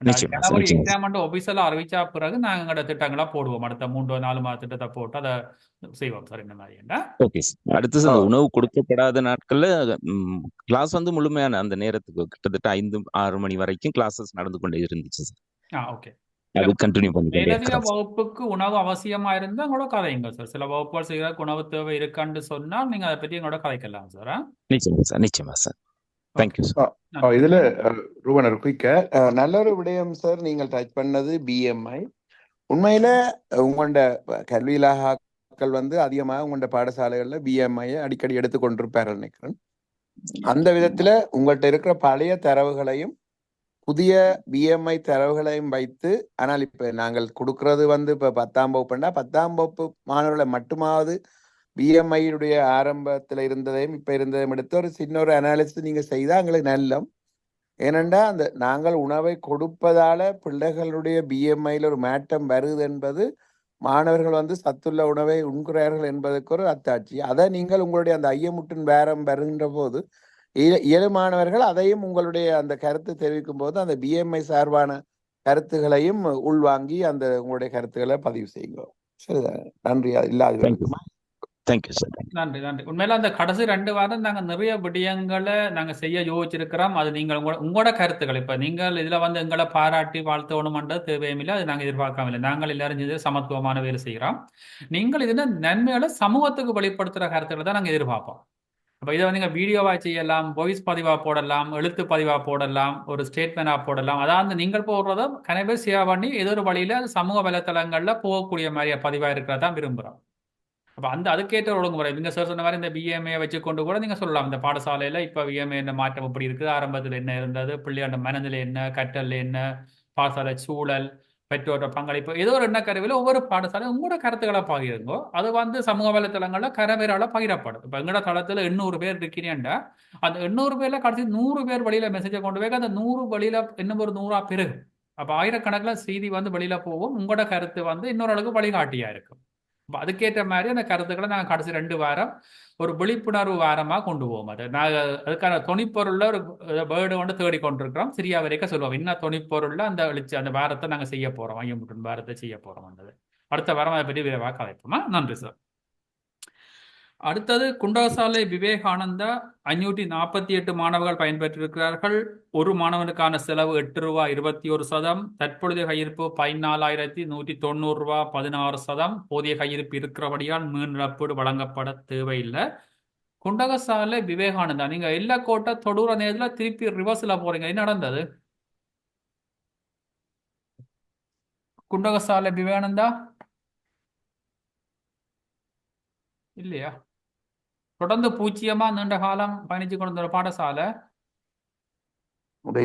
ஜனவரி எக்ஸாம் ஒபிஷியலா அறிவிச்சா பிறகு நாங்கள் எங்களோட திட்டங்களா போடுவோம். அடுத்த 3-4 மாத திட்டத்தை போட்டு அதை செய்வோம் சார். இந்த மாதிரி ஓகே சார். அடுத்து சார் உணவு கொடுக்கப்படாத நாட்கள்ல கிளாஸ் வந்து முழுமையான அந்த நேரத்துக்கு கிட்டத்தட்ட 5-6 மணி வரைக்கும் கிளாஸஸ் நடந்து கொண்டே இருந்துச்சு சார். ஓகே. அது கண்டினியூ மேலதிக வகுப்புக்கு உணவு அவசியமா இருந்தா கூட கதைங்க சார். சில வகுப்புகள் செய்யறதுக்கு உணவு தேவை இருக்கான்னு சொன்னா நீங்க அதை பற்றி எங்களோட கதைக்கலாம் சார். நிச்சயமா சார், நிச்சயமா சார். Thank you sir. இதுல ரூபனர் குயிக்க நல்ல ஒரு விடயம் சார். நீங்கள் டச் பண்ணது BMI. உண்மையில உங்களோட கல்வியிலாக்கள் வந்து அதிகமாக உங்களோட பாடசாலைகள்ல BMI அடிக்கடி எடுத்துக்கொண்டிருப்பார்கள் நினைக்கிறேன். அந்த விதத்துல உங்கள்கிட்ட இருக்கிற பழைய தரவுகளையும் புதிய BMI தரவுகளையும் வைத்து, ஆனால் இப்ப நாங்கள் கொடுக்கறது வந்து இப்ப 10ஆம் வகுப்புன்னா 10ஆம் வகுப்பு மாணவர்களை மட்டுமாவது BMI ஆரம்பத்துல இருந்ததையும் இப்ப இருந்ததையும் எடுத்து ஒரு சின்ன ஒரு அனாலிசிஸ் நீங்க செய்தா எங்களுக்கு நல்லம். ஏனென்றா அந்த நாங்கள் உணவை கொடுப்பதால பிள்ளைகளுடைய BMIல ஒரு மாற்றம் வருது என்பது மாணவர்கள் வந்து சத்துள்ள உணவை உண்கிறார்கள் என்பதற்கு ஒரு அத்தாட்சி. அதை நீங்கள் உங்களுடைய அந்த ஐயமுற்றின் பேரம் வருகின்ற போது மாணவர்கள் அதையும் உங்களுடைய அந்த கருத்து தெரிவிக்கும் போது அந்த BMI சார்பான கருத்துகளையும் உள்வாங்கி அந்த உங்களுடைய கருத்துக்களை பதிவு செய்யுங்க. சரிதான். நன்றி. இல்லாத தேங்க்யூ சார். நன்றி நன்றி. உண்மையில அந்த கடைசி 2 வாரம் நாங்கள் நிறைய விடயங்களை நாங்கள் செய்ய யோசிச்சிருக்கிறோம். அது நீங்கள் உங்களோட கருத்துக்கள் இப்போ நீங்கள் இதில் வந்து எங்களை பாராட்டி வாழ்த்தணும்ன்றது தேவையுமில்லை, அது நாங்கள் எதிர்பார்க்காம நாங்கள் எல்லாரும் செஞ்சு சமத்துவமான வேலை செய்கிறோம். நீங்கள் இதில் நன்மைகளை சமூகத்துக்கு வெளிப்படுத்துகிற கருத்துக்களை தான் நாங்கள் எதிர்பார்ப்போம். அப்போ இதை வந்து நீங்கள் வீடியோவாக செய்யலாம், வாய்ஸ் பதிவாக போடலாம், எழுத்து பதிவாக போடலாம், ஒரு ஸ்டேட்மெண்டாக போடலாம். அதாவது நீங்கள் போடுறத கனவே ஷேர் பண்ணி ஏதோ ஒரு வழியில் அது சமூக வலைத்தளங்களில் போகக்கூடிய மாதிரி பதிவாக இருக்கிறதான் விரும்புகிறோம். அப்போ அதுக்கேற்ற ஒழுங்குமுறை நீங்கள் சார் சொன்ன மாதிரி இந்த BMI வச்சு கொண்டு கூட நீங்கள் சொல்லலாம். இந்த பாடசாலையில் இப்போ BMI என்ன மாற்றம் எப்படி இருக்குது, ஆரம்பத்தில் என்ன இருந்தது, பிள்ளையோட மனநிலை என்ன, கற்றல் என்ன, பாடசாலை சூழல், பெற்றோர பங்களிப்பு, ஏதோ ஒரு எண்ண கருவியில் ஒவ்வொரு பாடசாலையும் உங்களோட கருத்துக்களை பகிருங்கோ. அது வந்து சமூக வலைத்தளங்களில் கரவேரால் பகிரப்படும். இப்போ எங்களோட தளத்தில் 800 பேர் இருக்கிறீங்கன்னா அந்த 800 பேரில் கடைசி 100 பேர் வழியில் மெசேஜை கொண்டு போய் அந்த 100 வழியில் இன்னும் ஒரு 100 பெருகும். அப்போ ஆயிரக்கணக்கில் செய்தி வந்து வெளியில் போகும். உங்களோட கருத்து வந்து இன்னொரு அளவுக்கு வழிகாட்டியாக இருக்கும். அப்ப அதுக்கேற்ற மாதிரி அந்த கருத்துக்களை நாங்கள் கடைசி 2 வாரம் ஒரு விழிப்புணர்வு வாரமாக கொண்டு போவோம். அது நாங்கள் அதுக்கான துணிப்பொருளில் ஒரு வேர்டு வந்து தேடி கொண்டிருக்கிறோம். சிரியா வரைக்கும் சொல்லுவோம் இன்னும் துணிப்பொருளில் அந்த வாரத்தை நாங்கள் செய்ய போகிறோம். ஐயமுட்டன் வாரத்தை செய்ய போகிறோம். அடுத்த வாரம் அதை பற்றி விரைவாக கலைப்போமா. நன்றி சார். அடுத்தது குண்டகசாலை விவேகானந்தா 548 மாணவர்கள் பயன்பெற்றிருக்கிறார்கள். ஒரு மாணவனுக்கான செலவு ₹8.21. தற்பொழுதைய கையிருப்பு ₹14,190 16. போதிய கையிருப்பு இருக்கிறபடியால் மீன் இழப்பீடு வழங்கப்பட தேவையில்லை. குண்டகசாலை விவேகானந்தா நீங்க எல்லா கோட்டை தொடுற நேரத்துல திருப்பி ரிவர்ஸ்ல போறீங்க. என்ன நடந்தது? குண்டகசாலை விவேகானந்தா இல்லையா? தொடர்ந்து பூச்சியமா நீண்ட காலம் பயணிச்சு கொண்டு வந்த பாடசாலை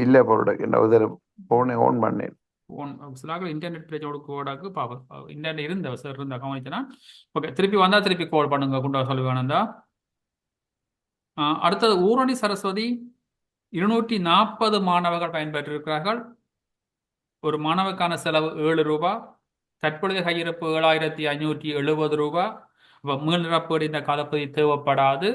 இல்ல பொருளுக்கு என்ன போனை ஓன் பண்ணேன். சிலாக்கள் இன்டர்நெட் பேஜ் கொடுக்கோடாக்கு இன்டர்நெட் இருந்த சார் இருந்தா கவனிச்சனா. ஓகே, திருப்பி வந்தா திருப்பி கால் பண்ணுங்க குண்டகசாலை விவேகானந்தா. அடுத்தது ஊரணி சரஸ்வதி 240 மாணவர்கள் பயன்பெற்றிருக்கிறார்கள். ஒரு மாணவருக்கான செலவு ₹7. தற்பொழுதைய கையிருப்பு ₹7,570. மீள் இழப்பீடு இந்த காலப்பகுதி தேவைப்படாது.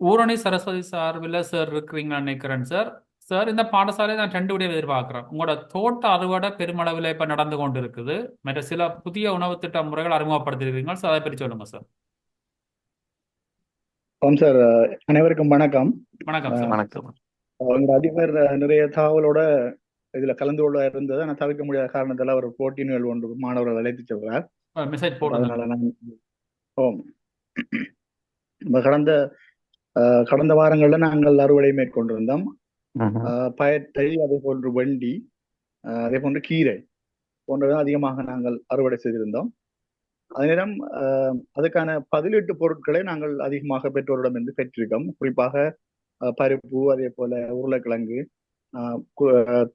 ஊரணி சரஸ்வதி சார்பில் சார் இருக்கிறீங்கன்னு நினைக்கிறேன் சார். சார், இந்த பாடசாலையை நான் 2 விட எதிர்பார்க்கிறேன். உங்களோட தோட்ட அறுவடை பெருமளவில் இப்போ நடந்து கொண்டு இருக்குது. மற்ற சில புதிய உணவு திட்ட முறைகள் அறிமுகப்படுத்திருக்கீங்க சார், அதை பற்றி சொல்லுங்க சார். சார், அனைவருக்கும் வணக்கம். வணக்கம் சார். வணக்கம். உங்களோட அதிபர் நிறைய தகவலோட இதுல கலந்து கொள்ள இருந்தது. ஆனால் தவிர்க்க முடியாத காரணத்தால் அவர் போட்டி நிகழ்வு ஒன்று மாணவர்கள் அழைத்து செல்கிறார். மெசேஜ் போடுங்க. அதனால கடந்த வாரங்கள்ல நாங்கள் அறுவடை மேற்கொண்டிருந்தோம். பயத்தை, அதே போன்று வெண்டி, அதே போன்று கீரை போன்றவை அதிகமாக நாங்கள் அறுவடை செய்திருந்தோம். அதே நேரம் அதுக்கான பதிலீட்டு பொருட்களை நாங்கள் அதிகமாக பெற்றோரிடமிருந்து பெற்றிருக்கோம். குறிப்பாக பருப்பு, அதே போல உருளைக்கிழங்கு,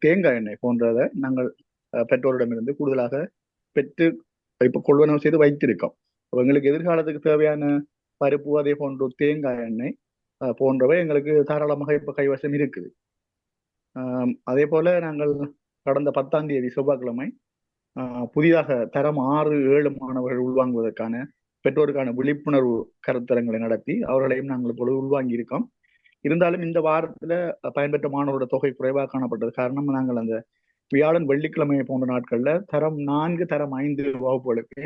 தேங்காய் எண்ணெய் போன்றதை நாங்கள் பெற்றோரிடமிருந்து கூடுதலாக பெற்று இப்ப கொள்வனவு செய்து வைத்திருக்கோம். எங்களுக்கு எதிர்காலத்துக்கு தேவையான பருப்பு, அதே போன்று தேங்காய் எண்ணெய் போன்றவை எங்களுக்கு தாராளமாக இப்ப கைவசம் இருக்குது. அதே போல நாங்கள் கடந்த 10ஆம் தேதி செவ்வாய்க்கிழமை புதிதாக தரம் 6-7 மாணவர்கள் உள்வாங்குவதற்கான பெற்றோருக்கான விழிப்புணர்வு கருத்தரங்களை நடத்தி அவர்களையும் நாங்கள் இப்பொழுது உள்வாங்கி இருக்கோம். இருந்தாலும் இந்த வாரத்துல பயன்பெற்ற மாணவரோட தொகை குறைவாக காணப்பட்டது காரணம் நாங்கள் அந்த வியாழன், வெள்ளிக்கிழமை போன்ற நாட்கள்ல தரம் 4, தரம் 5 வகுப்புகளுக்கு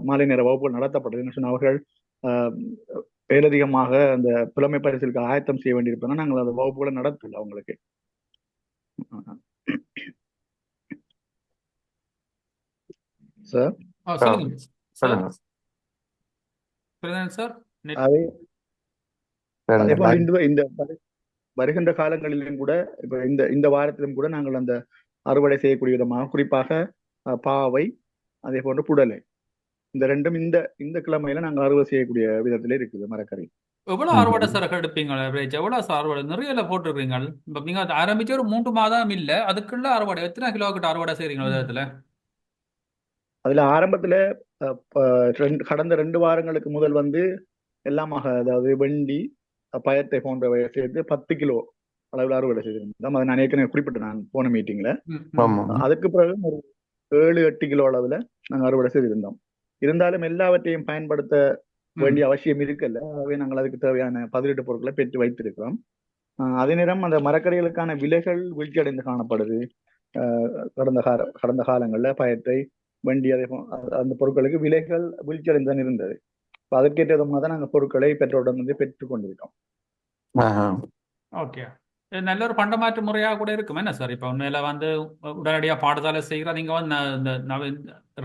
மாலை நேர வகுப்புகள் நடத்தப்பட்டது. சொன்ன அவர்கள் மேலதிகமாக அந்த புலமை பரிசிலுக்கு ஆயத்தம் செய்ய வேண்டியிருப்பதுனா நாங்கள் அந்த வகுப்புகளை நடத்தல அவங்களுக்கு. அதே போல இந்த வருகின்ற காலங்களிலும் கூட இப்ப இந்த வாரத்திலும் கூட நாங்கள் அந்த அறுவடை செய்யக்கூடிய விதமாக குறிப்பாக பாவை, அதே போன்று புடலை, இந்த ரெண்டும் இந்த கிழமையில நாங்கள் அறுவடை செய்யக்கூடிய விதத்திலே இருக்குது மரக்கறி. எவ்வளவு அறுவடை சார் எடுப்பீங்க? எவ்வளவு சார் அறுவடை? நிறைய போட்டிருக்கீங்க. இப்ப நீங்க ஆரம்பிச்சு ஒரு 3 மாதம் இல்ல, அதுக்குள்ள அறுவடை எத்தனை கிலோ கிட்ட அறுவடை செய்றீங்க விதத்துல? அதுல ஆரம்பத்துல கடந்த 2 வாரங்களுக்கு முதல் எல்லாமாக, அதாவது வெண்டி, பயத்தை போன்றவை சேர்த்து 10 கிலோ அளவில் அறுவடை செய்திருந்தோம். அதை நான் ஏற்கனவே குறிப்பிட்டேன் நான் போன மீட்டிங்ல. அதுக்கு பிறகு ஒரு 7-8 கிலோ அளவுல நாங்கள் அறுவடை செய்திருந்தோம். இருந்தாலும் எல்லாவற்றையும் பயன்படுத்த வேண்டிய அவசியம் இருக்குல்ல, ஆகவே நாங்கள் அதுக்கு தேவையான பதிலீட்டு பொருட்களை பெற்று வைத்திருக்கிறோம். அதே நேரம் அந்த மரக்கறிகளுக்கான விலைகள் வீழ்ச்சி அடைந்து காணப்படுது. கடந்த காலங்கள்ல பயத்தை, வண்டி, அதே அந்த பொருட்களுக்கு விலைகள் வீழ்ச்சி அடைந்துதான் இருந்தது. அதற்கேற்ற விதமாக தான் நாங்கள் பொருட்களை பெற்றோரிடம் பெற்றுக் கொண்டிருக்கோம். ஓகே, நல்ல ஒரு பண்டமாற்று முறையாக கூட இருக்கும் என்ன சார்? இப்ப உண்மையில உடனடியா பாடசாலை செய்கிற நீங்க இந்த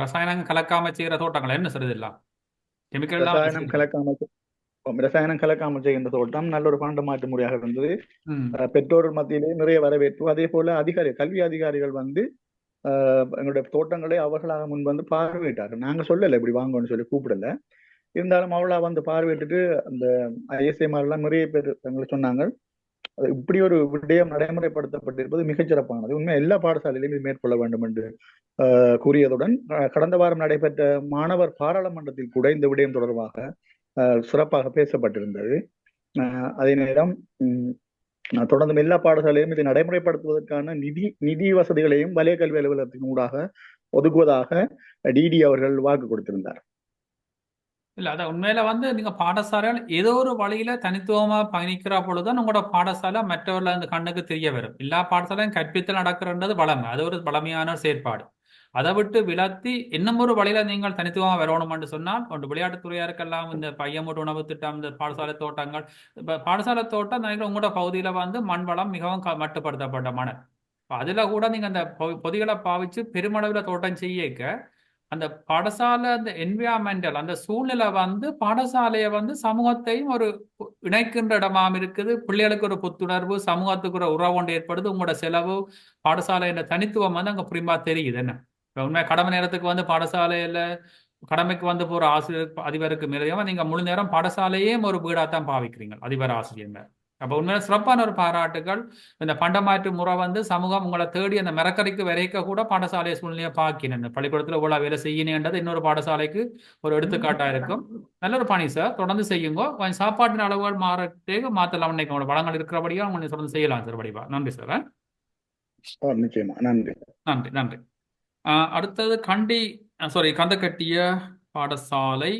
ரசாயனம் கலக்காம செய்யற தோட்டங்கள் என்ன சார்? இதெல்லாம் ரசாயனம் கலக்காமல் செய்கின்ற தோட்டம் நல்ல ஒரு பண்டமாற்று முறையாக இருந்தது. பெற்றோர் மத்தியிலே நிறைய வரவேற்பு. அதே போல கல்வி அதிகாரிகள் எங்களுடைய தோட்டங்களை அவர்களாக முன் பார்வையிட்டார்கள். நாங்க சொல்லல இப்படி வாங்கன்னு சொல்லி கூப்பிடல. இருந்தாலும் அவளா பார்வையிட்டுட்டு அந்த ஐஎஸ்ஐ மாதிரிலாம் நிறைய பேர் எங்களுக்கு சொன்னாங்க. இப்படி ஒரு விடயம் நடைமுறைப்படுத்தப்பட்டிருப்பது மிகச்சிறப்பானது. உண்மை எல்லா பாடசாலையிலும் இது மேற்கொள்ள வேண்டும் என்று கூறியதுடன் கடந்த வாரம் நடைபெற்ற மாணவர் பாராளுமன்றத்தில் கூட இந்த விடயம் தொடர்பாக சிறப்பாக பேசப்பட்டிருந்தது. அதே நேரம் தொடர்ந்து எல்லா பாடசாலையும் இதை நடைமுறைப்படுத்துவதற்கான நிதி வசதிகளையும் வலய கல்வி அலுவலகத்தின் ஊடாக ஒதுக்குவதாக டிடி அவர்கள் வாக்கு கொடுத்திருந்தார். இல்ல அதான் உண்மையில வந்து நீங்க பாடசாலையில் ஏதோ ஒரு வழியில தனித்துவமா பயணிக்கிற பொழுதுதான் உங்களோட பாடசாலை மற்றவர்கள் அந்த கண்ணுக்கு தெரிய வரும். எல்லா பாடசாலையும் கற்பித்தல் நடக்கிறன்றது வளமை, அது ஒரு வளமையான செயற்பாடு. அதை விட்டு விலத்தி இன்னும் ஒரு வழியில நீங்கள் தனித்துவமா வரணும்னு சொன்னால் ஒன்று விளையாட்டுத்துறையா இருக்கலாம், இந்த பையமூட்டு உணவு திட்டம், இந்த பாடசாலை தோட்டங்கள். இப்ப பாடசாலை தோட்டம் நினைக்கிற உங்களோட பகுதியில வந்து மண் வளம் மிகவும் மட்டுப்படுத்தப்பட்ட மணல். அதுல கூட நீங்க அந்த பொதிகளை பாவிச்சு பெருமளவில் தோட்டம் செய்யக்க அந்த பாடசாலை அந்த என்விரான்மெண்டல் அந்த சூழ்நிலை வந்து பாடசாலையை வந்து சமூகத்தையும் ஒரு இணைக்கின்ற இடமாம் இருக்குது. பிள்ளைகளுக்கு ஒரு புத்துணர்வு, சமூகத்துக்கு ஒரு உறவு ஒன்று ஏற்படுது. உங்களோட செலவு பாடசாலையின் தனித்துவம் வந்து அங்கே புரியுமா தெரியுது. என்ன உண்மை கடமை நேரத்துக்கு வந்து பாடசாலையில கடமைக்கு வந்து போற ஆசிரியர் அதிபருக்கு மேலேயும் நீங்க முழு நேரம் பாடசாலையே ஒரு வீடாத்தான் பாவிக்கிறீங்க அதிபர் ஆசிரியர். அப்போ உண்மையில சிறப்பான ஒரு பாராட்டுகள். இந்த பண்டமாற்று முறை வந்து சமூகம் உங்களை தேடி அந்த மரக்கறிக்கு வரைக்க கூட பாடசாலை சூழ்நிலையை பார்க்கணும். இந்த பள்ளிக்கூடத்தில் இவ்வளவு வேலை செய்யணுன்றது இன்னொரு பாடசாலைக்கு ஒரு எடுத்துக்காட்டா இருக்கும். நல்ல ஒரு பணி சார், தொடர்ந்து செய்யுங்க. கொஞ்சம் சாப்பாட்டின் அளவுகள் மாற்றலாம். இன்னைக்கு உங்களோட வளங்கள் இருக்கிறபடியா அவங்க தொடர்ந்து செய்யலாம் சார். வடிவா நன்றி சார். நிச்சயமா நன்றி நன்றி நன்றி. அடுத்தது கந்தக்கட்டிய பாடசாலை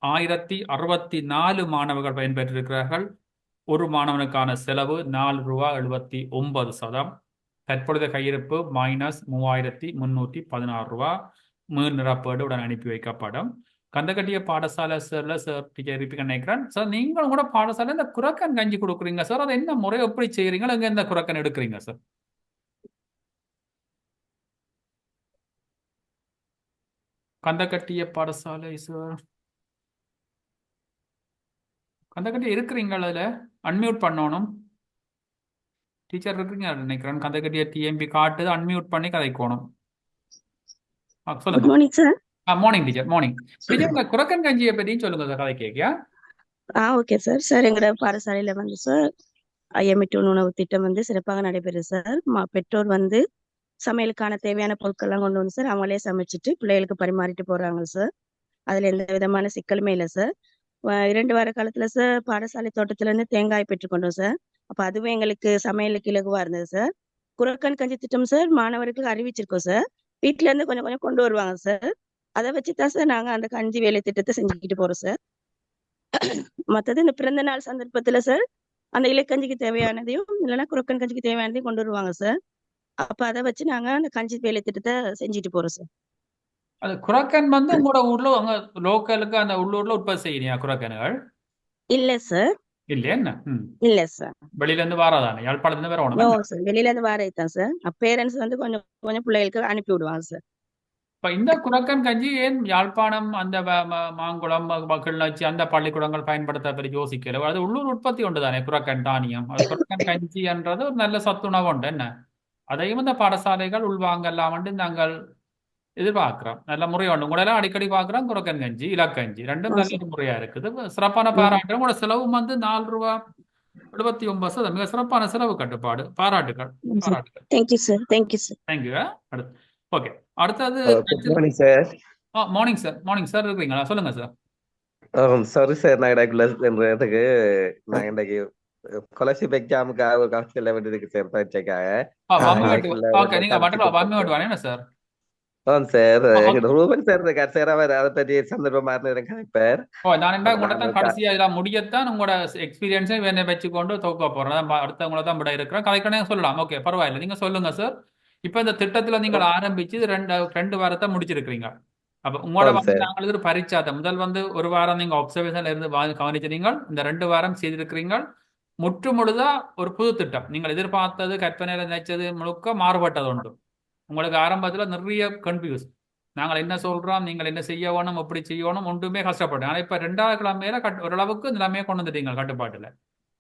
1064 மாணவர்கள் பயன்பெற்றிருக்கிறார்கள். ஒரு மாணவனுக்கான செலவு ₹4.79. தற்பொழுது கையிருப்பு -3316 மீள் நிரப்பேடு உடன் அனுப்பி வைக்கப்படும். கந்தக்கட்டிய பாடசாலை சார் நினைக்கிறேன் சார். நீங்களும் கூட பாடசாலை இந்த குரக்கன் கஞ்சி கொடுக்குறீங்க சார். அதை என்ன முறை எப்படி செய்யறீங்களோ எங்க இந்த குரக்கன் எடுக்கிறீங்க சார்? கந்தக்கட்டிய பாடசாலை சார், கந்தக்கட்டி இருக்கிறீங்களா? அதுல அன்மியூட் பண்ணணும். டீச்சர் இருக்கீங்க நினைக்கிறேன். கந்தக்கட்டிய டிஎம்பி காட்டுது, அன்மியூட் பண்ணி கதைக்கணும். சொல்லுங்க. Morning sir. Morning teacher. Morning teacher. இந்த குரக்கன் கஞ்சியை பற்றியும் சொல்லுங்க சார், கதை கேட்கியா? Okay sir. சார் எங்களோட பாடசாலையில வந்து சார் ஐஎம்இ உணவு திட்டம் வந்து சிறப்பாக நடைபெறுது சார். பெற்றோர் வந்து சமையலுக்கான தேவையான பொருட்கள்லாம் கொண்டு வந்து சார் அவங்களே சமைச்சிட்டு பிள்ளைகளுக்கு பரிமாறிட்டு போறாங்க சார். அதுல எந்த விதமான சிக்கலுமே இல்லை சார். 2 வார காலத்துல சார் பாடசாலை தோட்டத்துல இருந்து தேங்காய் பெற்றுக்கொண்டோம் சார். அப்ப அதுவே எங்களுக்கு சமையலுக்கு இலகுவா இருந்தது சார். குரக்கன் கஞ்சி திட்டம் சார் மாணவர்களுக்கு அறிவிச்சிருக்கோம் சார். வீட்டுல இருந்து கொஞ்சம் கொஞ்சம் கொண்டு வருவாங்க சார். அதை வச்சுதான் சார் நாங்க அந்த கஞ்சி வேலை திட்டத்தை செஞ்சுக்கிட்டு போறோம் சார். மற்றது இந்த பிறந்த நாள் சந்தர்ப்பத்துல சார் அந்த இலைக்கஞ்சிக்கு தேவையானதையும் இல்லைன்னா குரக்கன் கஞ்சிக்கு தேவையானதையும் கொண்டு வருவாங்க சார். அப்ப அதை வச்சு நாங்க அந்த கஞ்சி வேலை திட்டத்தை செஞ்சுட்டு போறோம் சார். அது குரக்கன் வந்து உங்களோட ஊர்ல அங்க லோக்கலுக்கு அந்த உள்ளூர்ல உற்பத்தி செய்யறியா குரக்கன்கள்? இல்ல சார். இல்லையா? என்ன இல்ல சார். வெளியில இருந்து வாராதானே? யாழ்ப்பாணத்துல இருந்து வேற நோ சார், வெளியில இருந்து வாரதான் சார். பேரண்ட்ஸ் வந்து கொஞ்சம் கொஞ்சம் பிள்ளைகளுக்கு அனுப்பி விடுவாங்க சார். இப்ப இந்த குரக்கன் கஞ்சி ஏன் யாழ்ப்பாணம் அந்த மாங்குளம் கிளிநொச்சி அந்த பள்ளிக்கூடங்கள் பயன்படுத்த பற்றி யோசிக்கல? அது உள்ளூர் உற்பத்தி உண்டு தானே குரக்கன் தானியம். அது குரக்கன் கஞ்சி என்றது ஒரு நல்ல சத்துணவு உண்டு. என்ன அதையும் இந்த பாடசாலைகள் உள்வாங்கலாம் என்று நாங்கள் எதிர்பார்க்கிறோம். நல்ல முறை உண்டு. உங்களெல்லாம் அடிக்கடி பார்க்கிறோம் குரக்கன் கஞ்சி இலக்கஞ்சி ரெண்டும் நல்ல முறையா இருக்குது. சிறப்பான பாராட்டு. உங்களோட செலவும் வந்து ₹4.79. மிக சிறப்பான செலவு கட்டுப்பாடு. பாராட்டுகள் பாராட்டுகள். Thank you sir. Thank you sir. Thank you. அடுத்து ஓகே. அடுத்தது morning sir. Morning sir. Morning sir இருக்கிறீங்களா? சொல்லுங்க சார். சாரி சார், நான் இடத்துக்கு நான் இன்றைக்கு ஸ்காலர்ஷிப் எக்ஸாமுக்காக ஒரு காசு செல்ல வேண்டியதுக்கு சார் பரீட்சைக்காக. நீங்க மட்டும் சார். சார் ரூபன் சார் இருக்கார் சார். அவர் அதை பற்றி சந்தர்ப்பமா கணிப்பார். நான் கடைசியா இதெல்லாம் முடியத்தான் உங்களோட எக்ஸ்பீரியன்ஸை வேணை வச்சுக்கொண்டு தொகுக்க போறேன். அடுத்தவங்கள தான் விட இருக்கிறேன். கதைக்கணே சொல்லலாம். ஓகே பரவாயில்ல, நீங்க சொல்லுங்க சார். இப்ப இந்த திட்டத்துல நீங்கள் ஆரம்பிச்சு 2 வாரத்தை முடிச்சிருக்கீங்க. அப்ப உங்களோட வந்து நாங்கள் ஒரு பரீட்சாத்தை முதல் வந்து 1 வாரம் நீங்க அப்சர்வேஷன்ல இருந்து கவனிச்சிருங்க. இந்த 2 வாரம் செய்திருக்கிறீங்க. முற்று முழுதா ஒரு புது திட்டம். நீங்கள் எதிர்பார்த்தது கற்பனையில நினைச்சது முழுக்க மாறுபட்டது உண்டு. உங்களுக்கு ஆரம்பத்துல நிறைய கன்ஃபியூஸ். நாங்கள் என்ன சொல்றோம், நீங்கள் என்ன செய்ய வேணும், எப்படி செய்யணும், ஒன்றுமே கஷ்டப்பட்டோம். ஆனா இப்ப 2வது கிழமையில ஓரளவுக்கு நிலைமையை கொண்டு வந்துட்டீங்க கட்டுப்பாட்டுல.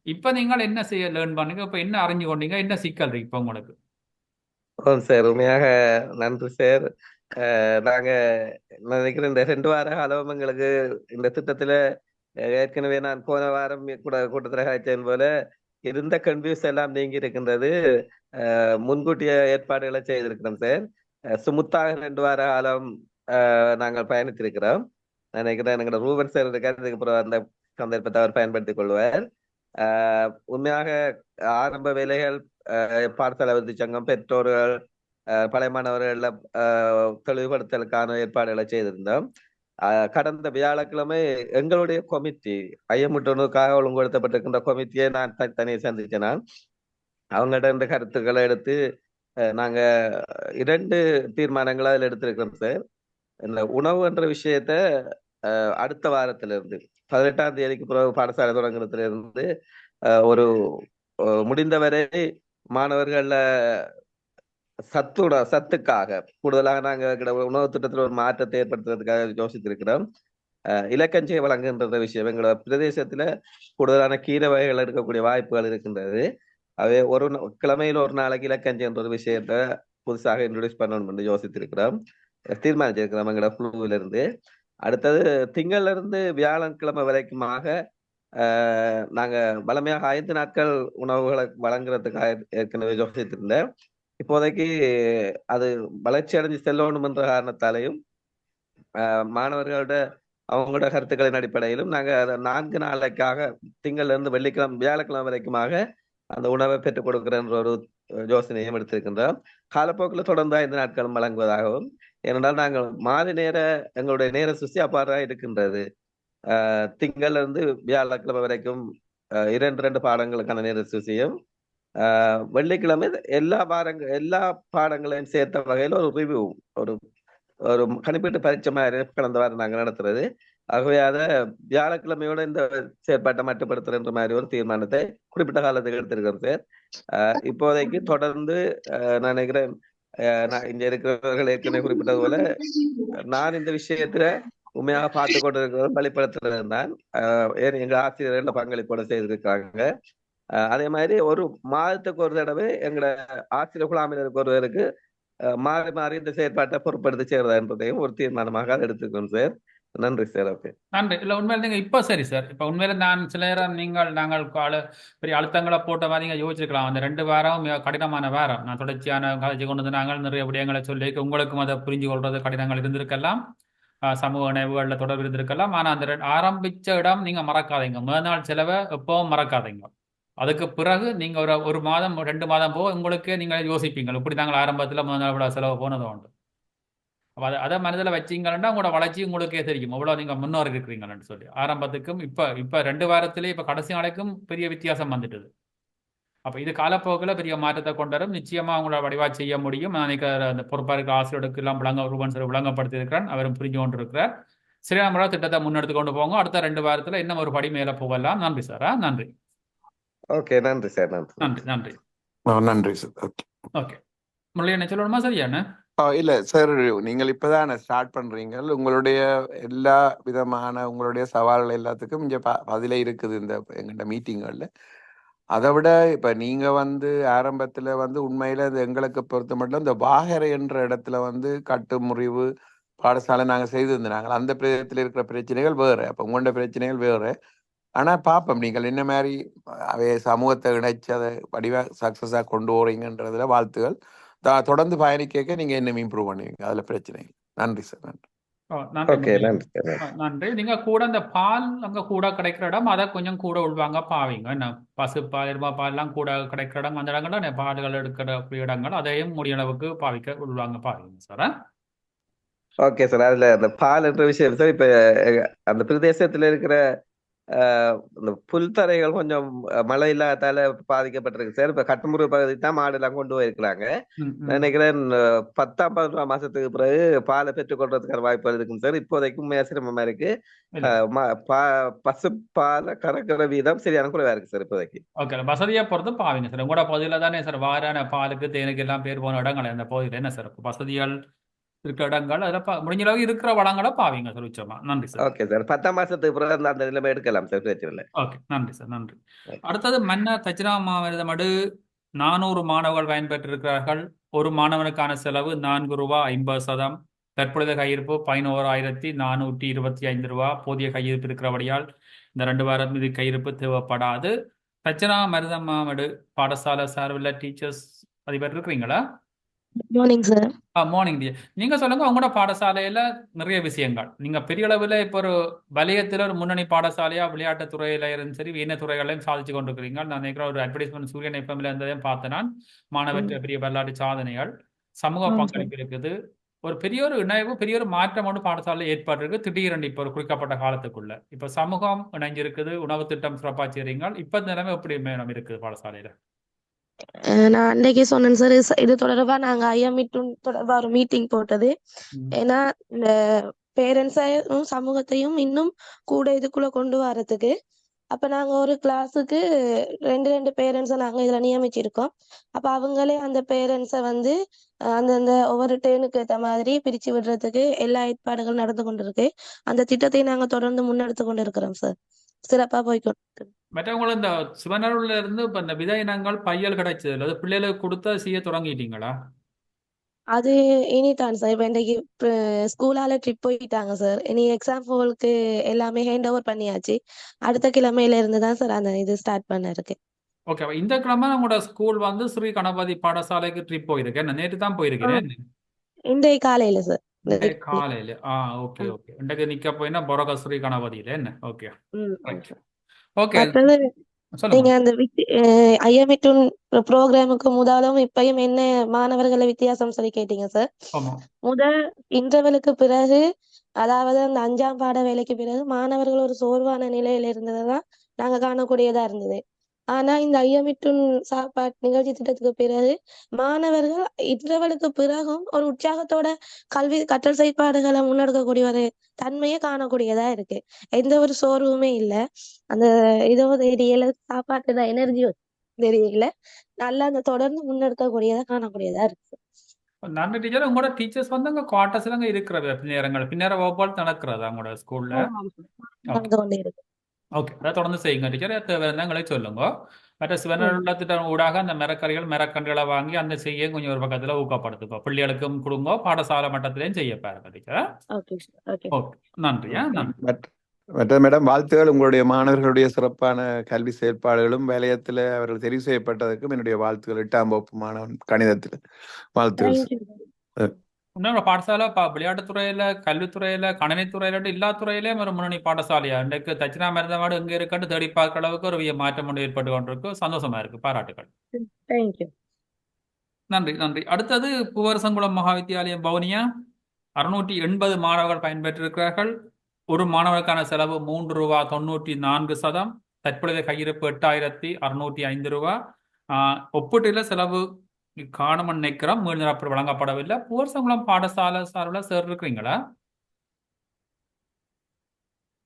இப்ப நீங்கள் என்ன செய்ய லேர்ன் பண்ணுங்க, இப்ப என்ன அறிஞ்சு கொண்டீங்க, என்ன சிக்கல் இருக்கு இப்ப உங்களுக்கு? சார் உண்மையாக நன்றி சார். நாங்க நினைக்கிறேன் இந்த 2 வார காலம் எங்களுக்கு இந்த திட்டத்துல ஏற்கனவே நான் போன வாரம் கூட கூட்டத்தில் காய்ச்சேன் போல இருந்த கன்ஃபியூஸ் எல்லாம் நீங்கி இருக்கின்றது. முன்கூட்டிய ஏற்பாடுகளை செய்திருக்கிறோம் சார். சுமுத்தாக 2 வார காலம் நாங்கள் பயணித்திருக்கிறோம். நினைக்கிறேன் எங்களோட ரூபன் சார் இருக்காரு. அதுக்கப்புறம் அந்த சந்தர்ப்பத்தை அவர் பயன்படுத்திக் கொள்வார். உண்மையாக ஆரம்ப வேலைகள் பாடசாலை அபிவிருத்தி சங்கம், பெற்றோர்கள், பழைய மாணவர்கள் தெளிவுபடுத்தலுக்கான ஏற்பாடுகளை செய்திருந்தோம். கடந்த வியாழக்கிழமை எங்களுடைய கொமிட்டி ஐயமுட்டனுக்காக ஒழுங்குபடுத்தப்பட்டிருக்கின்ற கொமிட்டியை நான் தனியே சந்திச்சேன். நான் அவங்கள்ட்ட இந்த கருத்துக்களை எடுத்து நாங்க 2 தீர்மானங்களை அதில் எடுத்திருக்கிறோம் சார். இந்த உணவு என்ற விஷயத்த அடுத்த வாரத்திலிருந்து 18ஆம் தேதிக்கு பிறகு பாடசாலை தொடங்குறதுல இருந்து ஒரு முடிந்தவரை மாணவர்கள சத்துக்காக கூடுதலாக நாங்க உணவு திட்டத்தில் ஒரு மாற்றத்தை ஏற்படுத்துறதுக்காக யோசித்திருக்கிறோம். இலக்கஞ்சை வழங்குகின்ற விஷயம் எங்களோட பிரதேசத்துல கூடுதலான கீரை வகைகள் எடுக்கக்கூடிய வாய்ப்புகள் இருக்கின்றது. அவை ஒரு கிழமையில் ஒரு நாளைக்கு இலக்கஞ்சை என்ற ஒரு விஷயத்த புதுசாக இன்ட்ரோடியூஸ் பண்ணணும் என்று யோசித்திருக்கிறோம், தீர்மானிச்சிருக்கிறோம் எங்களோட குழுவில இருந்து. அடுத்தது திங்கள்ல இருந்து வியாழக்கிழமை வரைக்குமாக நாங்க வளமையாக 5 நாட்கள் உணவுகளை வழங்குறதுக்காக ஏற்கனவே யோசித்திருந்தேன். இப்போதைக்கு அது வளர்ச்சி அடைஞ்சு செல்லணும் என்ற காரணத்தாலையும் மாணவர்களோட அவங்களோட கருத்துக்களின் அடிப்படையிலும் நாங்க 4 நாளைக்காக திங்கள்ல இருந்து வியாழக்கிழமை வரைக்குமாக அந்த உணவை பெற்றுக் கொடுக்கிறன்ற ஒரு யோசனையும் எடுத்திருக்கின்றோம். காலப்போக்கில் தொடர்ந்து 5 நாட்களும் வழங்குவதாகவும், ஏனென்றால் நாங்கள் மாலை நேர எங்களுடைய நேர சுசி அப்பாறாக இருக்கின்றது. திங்கள்ல இருந்து வியாழக்கிழமை வரைக்கும் 2 பாடங்களுக்கான நேர சுசியும், வெள்ளிக்கிழமை எல்லா பாடங்களையும் சேர்த்த வகையில் ஒரு ரிவ்யூ, ஒரு கணிப்பீட்டு பரீட்சை மாதிரி கடந்த வாரம் நாங்கள் நடத்துறது. ஆகவே அதை வியாழக்கிழமையோட இந்த செயற்பாட்டை மட்டுப்படுத்துற மாதிரி ஒரு தீர்மானத்தை குறிப்பிட்ட காலத்துக்கு எடுத்திருக்கிறோம் சார். இப்போதைக்கு தொடர்ந்து நான் நினைக்கிறேன், இங்க இருக்கிறவர்கள் ஏற்கனவே குறிப்பிட்டது போல நான் இந்த விஷயத்துல உண்மையாக பார்த்து கொண்டு இருக்கிறவர்கள் வழிபடுத்துறது தான் எங்க ஆசிரியர்கள் பங்களிப்போட செய்திருக்காங்க. அதே மாதிரி ஒரு மாதத்துக்கு ஒரு தடவை எங்களோட ஆசிரியர் குழாமினருக்கு ஒருவருக்கு மாறி மாறி இந்த செயற்பாட்டை பொறுப்படுத்தி செய்யறதா என்பதையும் ஒரு தீர்மானமாக எடுத்துக்கணும் சார். நன்றி சார். ஓகே, நன்றி. இல்லை, உண்மையில நீங்க இப்போ சரி சார், இப்போ உண்மையில நான் சில நேரம் நாங்கள் பெரிய அழுத்தங்களை போட்ட மாதிரி நீங்க யோசிச்சிருக்கலாம். அந்த 2 வாரம் கடினமான வாரம், நான் தொடர்ச்சியான காலேஜ் கொண்டு வந்து நாங்கள் நிறைய விடயங்களை சொல்லி உங்களுக்கும் அதை புரிஞ்சு கொள்றது கடினங்கள் இருந்திருக்கலாம், சமூக இணைவுகளில் தொடர்பு இருந்திருக்கலாம். ஆனால் அந்த ஆரம்பிச்ச இடம் நீங்க மறக்காதீங்க. முதல் நாள் செலவை எப்பவும் மறக்காதீங்க. அதுக்கு பிறகு நீங்க ஒரு மாதம் 2 மாதம் போக உங்களுக்கே நீங்க யோசிப்பீங்க, இப்படி நாங்கள் ஆரம்பத்தில் முதல் நாள் இவ்வளவு செலவு போனது உண்டு. அப்போ அதை மனதில் வச்சிங்கன்னா உங்களோட வளர்ச்சி உங்களுக்கே தெரியும் எவ்வளோ நீங்கள் முன்னோர் இருக்கிறீங்கன்னு சொல்லி. ஆரம்பத்துக்கும் இப்போ 2 வாரத்திலே இப்போ கடைசி நாளைக்கும் பெரிய வித்தியாசம் வந்துட்டுது. அப்போ இது காலப்போக்கில் பெரிய மாற்றத்தை கொண்டு வரும். நிச்சயமாக அவங்களோட வடிவாக செய்ய முடியும். நான் அந்த பொறுப்பாக இருக்கிற ஆசிரியர்களுக்கு எல்லாம் விளங்கப்படுத்தி இருக்கிறேன், அவரும் புரிஞ்சு கொண்டு இருக்கிறார். சரியான முறை திட்டத்தை முன்னெடுத்து கொண்டு போங்க. அடுத்த 2 வாரத்தில் இன்னும் ஒரு படி மேலே போகலாம். நன்றி சார். நன்றி. ஓகே, நன்றி சார். நன்றி. நன்றி சார். Okay, okay. முரளி என்ன சொல்லணுமா? சரியாண்ணே. இல்ல சார், நீங்கள் இப்பதான் ஸ்டார்ட் பண்றீங்க. உங்களுடைய எல்லா விதமான உங்களுடைய சவால்கள் எல்லாத்துக்கும் இங்க பதிலே இருக்குது இந்த எங்கள்கிட்ட மீட்டிங்கள்ல. அதை விட இப்ப நீங்க ஆரம்பத்துல உண்மையில எங்களுக்கு பொறுத்த மட்டும் இந்த வாகரை என்ற இடத்துல கட்டு முறிவு பாடசாலை நாங்க செய்திருந்தாங்க. அந்த பிரதேசத்துல இருக்கிற பிரச்சனைகள் வேற, அப்ப உங்களோட பிரச்சனைகள் வேற. ஆனா பாப்போம் நீங்கள் என்ன மாதிரி அவைய சமூகத்தை இணைச்சு அதை வடிவா சக்சஸா கொண்டு போறீங்கன்றதுல வாழ்த்துகள். தொடர்ந்து பயணிக்க நீங்க என்ன இம்ப்ரூவ் பண்ணுவீங்க, அதுல பிரச்சனை. நன்றி சார். நன்றி. நீங்க கூட இந்த பால் அங்க கூட கிடைக்கிற இடம் அதை கொஞ்சம் கூட உள்வாங்க பாவீங்க. என்ன பசுப்பால் எருமா பால்லாம் கூட கிடைக்கிற இடம், அந்த இடங்கள்ல பால்கள் எடுக்கிற இடங்கள் அதையும் முடிய அளவுக்கு உள்வாங்க பாவீங்க சார். Okay sir. அதுல அந்த பால் என்ற விஷயம் சார், இப்ப அந்த பிரதேசத்துல இருக்கிற இந்த புல்தரைகள் கொஞ்சம் மழை இல்லாதால பாதிக்கப்பட்டிருக்கு சார். இப்ப கட்டுமுறை பகுதி தான் மாடு எல்லாம் கொண்டு போயிருக்கிறாங்க. நினைக்கிறேன் 10ஆம் 11ஆம் மாசத்துக்கு பிறகு பாலை பெற்றுக்கொள்றதுக்கான வாய்ப்பு இருக்குங்க சார். இப்போதைக்கு உண்மையா சிரமமா இருக்கு. பசு பாலை கறக்கிற வீதம் சரியான குறைவா இருக்கு சார் இப்போதைக்கு. ஓகே, வசதியை பொறுத்து பாவீங்க சார். உங்களோட பகுதியில தானே சார் வாரான பாலுக்கு தேனுக்கு எல்லாம் பேர் போன இடங்கள் அந்த பகுதியில் என்ன சார் வசதிகள் இருக்கிற இடங்கள், அதில் முடிஞ்ச அளவுக்கு இருக்கிற வளங்களை பாவீங்க சார். உச்சமா நன்றி சார். Okay sir. 10ஆம் மாசத்துக்கு பிறகு அந்த நிலைமை எடுக்கலாம் சார், பிரச்சனை இல்லை. ஓகே, நன்றி சார். நன்றி. அடுத்தது மன்னர் தட்சிணாமடு 400 மாணவர்கள் பயன்பெற்றிருக்கிறார்கள். ஒரு மாணவனுக்கான செலவு ₹4.50. தற்பொழுது கையிருப்பு ₹11,425. போதிய கையிருப்பு இருக்கிறபடியால் இந்த 2 வாரம் இது கையிருப்பு தேவைப்படாது. தட்சிணாமருதமாமடு பாடசாலை சார்பில் டீச்சர்ஸ் அதிபர் இருக்கிறீங்களா? Morning sir. மார்னிங். நீங்க சொல்லுங்க, உங்களோட பாடசாலையில நிறைய விஷயங்கள் நீங்க பெரிய அளவில் இப்போ ஒரு வலயத்தில் ஒரு முன்னணி பாடசாலையா விளையாட்டு துறையில இருந்து சரி என்ன துறைகளையும் சாதிச்சு கொண்டிருக்கிறீங்க. நான் நினைக்கிற ஒரு அட்வர்டைஸ்மெண்ட் சூரியன் எஃப்எம்ல இருந்ததையும் பார்த்தேன் நான். மாணவர் பெரிய வரலாற்று சாதனைகள், சமூக பங்களிப்பு இருக்குது, ஒரு பெரிய ஒரு இணைவு, பெரிய ஒரு மாற்றம் ஒன்று பாடசாலை ஏற்பட்டிருக்கு திடீரென்று இப்போ ஒரு குறிக்கப்பட்ட காலத்துக்குள்ள. இப்போ சமூகம் இணைஞ்சிருக்குது, உணவு திட்டம் சிறப்பாக செய்றீங்க. இப்போ நிலைமை எப்படி மேடம் இருக்குது பாடசாலையில? நான் அன்றைக்கே சொன்னேன் சார், இது தொடர்பா நாங்க ஐஎம்இ தொடர்பா ஒரு மீட்டிங் போட்டது. ஏன்னா இந்த பேரண்ட்ஸையும் சமூகத்தையும் இன்னும் கூட இதுக்குள்ள கொண்டு வரதுக்கு. அப்ப நாங்க ஒரு கிளாஸுக்கு ரெண்டு பேரண்ட்ஸை நாங்க இதுல நியமிச்சிருக்கோம். அப்ப அவங்களே அந்த பேரண்ட்ஸை வந்து அந்தந்த ஒவ்வொரு டேனுக்கு ஏற்ற மாதிரி பிரிச்சு விடுறதுக்கு எல்லா ஏற்பாடுகள் நடந்து கொண்டிருக்கு. அந்த திட்டத்தை நாங்க தொடர்ந்து முன்னெடுத்து கொண்டு இருக்கிறோம் சார். சிறப்பா போய்கொண்டு மற்றவங்களும் இந்த சிவனருள்ல இருந்து இப்போ இந்த விதை இனங்கள் பையல் கிடைச்சது அது பிள்ளைகளுக்கு கொடுத்த செய்ய தொடங்கிட்டீங்களா? அது இனிதான் சார். இப்ப இன்றைக்கு ஸ்கூலால ட்ரிப் போயிட்டாங்க சார். இனி எக்ஸாம் ஹோலுக்கு எல்லாமே ஹேண்ட் ஓவர் பண்ணியாச்சு. அடுத்த கிழமையில இருந்து தான் சார் அந்த இது ஸ்டார்ட் பண்ண இருக்கு. ஓகே, இந்த கிழமை உங்களோட ஸ்கூல் வந்து ஸ்ரீ கணபதி பாடசாலைக்கு ட்ரிப் போயிருக்கேன். நான் நேற்று தான் போயிருக்கிறேன். இன்றைய காலையில சார். இன்றைய காலையில ஓகே ஓகே. இன்றைக்கு நிக்க போயினா பொரக ஸ்ரீ கணபதியில என்ன? Okay okay. மற்றது நீங்க அந்த ஐஎம்இ ப்ரோக்ராமுக்கு முதலும் இப்பயும் என்ன மாணவர்களை வித்தியாசம் சொல்லி கேட்டீங்க சார். முதல் இன்டர்வலுக்கு பிறகு, அதாவது அந்த 5ஆம் பாட வேலைக்கு பிறகு மாணவர்கள் ஒரு சோர்வான நிலையில இருந்ததுதான் நாங்க காணக்கூடியதா இருந்தது. ஆனா இந்த ஐஎம்இ சாப்பாட்டு நிகழ்ச்சி திட்டத்துக்கு பிறகு மாணவர்கள் இன்டர்வலுக்கு பிறகும் ஒரு உற்சாகத்தோட கல்வி கற்றல் செயற்பாடுகளை முன்னெடுக்கக்கூடிய ஒரு தன்மையை காணக்கூடியதா இருக்கு. எந்த ஒரு சோர்வுமே இல்லை. அந்த இதோ தெரியல, சாப்பாட்டுல எனர்ஜி தெரியல, நல்லா அந்த தொடர்ந்து முன்னெடுக்கக்கூடியதா காணக்கூடியதா இருக்கு. நன்றி டீச்சர். உங்களோட டீச்சர்ஸ் வந்து அங்க குவார்டர்ஸ்ல அங்க இருக்கிறது நேரங்கள் பின்னேற வகுப்பால் நடக்கிறதா உங்களோட ஸ்கூல்ல? ஓகே, அதை தொடர்ந்து செய்யுங்க டீச்சர். தேவையான சொல்லுங்க. மற்ற சிவனருள்ள திட்டம் ஊடாக அந்த மரக்கறிகள் மரக்கன்றுகளை வாங்கி அந்த செய்ய கொஞ்சம் ஒரு பக்கத்துல ஊக்கப்படுத்துக்கோ. பிள்ளைகளுக்கும் கொடுங்க, பாடசாலை மட்டத்திலையும் செய்ய பாருங்க டீச்சர். ஓகே, நன்றியா. மற்ற மேடம், வாழ்த்துகள். உங்களுடைய மாணவர்களுடைய சிறப்பான கல்வி செயல்பாடுகளும் வேலையத்தில் அவர்கள் தெரிவு செய்யப்பட்டதற்கும் என்னுடைய வாழ்த்துக்கள். 8ஆம் வகுப்பு மாணவன் கணிதத்தில் வாழ்த்துக்கள். இன்னொரு பாடசாலை விளையாட்டுத்துறையில, கல்வித்துறையில, கணினித்துறையில, எல்லா துறையிலையும் ஒரு முன்னணி பாடசாலையா இன்றைக்கு தட்சிணா மருந்தவாடு எங்க இருக்குன்னு தேடி பார்க்க அளவுக்கு ஒரு மாற்றம் ஒன்று ஏற்பட்டு கொண்டிருக்கு. சந்தோஷமா இருக்கு. பாராட்டுகள். நன்றி நன்றி. அடுத்தது பூவரசங்குளம் மகா வித்தியாலயம் பவுனியா. 680 மாணவர்கள் பயன்பெற்றிருக்கிறார்கள். ஒரு மாணவருக்கான செலவு ரூ. 3.94. தற்பொழுதைய கையிருப்பு ரூ. 8,605. ஒப்பீட்டில் செலவு காணமன் நினைக்கிறோம். மீள்நிரப்பு வழங்கப்படவில்லை. பூவரசங்குளம் பாடசாலை சார்பில் சார் இருக்கிறீங்களா?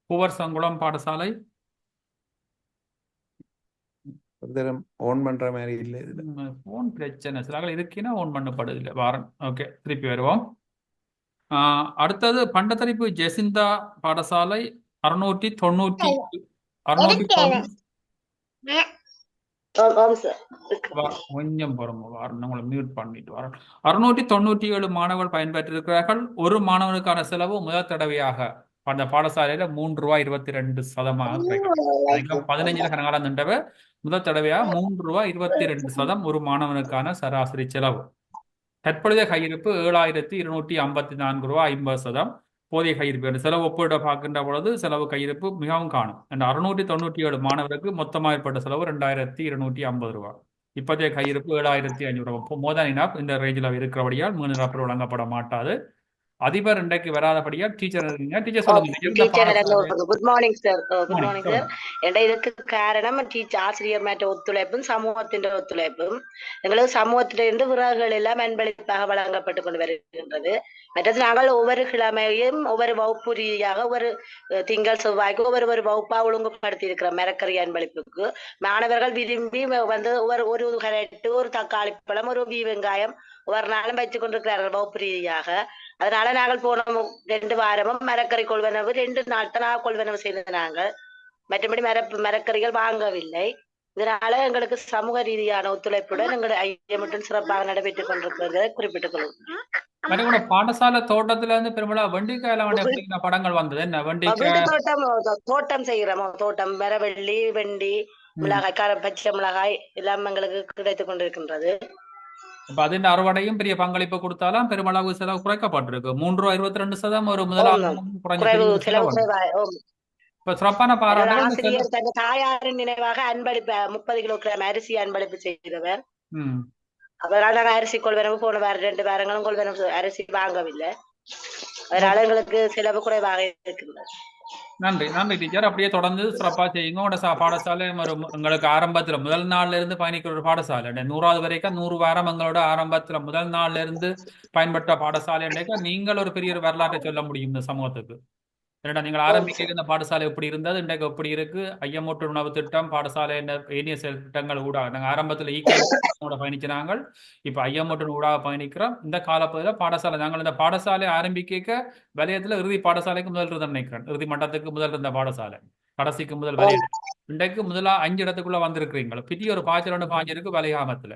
பூவரசங்குளம் பாடசாலை ஓன் பண்ற மாதிரி இல்லை. போன் பிரச்சனை சில இருக்குன்னா ஓன் பண்ணப்படுதில்லை. வாரன். ஓகே, திருப்பி வருவோம். அடுத்தது பண்டத்தரிப்பு ஜெசிந்தா பாடசாலை 690 கொஞ்சம் உங்களை மியூட் பண்ணிட்டு வரேன். 697 மாணவர்கள் பயன்பெற்றிருக்கிறார்கள். ஒரு மாணவனுக்கான செலவு முதல் தடவையாக அந்த பாடசாலையில ரூ. 3.22 15 கணக்காலம் நின்றவ முதல் தடவையாக ரூ. 3.22 ஒரு மாணவனுக்கான சராசரி செலவு. தற்பொழுதைய கையிருப்பு ரூ. 7,254 போதிய கையிருப்பு. செலவு ஒப்பீடு பார்க்கின்ற பொழுது செலவு கையிருப்பு மிகவும் காணும். அந்த 697 மாணவருக்கு மொத்தமாக ஏற்பட்ட செலவு ரூ. 2,250. இப்போதைய கையிருப்பு ரூ. 7,500. மோதான் இனாப் இந்த ரேஞ்சில் இருக்கிறபடியால் மீள்நிரப்பு வழங்கப்பட மாட்டாது. அதிபர் இன்றைக்கு வராதபடியால் டீச்சர் இருக்கீங்க. டீச்சர் சொல்லுங்க. Good morning sir. Good morning sir. இதுக்கு காரணம் ஆசிரியர் மற்ற ஒத்துழைப்பும் சமூகத்தின் ஒத்துழைப்பும். எங்களுக்கு சமூகத்திலிருந்து விறகுகள் எல்லாம் அன்பளிப்பாக வழங்கப்பட்டு கொண்டு வருகின்றது. மற்றது நாங்கள் ஒவ்வொரு கிழமையும் ஒவ்வொரு வகுப்பு ரீதியாக ஒவ்வொரு திங்கள் செவ்வாய்க்கு ஒவ்வொரு வகுப்பா ஒழுங்குபடுத்தி இருக்கிறோம். மரக்கறி அன்பளிப்புக்கு மாணவர்கள் விரும்பி வந்து ஒரு கரெக்ட், ஒரு தக்காளி பழம், ஒரு வெங்காயம் ஒவ்வொரு நாளும் வைத்துக் கொண்டிருக்கிறார்கள் வகுப்பு ரீதியாக. அதனால நாங்கள் போன 2 வாரமும் மரக்கறி கொள்வனவு 2 நாள் தான் கொள்வனவு செய்தது. நாங்கள் மற்றபடி மரக்கறிகள் வாங்கவில்லை. இதனால எங்களுக்கு சமூக ரீதியான ஒத்துழைப்புடன் எங்களுடைய ஐஎம்இ சிறப்பாக நடைபெற்றுக் கொண்டிருக்கிறதை குறிப்பிட்டுக் கொள்ளும். பாடசாலை தோட்டத்துல இருந்து பெரும்பாலும் வெண்டிக்காய் படங்கள் வந்தது. என்ன வெண்டிக்காய் தோட்டம் செய்கிறோம். தோட்டம் மரவள்ளி, வெண்டி, மிளகாய், பச்சை மிளகாய் எல்லாம் எங்களுக்கு கிடைத்துக் கொண்டிருக்கின்றது. அதின் அறுவடையும் பெரிய பங்களிப்பு கொடுத்தாலும் பெருமளவு செலவு குறைக்கப்பட்டிருக்கு. ரூ. 3.22 ஒரு முதலாவது சிறப்பான பாராட்டு. தாயாரின் நினைவாக அன்பளிப்பு 30 கிலோகிராம் அரிசி அன்பளிப்பு செய்தவர். அதனால நாங்க அரிசி கொள்வனவு போன வாரம் 2 வாரங்களும் கொள்வனவு அரிசி வாங்கவில்லை. அதனால எங்களுக்கு செலவு குறைவாக இருக்கின்றது. நன்றி நன்றி டீச்சர். அப்படியே தொடர்ந்து சிறப்பாக செய்யுங்க. உங்களோட பாடசாலை உங்களுக்கு ஆரம்பத்தில் முதல் நாள்ல இருந்து பயணிக்கிற ஒரு பாடசாலை 100வது வரைக்கும் 100 வாரம் எங்களோட ஆரம்பத்தில் முதல் நாள்ல இருந்து பயன்பட்ட பாடசாலை நீங்கள் ஒரு பெரிய ஒரு வரலாற்றை சொல்ல முடியும் இந்த சமூகத்துக்கு. ஏன்னா நீங்கள் ஆரம்பிக்க இந்த பாடசாலை எப்படி இருந்தது, இன்றைக்கு எப்படி இருக்கு, ஐயமூட்டு உணவு திட்டம், பாடசாலை ஏனைய திட்டங்கள் ஊடாக நாங்கள் ஆரம்பத்தில் ஈக்கோட பயணிச்சினாங்க. இப்போ ஐயமூட்டு ஊடாக பயணிக்கிறோம். இந்த காலப்பகுதியில் பாடசாலை நாங்கள் இந்த பாடசாலை ஆரம்பிக்க வலயத்தில் இறுதி பாடசாலைக்கு முதல் இருந்த நினைக்கிறேன். இறுதி மட்டத்துக்கு முதல் இருந்த பாடசாலை, கடைசிக்கு முதல் வலயம். இன்றைக்கு முதலா 5 இடத்துக்குள்ள வந்திருக்கிறீங்க. பெரிய ஒரு பாய்ச்சல் பாஞ்சிருக்கு வலயாமத்தில்.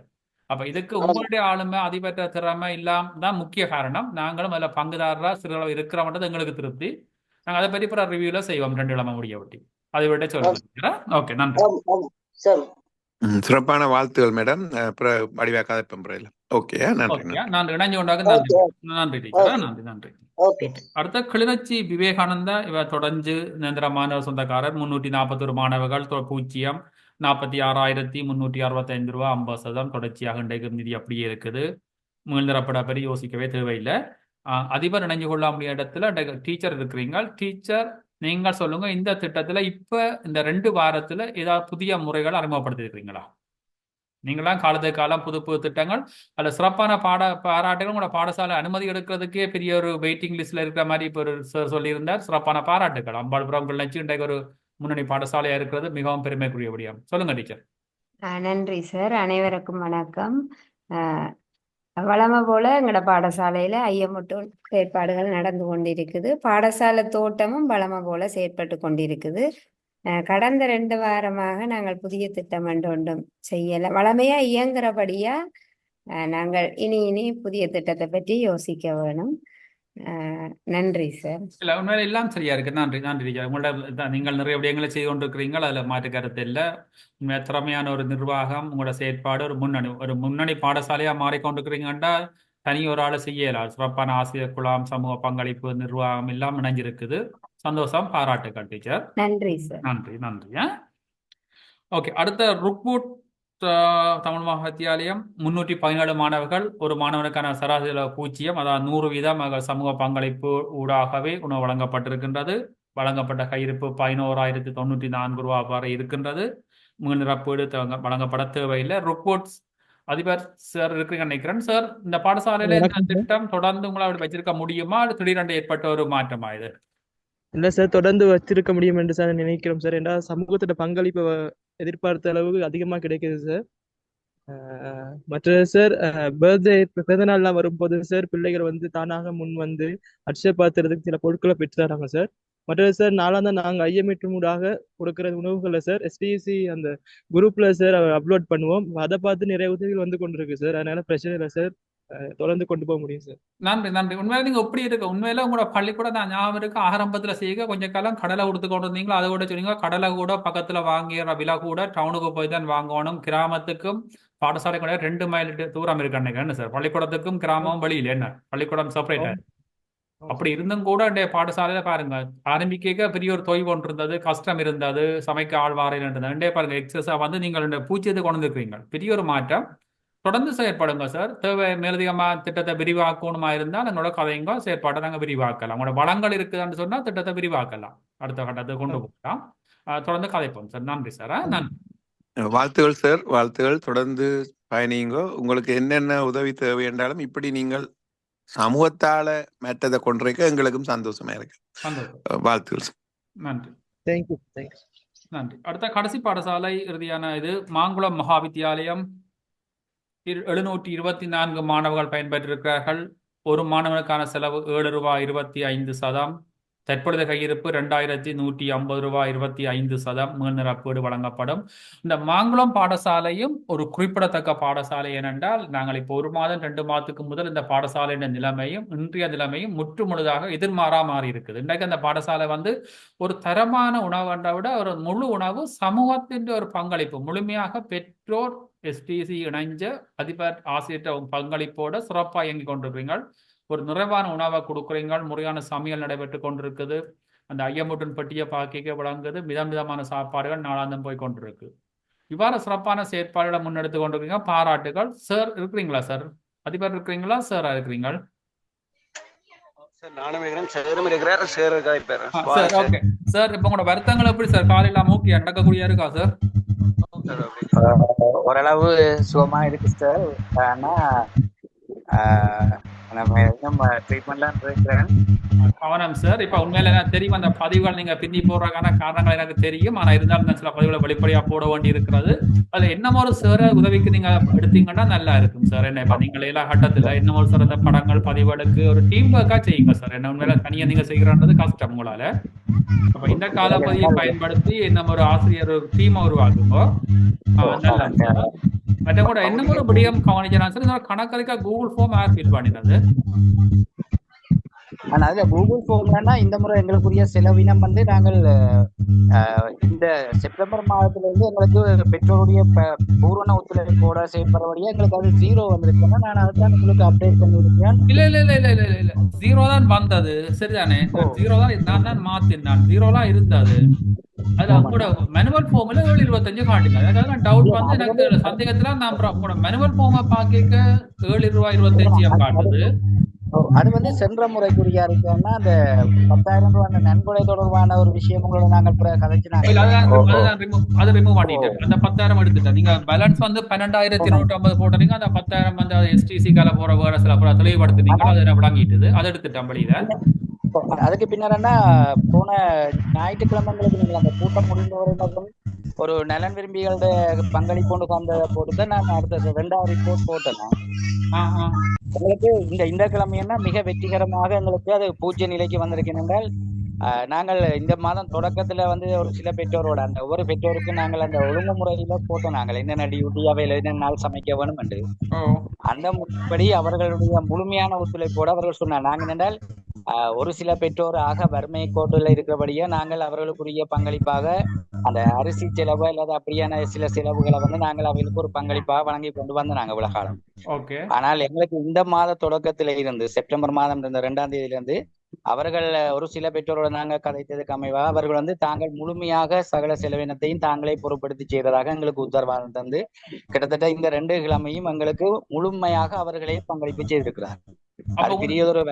அப்ப இதுக்கு உங்களுடைய ஆளுமை அதிபற்ற திறமை இல்லாம தான் முக்கிய காரணம். நாங்களும் அதில் பங்குதாரராக சிறு இருக்கிறோம்ன்றது எங்களுக்கு திருப்தி. நாங்கள் அதை பற்றி அப்புறம் ரிவ்யூல செய்வோம் 2 கிழமை முடிய ஒட்டி. அதை விட சொல்லுங்க. ஓகே, நன்றி. சிறப்பான வாழ்த்துகள் மேடம். வடிவா கதைப்பேன். ஓகே, நன்றி. நன்றி. இணைஞ்சு கொண்டாக நன்றி. நன்றி டீச்சர். நன்றி நன்றி. அடுத்த கிளிநொச்சி விவேகானந்தா இவர் தொடர்ந்து நிரந்தர மாணவர் சொந்தக்காரர். 341 மாணவர்கள், 46,365 ரூபா 50% தொடர்ச்சியாக இன்றைக்கு நிதி அப்படியே இருக்குது. மீள்நிரப்பட பற்றி யோசிக்கவே தேவையில்லை. அதிபர் இணைஞ்சு கொள்ள முடிய இடத்துல டீச்சர் இருக்கிறீங்க. டீச்சர், நீங்கள் சொல்லுங்க, இந்த திட்டத்துல இப்ப இந்த 2 வாரத்துல ஏதாவது புதிய முறைகள் அறிமுகப்படுத்திருக்கிறீங்களா? நீங்களாம் காலத்துக்கு காலம் புது புது திட்டங்கள் அல்ல சிறப்பான பாராட்டுகள் உங்களோட பாடசாலை அனுமதி எடுக்கிறதுக்கே பெரிய ஒரு வெயிட்டிங் லிஸ்ட்ல இருக்கிற மாதிரி இப்போ ஒரு சார் சொல்லியிருந்தார். சிறப்பான பாராட்டுகள். அம்பாள்புரம் கிளிநொச்சி இன்றைக்கு ஒரு முன்னணி பாடசாலையா இருக்கிறது மிகவும் பெருமைக்குரிய விடயம். சொல்லுங்க டீச்சர். நன்றி சார். அனைவருக்கும் வணக்கம். வழமை போல எங்களோட பாடசாலையில ஐயமுட்டு செயற்பாடுகள் நடந்து கொண்டிருக்குது. பாடசாலை தோட்டமும் வழமை போல செயற்பட்டு கொண்டிருக்குது. கடந்த 2 வாரமாக நாங்கள் புதிய திட்டம் ஒன்றும் செய்யல. வளமையா இயங்குறபடியா நாங்கள் இனி புதிய திட்டத்தை பற்றி யோசிக்க வேணும். நன்றி சார். இல்ல, உண்மையில எல்லாம் சரியா இருக்கு. நன்றி நன்றி. உங்களோட நீங்கள் நிறைய விடயங்களை செய்து கொண்டிருக்கிறீர்கள். அதுல மாற்று கருத்து இல்லை. உண்மையா திறமையான ஒரு நிர்வாகம், உங்களோட செயற்பாடு ஒரு முன்னணி பாடசாலையா மாறிக்கொண்டிருக்கிறீங்கன்னா தனி ஒரு ஆளை செய்யலாம். சிறப்பான ஆசிரியர் குழாம், சமூக பங்களிப்பு, நிர்வாகம் எல்லாம் இணைஞ்சிருக்குது. சந்தோஷம், பாராட்டுகள் டீச்சர். நன்றி சார். நன்றி நன்றி. ஓகே, அடுத்த ருக்பூட் தமிழ் மகாவித்தியாலயம் 317 மாணவர்கள், ஒரு மாணவனுக்கான சராசரி 0, அதாவது 100% சமூக பங்களிப்பு ஊடாகவே உணவு வழங்கப்பட்டிருக்கின்றது. வழங்கப்பட்ட கையிருப்பு 11,094 ரூபா வரை இருக்கின்றது. நிரப்பீடு வழங்கப்பட தேவையில்லை. ருக்பூட் அதிபர் சார் இருக்கிறீங்க நினைக்கிறேன். சார், இந்த பாடசாலையில இந்த திட்டம் தொடர்ந்து உங்களை அப்படி வச்சிருக்க முடியுமா, அது திடீரென்று ஏற்பட்ட ஒரு மாற்றமா இது? இல்லை சார், தொடர்ந்து வச்சிருக்க முடியும் என்று சார் நினைக்கிறோம் சார். ஏன்னா சமூகத்தோட பங்களிப்பு எதிர்பார்த்த அளவுக்கு அதிகமாக கிடைக்குது சார். மற்றது சார், பிறந்த நாள்லாம் வரும்போது சார் பிள்ளைகள் தானாக முன் வந்து அட்சய பாத்திரத்துக்கு சில பொருட்களை பெற்று தராங்க சார். மற்றது சார், நாளாந்தான் நாங்கள் ஐஎம்இ மூடாக கொடுக்குற உணவுகளை சார் எஸ்டிசி அந்த குரூப்ல சார் அப்லோட் பண்ணுவோம். அதை பார்த்து நிறைய உதவிகள் கொண்டிருக்கு சார். அதனால பிரச்சனை இல்லை சார், தொடர்ந்து கொண்டு போக முடியும் சார். நன்றி நன்றி. உண்மையில நீங்க எப்படி இருக்கு? உண்மையில உங்களோட பள்ளிக்கூட நான் ஞாபகம் இருக்கு, ஆரம்பத்துல செய்ய கொஞ்ச காலம் கடலை கொடுத்து கொண்டு இருந்தீங்களோ, அதை கூட சொன்னீங்க. கடலை கூட பக்கத்துல வாங்கிற விலை கூட டவுனுக்கு போய் தான் வாங்கணும். கிராமத்துக்கும் பாடசாலை கூட 2 மைல் தூரம் இருக்கு என்ன சார்? பள்ளிக்கூடத்துக்கும் கிராமம் வழியில் என்ன பள்ளிக்கூடம் செப்பரேட்டா? அப்படி இருந்தும் கூட இந்த பாடசாலையில பாருங்க, ஆரம்பிக்க பெரிய ஒரு தொய்வு ஒன்று இருந்தது, கஷ்டம் இருந்தது, சமைக்க ஆழ்வாரையில் இருந்தது. பாருங்க, எக்ஸஸா நீங்கள் பூச்சியத்தை கொண்டு வந்துருக்கீங்க. பெரிய ஒரு மாற்றம். தொடர்ந்து செயற்படுங்க சார். தேவை மேலதிகமா திட்டத்தை விரிவாக்கணுமா இருந்தால் எங்களோட கதைங்க செயற்பாட்டை நாங்கள் விரிவாக்கலாம். உங்களோட வளங்கள் இருக்குதுன்னு சொன்னா திட்டத்தை விரிவாக்கலாம், அடுத்த கட்டத்தை கொண்டு போகலாம். தொடர்ந்து கதைப்போம் சார். நன்றி சார். நன்றி. வாழ்த்துகள் சார், வாழ்த்துகள். தொடர்ந்து பயணிங்க. உங்களுக்கு என்னென்ன உதவி தேவை என்றாலும் இப்படி நீங்கள் சமூகத்தால மற்றதை கொண்டிருக்க எங்களுக்கும் சந்தோஷமா இருக்கு. வாழ்த்துகள் சார். நன்றி. தேங்க்யூ. நன்றி. அடுத்த கடைசி பாடசாலை இறுதியான இது மாங்குளம் மகாவித்தியாலயம். 724 மாணவர்கள் பயன்பெற்றிருக்கிறார்கள். ஒரு மாணவனுக்கான செலவு 7 ரூபாய் 25%. தற்பொழுது கையிருப்பு 2,150 ரூபாய் 25%. மீள்நிரப்பீடு வழங்கப்படும். இந்த மாங்குளம் பாடசாலையும் ஒரு குறிப்பிடத்தக்க பாடசாலை. ஏனென்றால் நாங்கள் இப்போ 1 மாதம் 2 மாதத்துக்கு முதல் இந்த பாடசாலையின் நிலைமையும் இன்றைய நிலைமையும் முற்று முழுதாக எதிர்மாறா மாறி இருக்குது. இன்றைக்கு அந்த பாடசாலை ஒரு தரமான உணவை விட ஒரு முழு உணவு சமூகத்தின் ஒரு பங்களிப்பு முழுமையாக பெற்றோர் எஸ்டிசி இணைஞ்ச அதிபர் ஆசிரியர் பங்களிப்போட சிறப்பாக இயங்கிக் கொண்டிருக்கிறீர்கள். ஒரு நிறைவான உணவை கொடுக்குறீங்கள். முறையான சமையல் நடைபெற்று கொண்டிருக்குது. அந்த ஐயமுட்டன் பட்டியை பாக்கிக்க விளங்குது. விதமான சாப்பாடுகள் நாளாந்தம் போய் கொண்டிருக்கு. இவ்வாறு சிறப்பான செயற்பாடுகளை முன்னெடுத்து கொண்டிருக்கீங்க, பாராட்டுகள் சார். இருக்கிறீங்களா சார்? அதிபர் இருக்கிறீங்களா சாரா இருக்கிறீங்களா? சார் நானும் இருக்கிறேன், சாரும் இருக்கிறார், சார் இருக்காரு. Sir okay sir. இப்போ உங்களோட வருத்தங்கள் எப்படி சார்? காலையில மூக்கி நடக்கக்கூடிய இருக்கா சார்? ஓரளவு சுகமா இருக்கு சார். ஆனா நம்ம இன்னும் ட்ரீட்மெண்ட்லாம் இருக்கிறேன். கவனம் சார். இப்ப உண்மையில எனக்கு தெரியும் அந்த பதிவுகள் நீங்க பிந்தி போடுறதுக்கான காரணங்கள் எனக்கு தெரியும். ஆனா இருந்தாலும் சில பதிவுகளை வெளிப்படையா போட வேண்டி இருக்கிறது. அதுல என்ன ஒரு சார உதவிக்கு நீங்க எடுத்தீங்கன்னா நல்லா இருக்கும் சார். என்ன இப்ப நீங்க எல்லா கட்டத்துல என்ன ஒரு சிறந்த படங்கள் பதிவுகளுக்கு ஒரு டீம் ஒர்க்கா செய்யுங்க சார். என்ன உண்மையில தனியா நீங்க செய்யறது கஷ்டம் உங்களால. அப்ப இந்த காலப்பதியை பயன்படுத்தி என்ன ஒரு ஆசிரியர் டீம் உருவாக்குங்க. நல்லா சார். மற்ற கூட என்ன ஒரு விடயம் கவனிச்சா சார், கணக்கறிக்கா கூகுள் ஃபார்ம் ஆப் ஃபில் பண்ணினது. ஆனா அதுல கூகுள் ஃபார்ம்லன்னா இந்த முறை எங்களுக்குரிய செலவினம் வந்து நாங்கள் இந்த செப்டம்பர் மாதத்துல இருந்து எங்களுக்கு பெற்றோருடைய பூரண ஒத்துழைப்போட செயல்படுறபடியா எங்களுக்கு அது 0 வந்திருக்குன்னா நான் அதுதான் உங்களுக்கு அப்டேட் பண்ணிருக்கேன். இல்ல இல்ல இல்ல இல்ல இல்ல இல்ல 0 தான் வந்தது. சரிதானே? 0 தான் நான் தான் மாத்தினான். 0 தான் இருந்தது. அது கூட மேனுவல் ஃபார்ம்ல 7.25 காட்டுங்க. அதாவது நான் டவுட் வந்து எனக்கு சந்தேகத்துல நான் உங்களோட மேனுவல் ஃபார்மை பார்க்க 7.25 காட்டுது. அது வந்து சென்ற முறைக்குரிய இருக்குன்னா அந்த 10,000 ரூபாய் அந்த நன்கொடை தொடர்பான ஒரு விஷயம் உங்களோட நாங்கள் கதைச்சினாங்க. அது ரிமூவ் பண்ணிட்டேன். அந்த 10,000 எடுத்துட்டேன். நீங்க பேலன்ஸ் வந்து 12,150 போட்டீங்க. அந்த 10,000 வந்து STC கால போற வேற சில தெளிவுபடுத்தினீங்க. அதை விளங்கிட்டுது. அதை எடுத்துட்டேன் வழியில. அதுக்கு பின்னாரன்னா போன ஞாயிற்றுக்கிழமைங்களுக்கு நீங்கள் அந்த கூட்டம் முடிந்த வரைக்கும் ஒரு நலன் விரும்பிகளோட பங்களிப்பு கொண்டு போட்டு நான் அடுத்த 2வது ரிப்போர்ட் போட்டேன். எங்களுக்கு இந்த கிழமைன்னா மிக வெற்றிகரமாக எங்களுக்கு அது பூஜ்ய நிலைக்கு வந்திருக்கேன் என்றால் நாங்கள் இந்த மாதம் தொடக்கத்துல வந்து ஒரு சில பெற்றோரோட அந்த ஒவ்வொரு பெற்றோருக்கும் நாங்கள் அந்த ஒழுங்குமுறையில போட்டோம். நாங்கள் என்னென்ன டியூட்டி அவையில் என்னென்ன நாள் சமைக்க வேணும் என்று அந்த முறைப்படி அவர்களுடைய முழுமையான ஒத்துழைப்போடு அவர்கள் சொன்னார். நாங்கள் என்றால் ஒரு சில பெற்றோர் ஆக வறுமை கோட்டில் இருக்கிறபடியே நாங்கள் அவர்களுக்குரிய பங்களிப்பாக அந்த அரிசி செலவு அல்லது அப்படியான சில செலவுகளை வந்து நாங்கள் அவர்களுக்கு ஒரு பங்களிப்பாக வழங்கி கொண்டு வந்து நாங்கள் இவ்வளவு காலம். ஆனால் எங்களுக்கு இந்த மாத தொடக்கத்தில இருந்து செப்டம்பர் மாதம் இருந்த 2ஆம் தேதியிலிருந்து அவர்கள் ஒரு சில பெற்றோரோட நாங்கள் கதைத்ததுக்கு அமைவாக அவர்கள் வந்து தாங்கள் முழுமையாக சகல செலவினத்தையும் தாங்களே பொறுப்படுத்தி செய்ததாக எங்களுக்கு உத்தரவாதம் தந்து கிட்டத்தட்ட இந்த 2 கிழமையும் எங்களுக்கு முழுமையாக அவர்களே பங்களிப்பு செய்திருக்கிறார். அது பெரியதொரு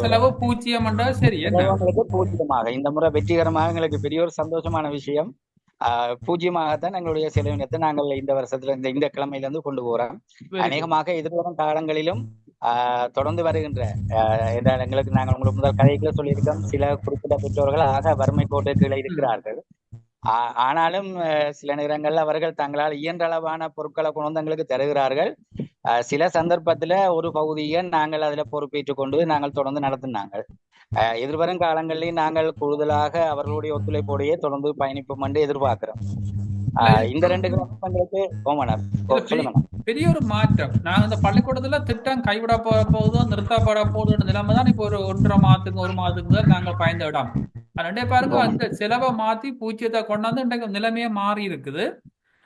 செலவு பூஜ்ஜியமாக இந்த முறை வெற்றிகரமாக எங்களுக்கு பெரிய ஒரு சந்தோஷமான விஷயம். பூஜ்ஜியமாகத்தான் எங்களுடைய செலவினத்தை நாங்கள் இந்த வருஷத்துல இந்த கிழமையில இருந்து கொண்டு போறோம். அநேகமாக எதிர்வரும் காலங்களிலும் தொடர்ந்து வருகின்ற எங்களுக்கு நாங்கள் உங்களுக்கு முதல் கதைக்குள்ள சொல்லியிருக்கோம். சில குறிப்பிட்ட பெற்றோர்கள் ஆக வறுமை கோட்டுகளை இருக்கிறார்கள். ஆனாலும் சில நேரங்கள்ல அவர்கள் தங்களால் இயன்ற அளவான பொருட்களை கொண்டு வந்து எங்களுக்கு தருகிறார்கள். சில சந்தர்ப்பத்துல ஒரு பகுதியை நாங்கள் அதுல பொறுப்பேற்றுக் கொண்டு நாங்கள் தொடர்ந்து நடத்தினாங்க. எதிர்வரும் காலங்களில் நாங்கள் கூடுதலாக அவர்களுடைய ஒத்துழைப்போடையே தொடர்ந்து பயணிப்போம் என்று எதிர்பார்க்கிறோம். இந்த 2 கிழமைகளுக்கு பெரிய ஒரு மாற்றம். நான் இந்த பள்ளிக்கூடத்துல திட்டம் கைவிட போதோ நிறுத்தப்பட போதும் நிலைமை தான் இப்போ ஒரு 1.5 மாதத்துக்கு 1 மாதத்துக்கு தான் நாங்கள் பயந்த இடம். ரெண்டே பாருங்க அந்த செலவை மாத்தி பூஜ்ஜியத்தை கொண்டாந்து இன்றைக்கு நிலைமையே மாறி இருக்குது.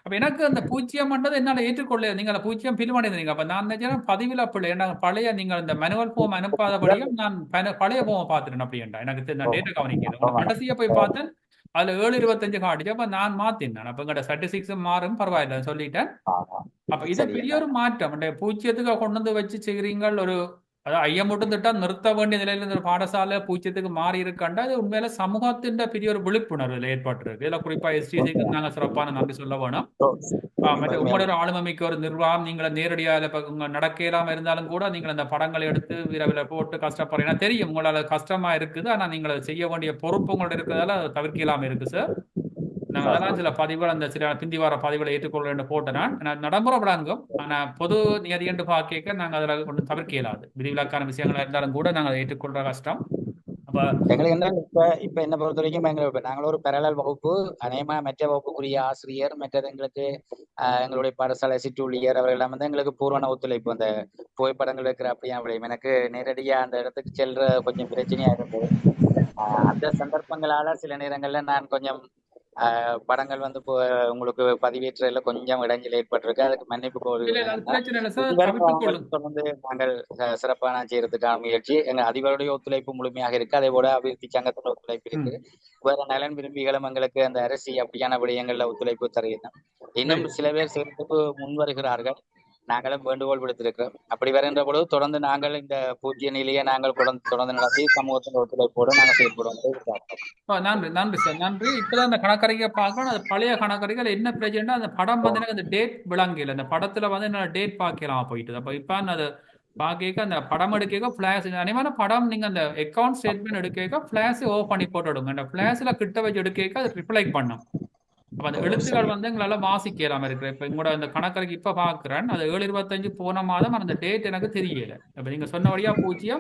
அப்ப எனக்கு அந்த பூஜ்ஜியம்ன்றது என்னால ஏற்றுக்கொள்ள நீங்க அந்த பூஜ்ஜியம் பிரிவடைந்தீங்க. அப்ப நான் நினைச்சேன் பதிவில பிள்ளை என்ன பழைய நீங்கள் இந்த மேனுவல் ஃபார்ம் அனுப்பாதபடியும் நான் பழைய ஃபார்மை பார்த்துட்டேன். அப்படின்டா எனக்கு நான் டேட்டா கவனிக்கிறேன். கடைசியா போய் பார்த்தேன் அதுல 7.25 காட்டுச்சு. அப்ப நான் மாத்தினேன். அப்ப எங்கட ஸ்டாட்டிஸ்டிக்ஸ் மாறும் பரவாயில்ல சொல்லிட்டேன். அப்ப இது பெரிய ஒரு மாற்றம். பூஜ்ஜியத்துக்கு கொண்டு வந்து வச்சு செய்கிறீங்க. ஒரு அதாவது ஐயமுட்டும் திட்டம் நிறுத்த வேண்டிய நிலையில இந்த பாடசாலை பூஜ்ஜியத்துக்கு மாறி இருக்காண்டா அது உண்மையில சமூகத்தின் பெரிய ஒரு விழிப்புணர்வு ஏற்பட்டிருக்கு. இதுல குறிப்பா STCக்கு நாங்க சிறப்பான நன்றி சொல்ல வேணும். உங்களோட ஒரு ஆளுமைக்கு ஒரு நிர்வாகம் நீங்களை நேரடியாக நடக்கலாம் இருந்தாலும் கூட நீங்கள் அந்த படங்களை எடுத்து விரைவில் போட்டு கஷ்டப்படுறீங்க தெரியும். உங்களால கஷ்டமா இருக்குது. ஆனா நீங்கள் அதை செய்ய வேண்டிய பொறுப்பு உங்களோட இருக்கிறதால அதை தவிர்க்கலாம இருக்கு சார். நாங்கள் அதெல்லாம் சில பதிவுகள் அந்த சில பிந்தி வார பதிவுகளை ஏற்றுக்கொள்ள போட்டேன். நான் நடைமுறை விளங்கும். ஆனா பொது நியதி என்று பார்க்க நாங்கள் அதில் கொண்டு தவிர்க்க இயலாது. விதிவிலக்கான விஷயங்களா இருந்தாலும் கூட நாங்கள் அதை ஏற்றுக்கொள்ற கஷ்டம். எங்களுக்கு என்ன இப்ப என்ன பொறுத்த வரைக்கும் நாங்கள் ஒரு பேரலல் வகுப்பு அநேகமா மற்ற வகுப்புக்குரிய ஆசிரியர் மற்றது எங்களுக்கு எங்களுடைய பாடசாலை சிற்றூழியர் அவர்களெல்லாம் வந்து எங்களுக்கு பூர்வன ஒத்துழைப்பு அந்த புகைப்படங்கள் இருக்கிற அப்படியே விளையும். எனக்கு நேரடியா அந்த இடத்துக்கு செல்ற கொஞ்சம் பிரச்சனையா இருந்தது. அந்த சந்தர்ப்பங்களால சில நேரங்கள்ல நான் கொஞ்சம் படங்கள் வந்து இப்போ உங்களுக்கு பதிவேற்றல கொஞ்சம் இடைஞ்சல் ஏற்பட்டிருக்கு. அதுக்கு மன்னிப்பு இல்ல இல்ல அது கோருகிறேன். பிரச்சனை இல்லை சார், இதுவரை தவிர்த்துக் கொள்ளும். தொடர்ந்து நாங்கள் சிறப்பான செய்யறதுக்கான முயற்சி எங்க அதிபருடைய ஒத்துழைப்பு முழுமையாக இருக்கு. அதே போல அபிவிருத்தி சங்கத்தோட ஒத்துழைப்பு இருக்கு. வேற நலன் விரும்பிகளும் எங்களுக்கு அந்த அரசி அப்படியான விடயங்கள்ல ஒத்துழைப்பு தருகிறோம். இன்னும் சில பேர் சேர்த்து முன் வருகிறார்கள். நாங்களும் வேண்டுகோள் விடுத்திருக்கிறோம். அப்படி வருகின்ற பொழுது தொடர்ந்து நாங்கள் இந்த பூஜ்ய நிலையை நாங்கள் தொடர்ந்து நடத்தி சமூகத்தின் ஒத்துழைப்போடு நாங்கள் செயல்படுவோம். நன்றி நன்றி சார், நன்றி. இப்பதான் அந்த கணக்கறிக்கை பார்க்கணும். அது பழைய கணக்கறிக்கை என்ன பிரச்சனைனா அந்த படம் வந்து எனக்கு அந்த டேட் விளங்கல. அந்த படத்துல வந்து என்ன டேட் பார்க்கலாம் போயிட்டு. அப்ப இப்ப அது பார்க்க அந்த படம் எடுக்க ஃபிளாஷ் அனிமான படம் நீங்க அந்த அக்கௌண்ட் ஸ்டேட்மெண்ட் எடுக்க ஃபிளாஷ் ஓவ் பண்ணி போட்டு எடுங்க. அந்த ஃபிளாஷ்ல கிட்ட வச்சு எடுக்க அது ரிப்ளை பண்ணும். அப்ப அந்த எழுத்துக்கள் வந்து எங்களால வாசிக்கலாம இருக்கு. இப்ப உங்களோட அந்த கணக்கறைக்கு இப்ப பாக்குறேன், அது 7/25 போன மாதம். அந்த டேட் எனக்கு தெரியல. இப்ப நீங்க சொன்னபடியா 0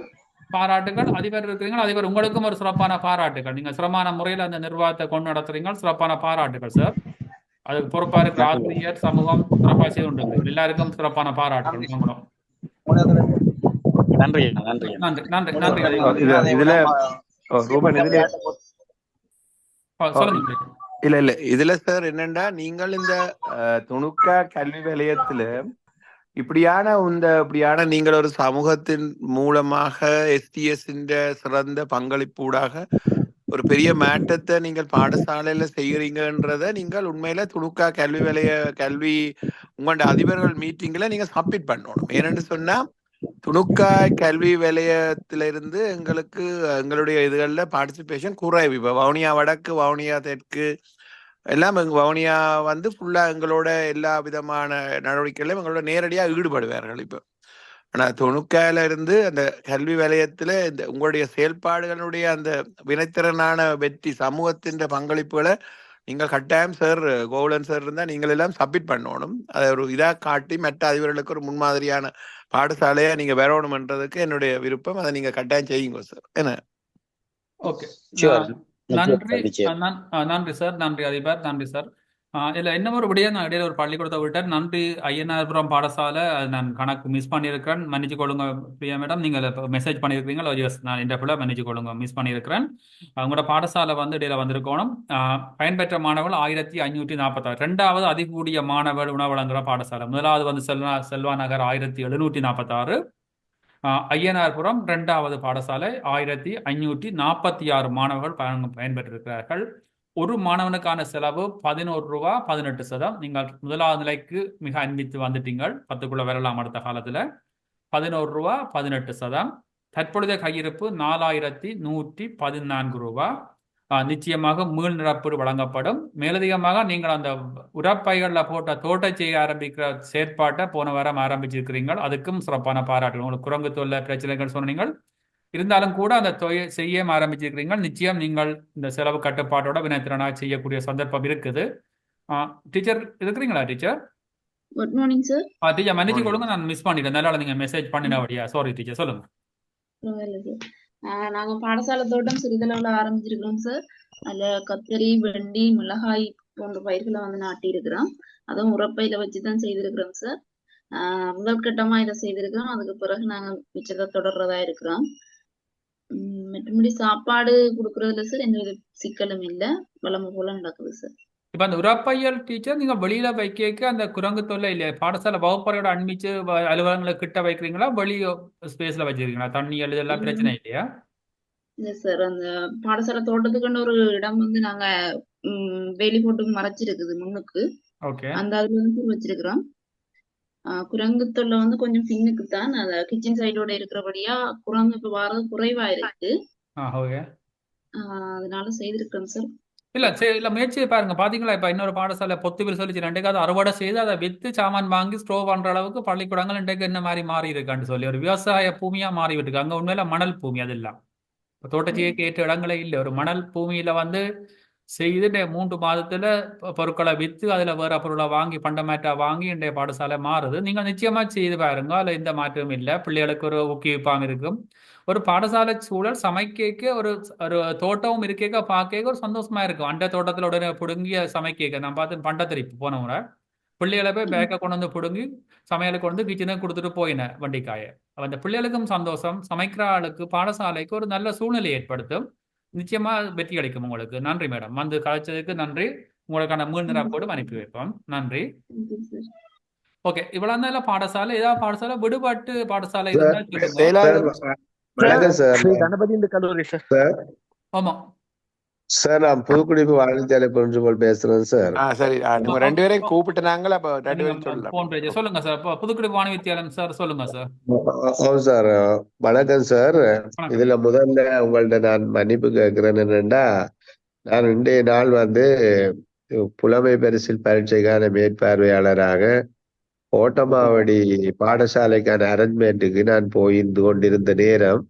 பாராட்டுகள். அதிபர் இருக்கிறீங்க, அதிபர் உங்களுக்கும் ஒரு சிறப்பான பாராட்டுகள். நீங்க சிரமமான முறையில் அந்த நிர்வாகத்தை கொண்டு நடத்துறீங்க, சிறப்பான பாராட்டுகள் சார். அதுக்கு பொறுப்பா இருக்கிற ஆசிரியர் சமூகம் சிறப்பாக செய்து கொண்டிருக்கு. எல்லாருக்கும் சிறப்பான பாராட்டுகள். நன்றி நன்றி நன்றி நன்றி நன்றி. இதுல சொல்லுங்க. இல்ல இதுல சார் என்னண்டா, நீங்கள் இந்த துணுக்கா கல்வி வலயத்துல இப்படியான நீங்கள் ஒரு சமூகத்தின் மூலமாக STS சிறந்த பங்களிப்பூடாக ஒரு பெரிய மாற்றத்தை நீங்கள் பாடசாலையில செய்யறீங்கன்றத நீங்கள் உண்மையில துணுக்கா கல்வி உங்களோட அதிபர்கள் மீட்டிங்ல நீங்க சப்மிட் பண்ணணும். ஏன்னு சொன்னா துணுக்கா கல்வி வலயத்திலிருந்து எங்களுடைய இதுகள்ல பார்ட்டிசிபேஷன் குறைவு. இப்ப வவுனியா வடக்கு, வவுனியா தெற்கு எல்லாம் வவுனியா வந்து ஃபுல்லா எங்களோட எல்லா விதமான நடவடிக்கைகளையும் எங்களோட நேரடியா ஈடுபடுவார்கள். இப்ப ஆனா துணுக்கால இருந்து அந்த கல்வி வலயத்துல இந்த உங்களுடைய செயல்பாடுகளுடைய அந்த வினைத்திறனான வெற்றி சமூகத்தின் பங்களிப்புகளை நீங்கள் கட்டாயம் சார், கோகுலன் சார் இருந்தா நீங்கள் எல்லாம் சப்மிட் பண்ணணும். அதை ஒரு இதா காட்டி மற்ற அதிபர்களுக்கு ஒரு முன்மாதிரியான பாடசாலையா நீங்க வரணும்ன்றதுக்கு என்னுடைய விருப்பம். அதை நீங்க கட்டாயம் செய்யுங்க சார். என்ன? ஓகே, நன்றி சார், நன்றி அதிபர், நன்றி சார். இல்லை என்ன ஒரு விடையா நான் இடையில ஒரு பள்ளிக்கூடத்தை விட்டேன். நன்றி. ஐயனார்புரம் பாடசாலை நான் கணக்கு மிஸ் பண்ணியிருக்கிறேன், மன்னிச்சு கொள்ளுங்க பிரியா மேடம். நீங்கள் மெசேஜ் பண்ணியிருக்கிறீங்களா? எஸ், நான் இந்த பிள்ளை மன்னிச்சு கொள்ளுங்க, மிஸ் பண்ணியிருக்கிறேன். உங்களோட பாடசாலை வந்து இடையில வந்திருக்கணும். பயன்பெற்ற மாணவர்கள் 1546. 2வது அதிகூடிய மாணவர் உணவு வழங்குகிற பாடசாலை. முதலாவது வந்து செல்வா நகர் 1546. ஐயனார்புரம் 2வது பாடசாலை 1546 மாணவர்கள் பயன்பெற்றிருக்கிறார்கள். ஒரு மாணவனுக்கான செலவு 11 ரூபா 18 சதம். நீங்கள் முதலாவது நிலைக்கு மிக அன்பித்து வந்துட்டீங்கள். 10க்குள்ள வரலாம் அடுத்த காலத்துல. 11 ரூபா 18 சதம். தற்பொழுதைய கையிருப்பு 4114 ரூபா. நிச்சயமாக மீள் நிரப்பு வழங்கப்படும். மேலதிகமாக நீங்கள் அந்த உரப்பைகளில் போட்ட தோட்ட செய்ய ஆரம்பிக்கிற செயற்பாட்டை போன வாரம் ஆரம்பிச்சிருக்கிறீர்கள். அதுக்கும் சிறப்பான பாராட்டு. உங்களுக்கு குரங்கு தொல்லை பிரச்சனைகள் சொன்னீங்கள், இருந்தாலும் கூட அந்த செய்ய ஆரம்பிச்சிருக்கிறீங்க. நிச்சயம் நீங்கள் இந்த செலவு கட்டுப்பாட்டோட வினைத்திறனாக செய்யக்கூடிய சந்தர்ப்பம் இருக்குது. டீச்சர் இருக்கிறீங்களா? Teacher good morning sir. Teacher மன்னிச்சு கொடுங்க, நான் மிஸ் பண்ணிட்டேன். அதனால நீங்க மெசேஜ் பண்ணினபடியா? சாரி டீச்சர், சொல்லுங்க. நாங்க பாடசாலை தோட்டம் சிறிதளவுல ஆரம்பிச்சிருக்கிறோம் சார். அதுல கத்தரி, வெண்டி, மிளகாய் போன்ற பயிர்களை வந்து நாட்டி இருக்கிறோம். அதுவும் உரப்பையில வச்சுதான் செய்திருக்கிறோம் சார். முதல் கட்டமா இதை செய்திருக்கிறோம். அதுக்கு பிறகு நாங்க மிச்சத்தை தொடர்றதா இருக்கிறோம். மற்றபடி சாப்பாடு கொடுக்கறதுல சார் எந்த வித சிக்கலும் இல்லை, வளமை போல நடக்குது சார். இப்ப அந்த உரப்பையல் டீச்சர் நீங்க வெளியில வைக்க அந்த குரங்கு தொல்லை இல்லையா? பாடசாலை வகுப்பறையோட அனுப்பிச்சு அலுவலகங்களை கிட்ட வைக்கிறீங்களா? வெளி ஸ்பேஸ்ல வச்சிருக்கீங்களா? தண்ணி இதெல்லாம் பிரச்சனை இல்லையா? இல்ல சார், அந்த பாடசாலை தோட்டத்துக்குன்னு ஒரு இடம் வந்து நாங்க வேலி போட்டு மறைச்சிருக்குது முன்னுக்கு. அந்த அதுல வந்து வச்சிருக்கிறோம். குரங்கு தொல்லை வந்து கொஞ்சம் பின்னுக்கு தான், அந்த கிச்சன் சைடோட இருக்கிறபடியா குரங்கு இப்ப வாரது குறைவா இருக்கு. அதனால செய்திருக்கிறோம் சார். இல்ல முயற்சியை பாருங்க. பாத்தீங்களா, இப்ப இன்னொரு பாடசாலை பொத்துவில் சொல்லிச்சு 2வது அறுவடை செய்து அதை வித்து சாமான் வாங்கி ஸ்டோ பண்ற அளவுக்கு பள்ளிக்கூடங்கள் இன்றைக்கு என்ன மாதிரி மாறி இருக்கான்னு சொல்லி ஒரு விவசாய பூமியா மாறி விட்டுருக்கு. அங்க உண்மையில மணல் பூமி அதெல்லாம் தோட்டச்சியை கேட்ட இடங்களே இல்லை. ஒரு மணல் பூமியில வந்து செய்து 3 மாதத்துல பொருட்களை வித்து அதுல வேற பொருளை வாங்கி பண்டமேட்டா வாங்கி இன்றைய பாடசாலை மாறுது. நீங்க நிச்சயமா செய்து பாருங்க, அதுல எந்த மாற்றமும் இல்லை. பிள்ளைகளுக்கு ஒரு ஊக்குவிப்பாங்க இருக்கும். ஒரு பாடசாலை சூழல் சமைக்க ஒரு தோட்டமும் இருக்கேக்க பார்க்க ஒரு சந்தோஷமா இருக்கும். அண்டை தோட்டத்துல உடனே பிடுங்கிய சமைக்க நான் பார்த்து பண்டத்திரிப்பு போன முறை பிள்ளைகளை போய் பேக்கை கொண்டு வந்து பிடுங்கி சமையலுக்கு கொண்டு கிச்சனுக்கு கொடுத்துட்டு போயினேன் வண்டிக்காய. அந்த பிள்ளைகளுக்கும் சந்தோஷம், சமைக்கிற ஆளுக்கு பாடசாலைக்கு ஒரு நல்ல சூழ்நிலை ஏற்படுத்தும். நிச்சயமா வெற்றி கிடைக்கும் உங்களுக்கு. நன்றி மேடம், வந்து கலைச்சதுக்கு நன்றி. உங்களுக்கான மீண்டும் போட்டு அனுப்பி வைப்போம். நன்றி. ஓகே, இவ்வளவு தான் பாடசாலை. ஏதாவது பாடசாலை விடுபாட்டு பாடசாலை இருந்தா சொல்லுங்க. வணக்கம் சார். ஸ்ரீ கணபதி இந்த கல்லூரி சார். சார் ஆமா சார், நான் புதுக்குடிப்பு வாணிஜாலை பிரின்சிபல் பேசுறேன் சார். சரி, நீங்க ரெண்டு பேரையும் கூப்பிட்டு நாங்கள் அப்ப ரெண்டு பேரும் சொல்லலாம். போன் பேஜ் சொல்லுங்க சார். புதுக்குடி வாணி வித்தியாலயம் சார், சொல்லுங்க சார். ஆமாம் சார், வணக்கம் சார். இதுல முதல்ல உங்கள்ட்ட நான் மன்னிப்பு கேட்கிறேன். என்னன்னா, நான் இன்றைய நாள் புலமை பரிசில் பரீட்சைக்கான மேற்பார்வையாளராக ஓட்டமாவடி பாடசாலைக்கான அரேஞ்ச்மெண்ட்டுக்கு நான் போயிருந்து கொண்டிருந்த நேரம்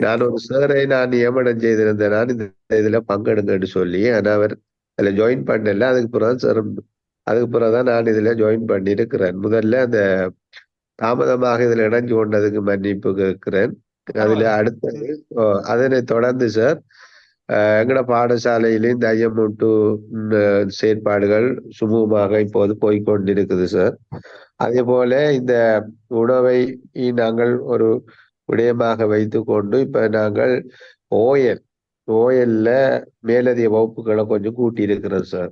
நான் ஒரு சாரை நான் நியமனம் செய்திருந்தேன். நான் இந்த இதுல பங்கெடுங்கன்னு சொல்லி, ஆனா அவர் அதுல ஜாயின் பண்ணல. அதுக்கு பிறகுதான் நான் இதுல ஜாயின் பண்ணி இருக்கிறேன். முதல்ல அந்த தாமதமாக இதுல இணைஞ்சு கொண்டதுக்கு மன்னிப்பு கேட்கிறேன். அதுல அடுத்தது அதனை தொடர்ந்து சார், எங்கட பாடசாலையில இந்த IMO2 செயற்பாடுகள் சுமூகமாக இப்போது போய்கொண்டிருக்குது சார். அதே போல இந்த உணவை நாங்கள் ஒரு விடயமாக வைத்து கொண்டு இப்ப நாங்கள் ஓஎல்ல மேலதிக வகுப்புகளை கொஞ்சம் கூட்டி இருக்கிறோம் சார்.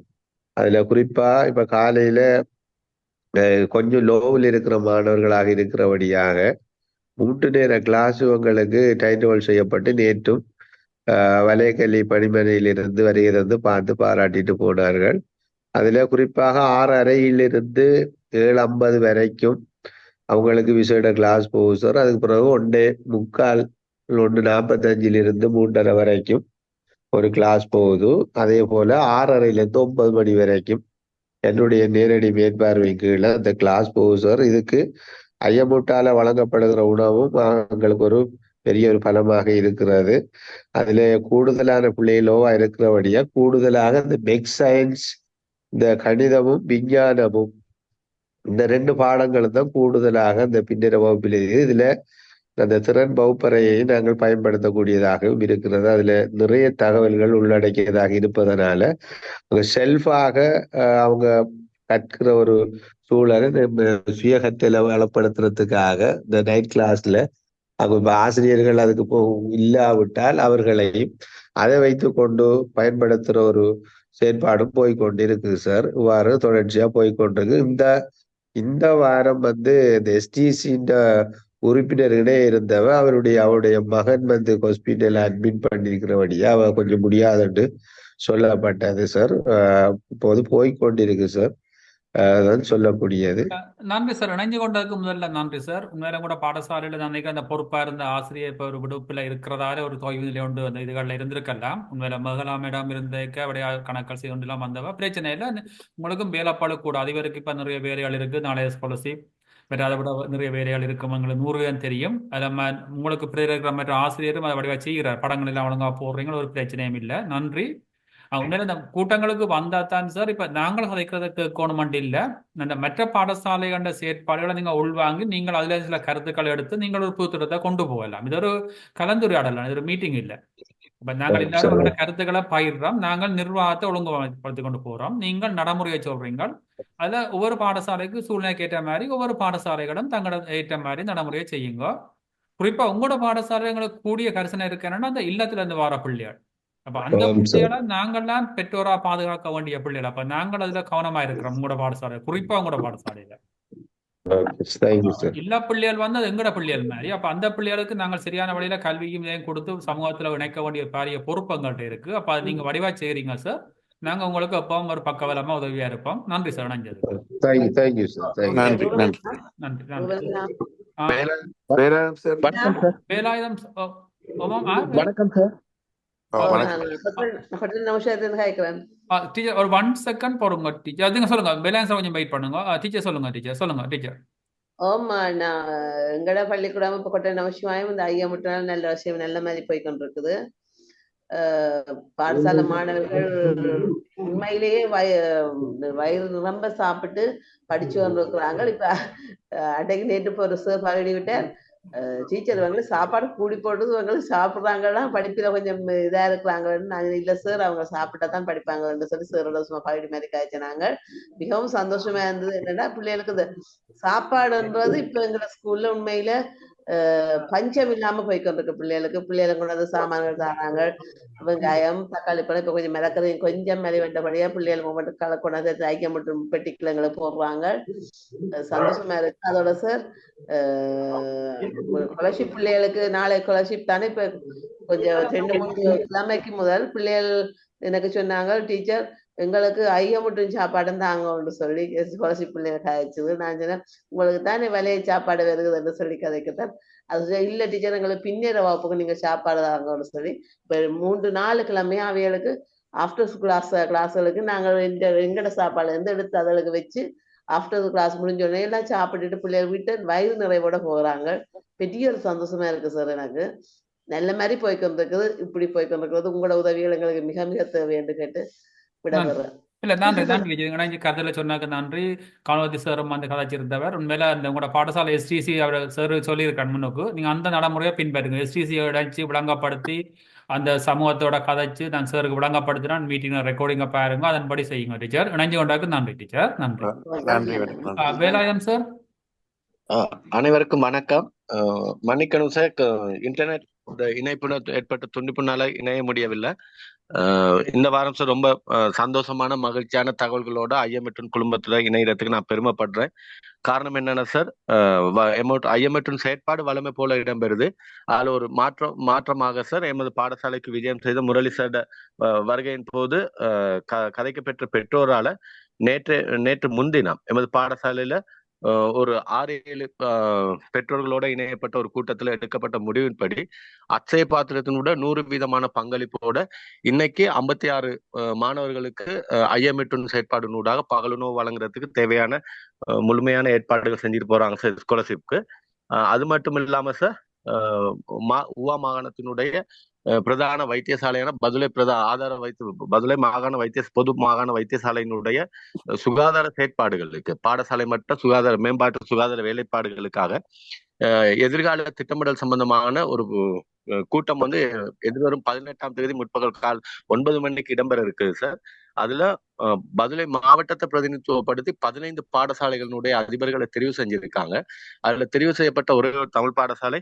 அதுல குறிப்பா இப்ப காலையில கொஞ்சம் லோவில் இருக்கிற மாணவர்களாக இருக்கிறபடியாக 3 நேர கிளாஸ் உங்களுக்கு டைம் டேபிள் செய்யப்பட்டு நேற்றும் வலைக்கல்வி பணிமனையிலிருந்து வருகிறது பார்த்து பாராட்டிட்டு போனார்கள். அதுல குறிப்பாக 6:30 7:50 வரைக்கும் அவங்களுக்கு விசேட கிளாஸ் போகும் சார். அதுக்கு பிறகு 1:45 1:45 3:30 வரைக்கும் ஒரு கிளாஸ் போகுது. அதே போல 6:30 9 மணி வரைக்கும் என்னுடைய நேரடி மேற்பார்வை கீழே அந்த கிளாஸ் போகும் சார். இதுக்கு ஐயமுட்டால வழங்கப்படுகிற உணவும் எங்களுக்கு ஒரு பெரிய ஒரு பலமாக இருக்கிறது. அதுல கூடுதலான பிள்ளைகளோவா இருக்கிறபடியா கூடுதலாக இந்த மெக் சயின்ஸ், இந்த கணிதமும் விஞ்ஞானமும், இந்த 2 பாடங்களும் தான் கூடுதலாக இந்த பின்னிற வகுப்பில் இருக்குது. இதுல அந்த திறன் வகுப்பறையை நாங்கள் பயன்படுத்தக்கூடியதாகவும் இருக்கிறது. அதுல நிறைய தகவல்கள் உள்ளடக்கியதாக இருப்பதனால செல்ஃபாக அவங்க கற்கிற ஒரு சூழலை சுயகத்தில் வளப்படுத்துறதுக்காக இந்த நைட் கிளாஸ்ல அவங்க ஆசிரியர்கள் அதுக்கு இல்லாவிட்டால் அவர்களையும் அதை வைத்து கொண்டு பயன்படுத்துற ஒரு செயற்பாடும் போய்கொண்டிருக்குது சார். இவ்வாறு தொடர்ச்சியா போய்கொண்டிருக்கு. இந்த வாரம் இந்த STC உறுப்பினர்களே இருந்தவ அவருடைய மகன் ஹாஸ்பிட்டல் அட்மிட் பண்ணிருக்கிறபடியா அவ கொஞ்சம் முடியாதுன்னு சொல்லப்பட்டது சார். இப்போது போய்கொண்டிருக்கு சார். அதான் சொல்லக்கூடியது. நன்றி சார், இணைஞ்சு கொண்டதுக்கு முதல்ல நன்றி சார். உண்மையில கூட பாடசாலையில நான் அந்த பொறுப்பா இருந்த ஆசிரியர் இப்ப ஒரு விடுப்புல இருக்கிறதால ஒரு தொய்வு நிலை ஒன்று அந்த இதுகளில் இருந்திருக்கலாம். உண்மையில மகளாமிடம் இருந்தேக்க அப்படியே கணக்கல் செய்து கொண்டுலாம் வந்தவ பிரச்சனை இல்லை. உங்களுக்கும் வேலைப்பாடு கூட அதிவருக்கு இப்ப நிறைய வேலைகள் இருக்கு. நாளைய ஸ்காலர்ஷிப் வேற அதை விட நிறைய வேலைகள் இருக்கும். எங்களுக்கு 100 தெரியும். அதில் உங்களுக்கு இருக்கிற மற்ற ஆசிரியரும் அதை வடிவா செய்கிறார். படங்கள் எல்லாம் ஒழுங்கா போடுறீங்க, ஒரு பிரச்சனையும் இல்லை. நன்றி. உண்மையில இந்த கூட்டங்களுக்கு வந்தா தான் சார் இப்ப நாங்கள் கதைக்கிறத கேட்கணுமெண்டு இல்லை. அந்த மற்ற பாடசாலை கண்ட செயற்பாடுகளை நீங்க உள்வாங்கி நீங்கள் அதுல சில கருத்துக்களை எடுத்து நீங்கள் ஒரு புதுத்திட்டத்தை கொண்டு போகலாம். இது ஒரு கலந்துரையாடலாம், இது ஒரு மீட்டிங் இல்லை. இப்ப நாங்கள் எல்லாரும் அவங்களோட கருத்துக்களை பயிர்றோம். நாங்கள் நிர்வாகத்தை ஒழுங்குபடுத்தி கொண்டு போறோம். நீங்கள் நடைமுறையை சொல்றீங்க. அதுல ஒவ்வொரு பாடசாலைக்கு சூழ்நிலைக்கு ஏற்ற மாதிரி ஒவ்வொரு பாடசாலைகளும் தங்களோட ஏற்ற மாதிரி நடைமுறையை செய்யுங்க. குறிப்பா உங்களோட பாடசாலைகளுக்கு கூடிய கரிசனை இருக்கணும்னா அந்த இல்லத்துல இருந்து வர பிள்ளைகள். அப்ப அந்த பிள்ளைகளை நாங்கள்லாம் பெற்றோரா பாதுகாக்க வேண்டிய பிள்ளைகள். அப்ப நாங்கள் அதுல கவனமா இருக்கிறோம். உங்களோட பாடசாலை, குறிப்பா உங்களோட பாடசாலையில எல்லா பிள்ளைகள் அது எங்கட பிள்ளைகள் மாதிரி. அப்ப அந்த பிள்ளைகளுக்கு நாங்கள் சரியான வழியில கல்வியும் இதையும் கொடுத்து சமூகத்துல இணைக்க வேண்டிய பாரிய பொறுப்புங்கள்ட்ட இருக்கு. அப்ப அது நீங்க வடிவா செய்றீங்க சார். நாங்க உங்களுக்கு எப்பவும் ஒரு பக்கவலமா உதவியா இருப்போம். நன்றி சார். இணைஞ்சது நன்றி. வேலாயுதம் வணக்கம் சார். டீச்சர் ஒரு 1 செகண்ட் போடுங்க டீச்சர். அதுங்க சொல்லுங்க. பேலன்ஸ் கொஞ்சம் வெயிட் பண்ணுங்க. டீச்சர் சொல்லுங்க. டீச்சர் சொல்லுங்க. டீச்சர் ஆமா, நான் எங்கட பள்ளிக்கூடம் இப்ப கொட்டை நமசிவாயம் இந்த ஐயமுட்டால நல்ல விஷயம் நல்ல மாதிரி போய் கொண்டிருக்குது. பாடசாலை மாணவர்கள் உண்மையிலேயே வயிறு ரொம்ப சாப்பிட்டு படிச்சு வந்துருக்குறாங்க. இப்ப அன்றைக்கு நேற்று இப்போ ஒரு சார் பழகி விட்டார், டீச்சர் இவங்களுக்கு சாப்பாடு கூடி போடுறது இவங்களுக்கு சாப்பிட்றாங்கன்னா படிப்புல கொஞ்சம் இதா இருக்கிறாங்கன்னு. நான் இல்ல சார், அவங்க சாப்பிட்டா தான் படிப்பாங்கன்னு சொல்லி சாரோட சும்மா பழகி மாதிரி காய்ச்சினாங்க. மிகவும் சந்தோஷமா இருந்தது. என்னன்னா பிள்ளைகளுக்கு இந்த சாப்பாடுன்றது இப்ப எங்க ஸ்கூல்ல உண்மையில பஞ்சம் இல்லாம போய் கொண்டிருக்கு பிள்ளைகளுக்கு கொண்டு வந்து சாமான்கள் தாராங்க. வெங்காயம் தக்காளி பழம் இப்ப கொஞ்சம் மிளக்கறையும் கொஞ்சம் மேலே வேண்டபடியா பிள்ளைகள் மட்டும் கொண்டாந்து தைக்க மட்டும் பெட்டிக்கிழங்களை போடுறாங்க. சந்தோஷமா இருக்கு. அதோட சார் ஸ்காலர்ஷிப் பிள்ளைகளுக்கு நாளை ஸ்காலர்ஷிப் தானே. இப்ப கொஞ்சம் 2-3 கிழமைக்கு முதல் பிள்ளைகள் எனக்கு சொன்னாங்க, டீச்சர் எங்களுக்கு ஐயமுட்டும் சாப்பாடும் தாங்கன்னு சொல்லி ஸ்காலர்ஷிப் பிள்ளைகள் கதைச்சது. நான் சொன்னேன், உங்களுக்கு தானே விலையை சாப்பாடு வருதுன்னு சொல்லி கதைக்கத்தான். அது இல்ல டீச்சர், எங்களுக்கு பின்னேற வகுப்புக்கு நீங்க சாப்பாடு தாங்கன்னு சொல்லி இப்ப 3-4 கிழமையா அவைகளுக்கு ஆஃப்டர் கிளாஸ்களுக்கு நாங்கள் எங்கட சாப்பாடு எடுத்து அதற்கு வச்சு ஆஃப்டர் கிளாஸ் முடிஞ்சோடனே எல்லாம் சாப்பிட்டுட்டு பிள்ளைகள் விட்டு வயிறு நிறைவோட போகிறாங்க. பெரிய ஒரு சந்தோஷமா இருக்கு சார். எனக்கு நல்ல மாதிரி போய்க்கொண்டிருக்குது. இப்படி போய்க்கொண்டிருக்கிறது உங்களோட உதவிகள் எங்களுக்கு மிக மிக தேவை என்று கேட்டு விடப்படுறேன். இல்ல நன்றி நன்றி விஜய். கதையில சொன்னாக்க நன்றி. காணவதி சாரும் அந்த கதைச்சிருந்தவர். உண்மையில அந்த உங்களோட பாடசாலை எஸ்டிசி அவர் சார் சொல்லியிருக்காரு முன்னுக்கு, நீங்க அந்த நடைமுறையை பின்பற்றுங்க. எஸ்டிசி அடைச்சு விளங்கப்படுத்தி அந்த சமூகத்தோட கதைச்சு நான் சாருக்கு விளங்கப்படுத்தினா மீட்டிங் ரெக்கார்டிங்க பாருங்க, அதன்படி செய்யுங்க டீச்சர். இணைஞ்சு கொண்டாக்கு நன்றி டீச்சர். நன்றி. வேலாயுதம் சார். அனைவருக்கும் வணக்கம். மன்னிக்கணும் சார், இன்டர்நெட் இணைப்பு ஏற்பட்ட துண்டிப்புனால இணைய முடியவில்லை. இந்த வாரம் சார் ரொம்ப சந்தோஷமான மகிழ்ச்சியான தகவல்களோட ஐஎம்எட்டன் குழுமத்துல இணையறதுக்கு நான் பெருமைப்படுறேன். காரணம் என்னன்னா சார், ஐஎம்எட்டன் செயற்பாடு வளமை போல இடம்பெறுது. அதுல ஒரு மாற்றமாக சார் எமது பாடசாலைக்கு விஜயம் செய்த முரளி சார் வருகையின் போது கதைக்கப்பெற்ற பெற்றோரால நேற்று முன்தினம் எமது பாடசாலையில ஒரு 6-7 பெற்றோர்களோட இணையப்பட்ட ஒரு கூட்டத்தில் எடுக்கப்பட்ட முடிவின்படி அச்சய பாத்திரத்தினோட 100% பங்களிப்போட இன்னைக்கு 56 மாணவர்களுக்கு ஐஎம்எட்டன் செயற்பாடுனூடாக பகலுணவு வழங்குறதுக்கு தேவையான முழுமையான ஏற்பாடுகள் செஞ்சுட்டு போறாங்க சார் ஸ்காலர்ஷிப்க்கு. அது மட்டும் இல்லாம சார் உவா மாகாணத்தினுடைய பிரதான வைத்தியசாலையான பதுளை மாகாண பொது மாகாண வைத்தியசாலையினுடைய சுகாதார செயற்பாடுகளுக்கு பாடசாலை மட்ட சுகாதார மேம்பாட்டு சுகாதார வேலைப்பாடுகளுக்காக எதிர்கால திட்டமிடல் சம்பந்தமான ஒரு கூட்டம் எதிர்வரும் 18ஆம் தேதி முற்பகல் 9 மணிக்கு இடம்பெற இருக்குது சார். அதுல பதுளை மாவட்டத்தை பிரதிநிதித்துவப்படுத்தி 15 பாடசாலைகளுடைய அதிபர்களை தெரிவு செஞ்சிருக்காங்க. அதுல தெரிவு செய்யப்பட்ட ஒரே ஒரு தமிழ் பாடசாலை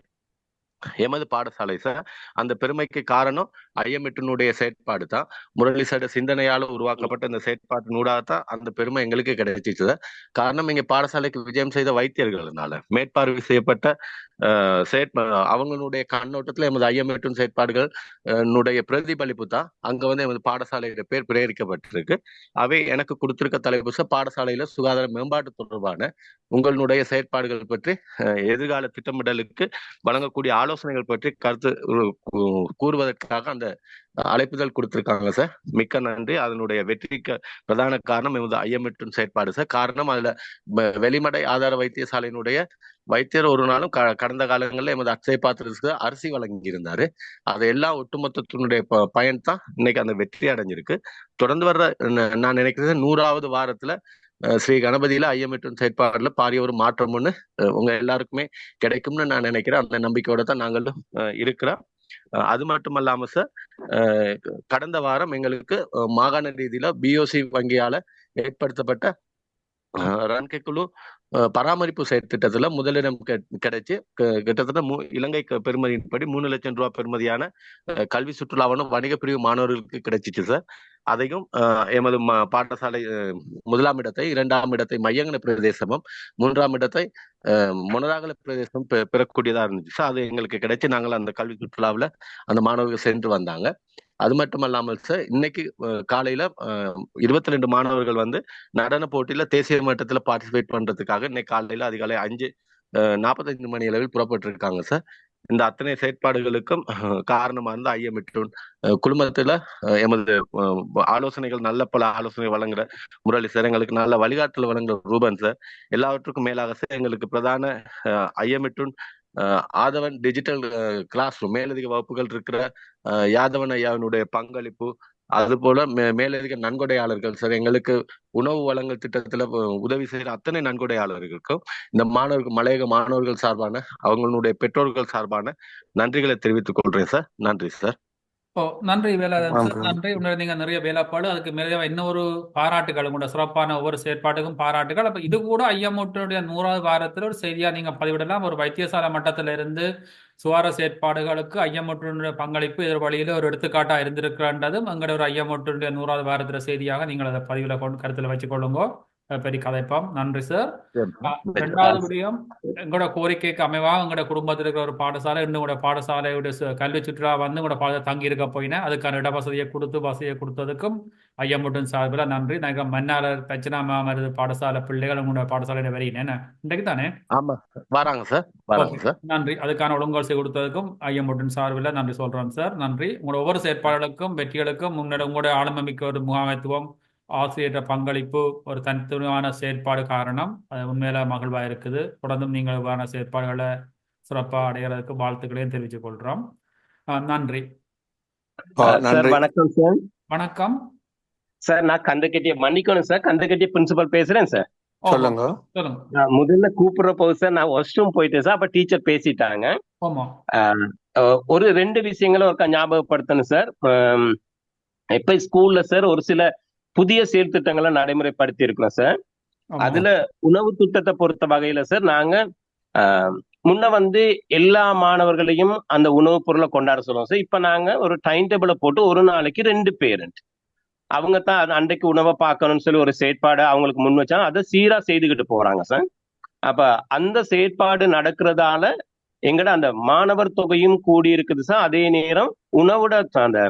எமது பாடசாலை சார். அந்த பெருமைக்கு காரணம் ஐஎம்எட்டினுடைய செயற்பாடு தான். முரளி சார் சிந்தனையால உருவாக்கப்பட்ட இந்த செயற்பாட்டினூடாகத்தான் அந்த பெருமை எங்களுக்கு கிடைச்சிச்சு சார். காரணம், இங்க பாடசாலைக்கு விஜயம் செய்த வைத்தியர்கள்னால மேற்பார்வை செய்யப்பட்ட அவங்களுடைய கண்ணோட்டத்துல எமது ஐஎம்எட்டன் செயற்பாடுகள் பிரதிபலிப்பு தான் அங்க எமது பாடசாலையோட பேர் பிரேரிக்கப்பட்டிருக்கு. அவை எனக்கு கொடுத்திருக்க தலைப்பு சார், பாடசாலையில சுகாதார மேம்பாட்டு தொடர்பான உங்களுடைய செயற்பாடுகள் பற்றி எதிர்கால திட்டமிடலுக்கு வழங்கக்கூடிய ஆலோசனைகள் பற்றி கருத்து கூறுவதற்காக அந்த அழைப்புதல் கொடுத்திருக்காங்க சார். மிக்க நன்றி. அதனுடைய வெற்றிக்கு பிரதான காரணம் எமது ஐஎம்எட்டன் செயற்பாடு சார். காரணம், அதுல வெளிமடை ஆதார வைத்தியசாலையினுடைய வைத்தியர் ஒரு நாளும் கடந்த காலங்களில் எமது அச்சய பாத்திரத்துக்கு அரிசி வழங்கி இருந்தாரு. அது எல்லாம் ஒட்டுமொத்தத்தினுடைய பயன் தான் இன்னைக்கு அந்த வெற்றி அடைஞ்சிருக்கு. தொடர்ந்து வர்ற நான் நினைக்கிறது 100வது வாரத்துல ஸ்ரீ கணபதியில ஐஎம்எட்டன் செயற்பாடுல பாரிய ஒரு மாற்றம் உங்க எல்லாருக்குமே கிடைக்கும்னு நான் நினைக்கிறேன். அந்த நம்பிக்கையோட தான் நாங்களும் இருக்கிறோம். அது மட்டும் இல்லாம சார், கடந்த வாரம் எங்களுக்கு மாகாண ரீதியில பிஓசி வங்கியால ஏற்படுத்தப்பட்ட ரன்கை குழு பராமரிப்பு செயற்திட்டத்துல முதலிடம் கிடைச்சு கிட்டத்தட்ட இலங்கை பெறுமதியின்படி 3 லட்சம் ரூபாய் பெறுமதியான கல்வி சுற்றுலாவன வணிக பிரிவு மாணவர்களுக்கு கிடைச்சிச்சு சார். அதையும் எமது பாடசாலை 1ஆம் இடத்தை, 2ஆம் இடத்தை மையங்கன பிரதேசமும் 3ஆம் இடத்தை மொனராகல பிரதேசம் பெறக்கூடியதா இருந்துச்சு சார். அது எங்களுக்கு கிடைச்சு நாங்கள் அந்த கல்வி சுற்றுலாவில் அந்த மாணவர்கள் சென்று வந்தாங்க. அது மட்டும் இல்லாமல் சார், இன்னைக்கு காலையில 22 மாணவர்கள் நடன போட்டியில தேசிய மட்டத்துல பார்ட்டிசிபேட் பண்றதுக்காக இன்னைக்கு காலையில அதிகாலை 5:45 மணி அளவில் புறப்பட்டு இருக்காங்க சார். இந்த அத்தனை செயற்பாடுகளுக்கும் காரணமா இருந்த ஐஎம்எட்டன் குழுமத்துல எமது ஆலோசனைகள் நல்ல பல ஆலோசனை வழங்குற முரளி சார், எங்களுக்கு நல்ல வழிகாட்டல் வழங்குற ரூபன் சார், எல்லாவற்றுக்கும் மேலாக சார் எங்களுக்கு பிரதான ஐஎம்எட்டன் ஆதவன் டிஜிட்டல் கிளாஸ் ரூம் மேலதிக வகுப்புகள் இருக்கிற யாதவன் ஐயாவினுடைய பங்களிப்பு, அது போல மேலதிக நன்கொடையாளர்கள் சார், எங்களுக்கு உணவு வழங்கல் திட்டத்துல உதவி செய்யற அத்தனை நன்கொடையாளர்களுக்கும் இந்த மலையக மாணவர்கள் சார்பான அவங்களுடைய பெற்றோர்கள் சார்பான நன்றிகளை தெரிவித்துக் கொள்றேன் சார். நன்றி சார். ஓ, நன்றி வேலாயுதம் சார், நன்றி. நன்றி. உண்மையிலே நீங்க நிறைய வேலைப்பாடு, அதுக்கு மேலே இன்னொரு பாராட்டுகள், உங்களோட சிறப்பான ஒவ்வொரு செயற்பாட்டுக்கும் பாராட்டுகள். அப்ப இது கூட ஐயமுற்றுடைய 100வது வாரத்தில் ஒரு செய்தியா நீங்க பதிவிடலாம். ஒரு வைத்தியசாலை மட்டத்தில இருந்து சுகாதார செயற்பாடுகளுக்கு ஐயமுற்றுடைய பங்களிப்பு இதர் வழியில ஒரு எடுத்துக்காட்டா இருந்திருக்கிறன்றதும் எங்களுடைய ஒரு ஐயமுற்றுடைய 100வது வாரத்துல செய்தியாக நீங்கள் அதை பதிவில் கருத்தில் வச்சுக்கொள்ளுங்க. பெரிய கதைப்பாம். நன்றி சார். ரெண்டாவது விடயம், எங்களோட கோரிக்கைக்கு அமைவாக எங்களோட குடும்பத்தில் இருக்கிற ஒரு பாடசாலை இன்னும் உங்களோட பாடசாலையோட கல்வி சுற்றுலா வந்து உங்களோட தங்கி இருக்க போயினேன். அதுக்கான இட வசதியை கொடுத்ததுக்கும் ஐயமுட்டும் சார்பில் நன்றி. நான் மன்னாளர் பிரச்சனை மாமருது பாடசாலை பிள்ளைகள் உங்களோட பாடசாலையில வரீனேன் இன்றைக்கு தானே? ஆமா வராங்க சார், வராங்க சார். நன்றி. அதுக்கான ஒழுங்கோசை கொடுத்ததுக்கும் ஐயமுட்டும் சார்பில் நன்றி சொல்றோம் சார். நன்றி. உங்களோட ஒவ்வொரு செயற்பாடுகளுக்கும் வெற்றிகளுக்கும் உங்களோட ஆளுமைமிக்க ஒரு முகாமைத்துவம், ஆசிரியர் பங்களிப்பு, ஒரு தனித்துவமான செயற்பாடு காரணம் அது உண்மையில மகிழ்வா இருக்குது. தொடர்ந்தும் நீங்கள் செயற்பாடுகளை சிறப்பாக அடைகிறதுக்கு வாழ்த்துக்களையும் தெரிவித்துக் கொள்றோம். நன்றி சார். வணக்கம் சார். வணக்கம் சார். நான் கந்தக்கட்டிய மன்னிக்கணும் சார், கந்தக்கட்டிய பிரின்சிபல் பேசுறேன் சார். சொல்லுங்க. முதல்ல கூப்பிடுற போது சார் நான் வாஷ்ரூம் போயிட்டேன் சார். அப்ப டீச்சர் பேசிட்டாங்க. ஒரு 2 விஷயங்களும் ஒரு ஞாபகப்படுத்தணும் சார். இப்ப ஸ்கூல்ல சார் ஒரு சில புதிய செயல் திட்டங்களை நடைமுறைப்படுத்தி இருக்கிறோம் சார். அதுல உணவு திட்டத்தை பொறுத்த வகையில சார் நாங்க முன்ன வந்து எல்லா மாணவர்களையும் அந்த உணவுப் பொருளை கொண்டாட சொல்லுவோம் சார். இப்ப நாங்க ஒரு டைம் டேபிளை போட்டு ஒரு நாளைக்கு 2 பேரண்ட் அவங்க தான் அது அன்றைக்கு உணவை பார்க்கணும்னு சொல்லி ஒரு செயற்பாடு அவங்களுக்கு முன் வச்சாங்க. அதை சீரா செய்துக்கிட்டு போறாங்க சார். அப்ப அந்த செயற்பாடு நடக்கிறதால எங்கட அந்த மாணவர் தொகையும் கூடி இருக்குது சார். அதே நேரம் உணவோட அந்த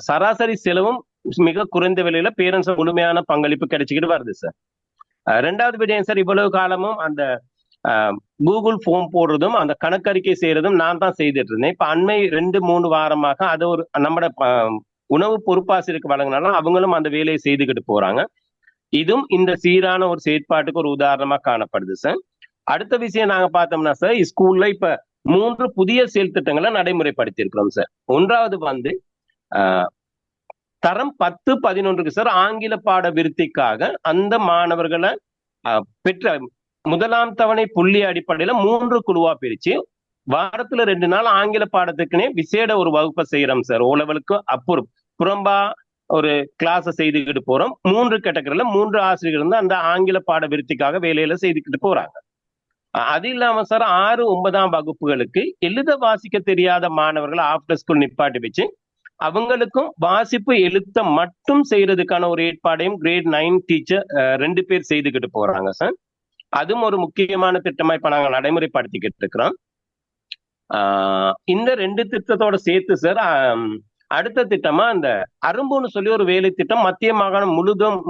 சராசரி செலவும் மிக குறைந்த விலையில பேரண்ட்ஸ் முழுமையான பங்களிப்பு கிடைச்சிக்கிட்டு வருது சார். 2வது விடயம் சார், இவ்வளவு காலமும் அந்த கூகுள் ஃபார்ம் போடுறதும் அந்த கணக்கறிக்கை செய்யறதும் நான் தான் செய்துட்டு இருந்தேன். இப்ப அண்மை 2-3 வாரமாக அது ஒரு நம்மட உணவு பொறுப்பாசிரியருக்கு வழங்கினாலும் அவங்களும் அந்த வேலையை செய்துக்கிட்டு போறாங்க. இதுவும் இந்த சீரான ஒரு செயற்பாட்டுக்கு ஒரு உதாரணமா காணப்படுது சார். அடுத்த விஷயம் நாங்க பார்த்தோம்னா சார், ஸ்கூல்ல இப்ப 3 புதிய செயல் திட்டங்களை நடைமுறைப்படுத்தி இருக்கிறோம் சார். 1வது வந்து தரம் 10-11க்கு சார் ஆங்கில பாட விருத்திக்காக அந்த மாணவர்களை பெற்ற 1ஆம் தவணை புள்ளி அடிப்படையில 3 குழுவா பிரிச்சு வாரத்துல 2 நாள் ஆங்கில பாடத்துக்குன்னே விசேட ஒரு வகுப்பை செய்யறோம் சார். ஓ லெவலுக்கு அப்புறம் புறம்பா ஒரு கிளாஸை செய்துக்கிட்டு போறோம். 3 கேட்டகரியில 3 ஆசிரியர்கள் வந்து அந்த ஆங்கில பாட விருத்திக்காக வேலையில செய்துக்கிட்டு போறாங்க. அது இல்லாம சார் 6-9ஆம் வகுப்புகளுக்கு எழுத வாசிக்க தெரியாத மாணவர்களை ஆஃப்டர் ஸ்கூல் நிப்பாட்டி வச்சு அவங்களுக்கும் வாசிப்பு எழுத்த மட்டும் செய்யறதுக்கான ஒரு ஏற்பாடையும் கிரேட் 9 டீச்சர் 2 பேர் செய்துக்கிட்டு போறாங்க சார். அதுவும் ஒரு முக்கியமான திட்டமா இப்ப நாங்க நடைமுறைப்படுத்திக்கிட்டு இருக்கிறோம். இந்த 2 திட்டத்தோட சேர்த்து சார் அடுத்த திட்டமா அந்த அரும்புன்னு சொல்லி ஒரு வேலை திட்டம் மத்திய மாகாணம்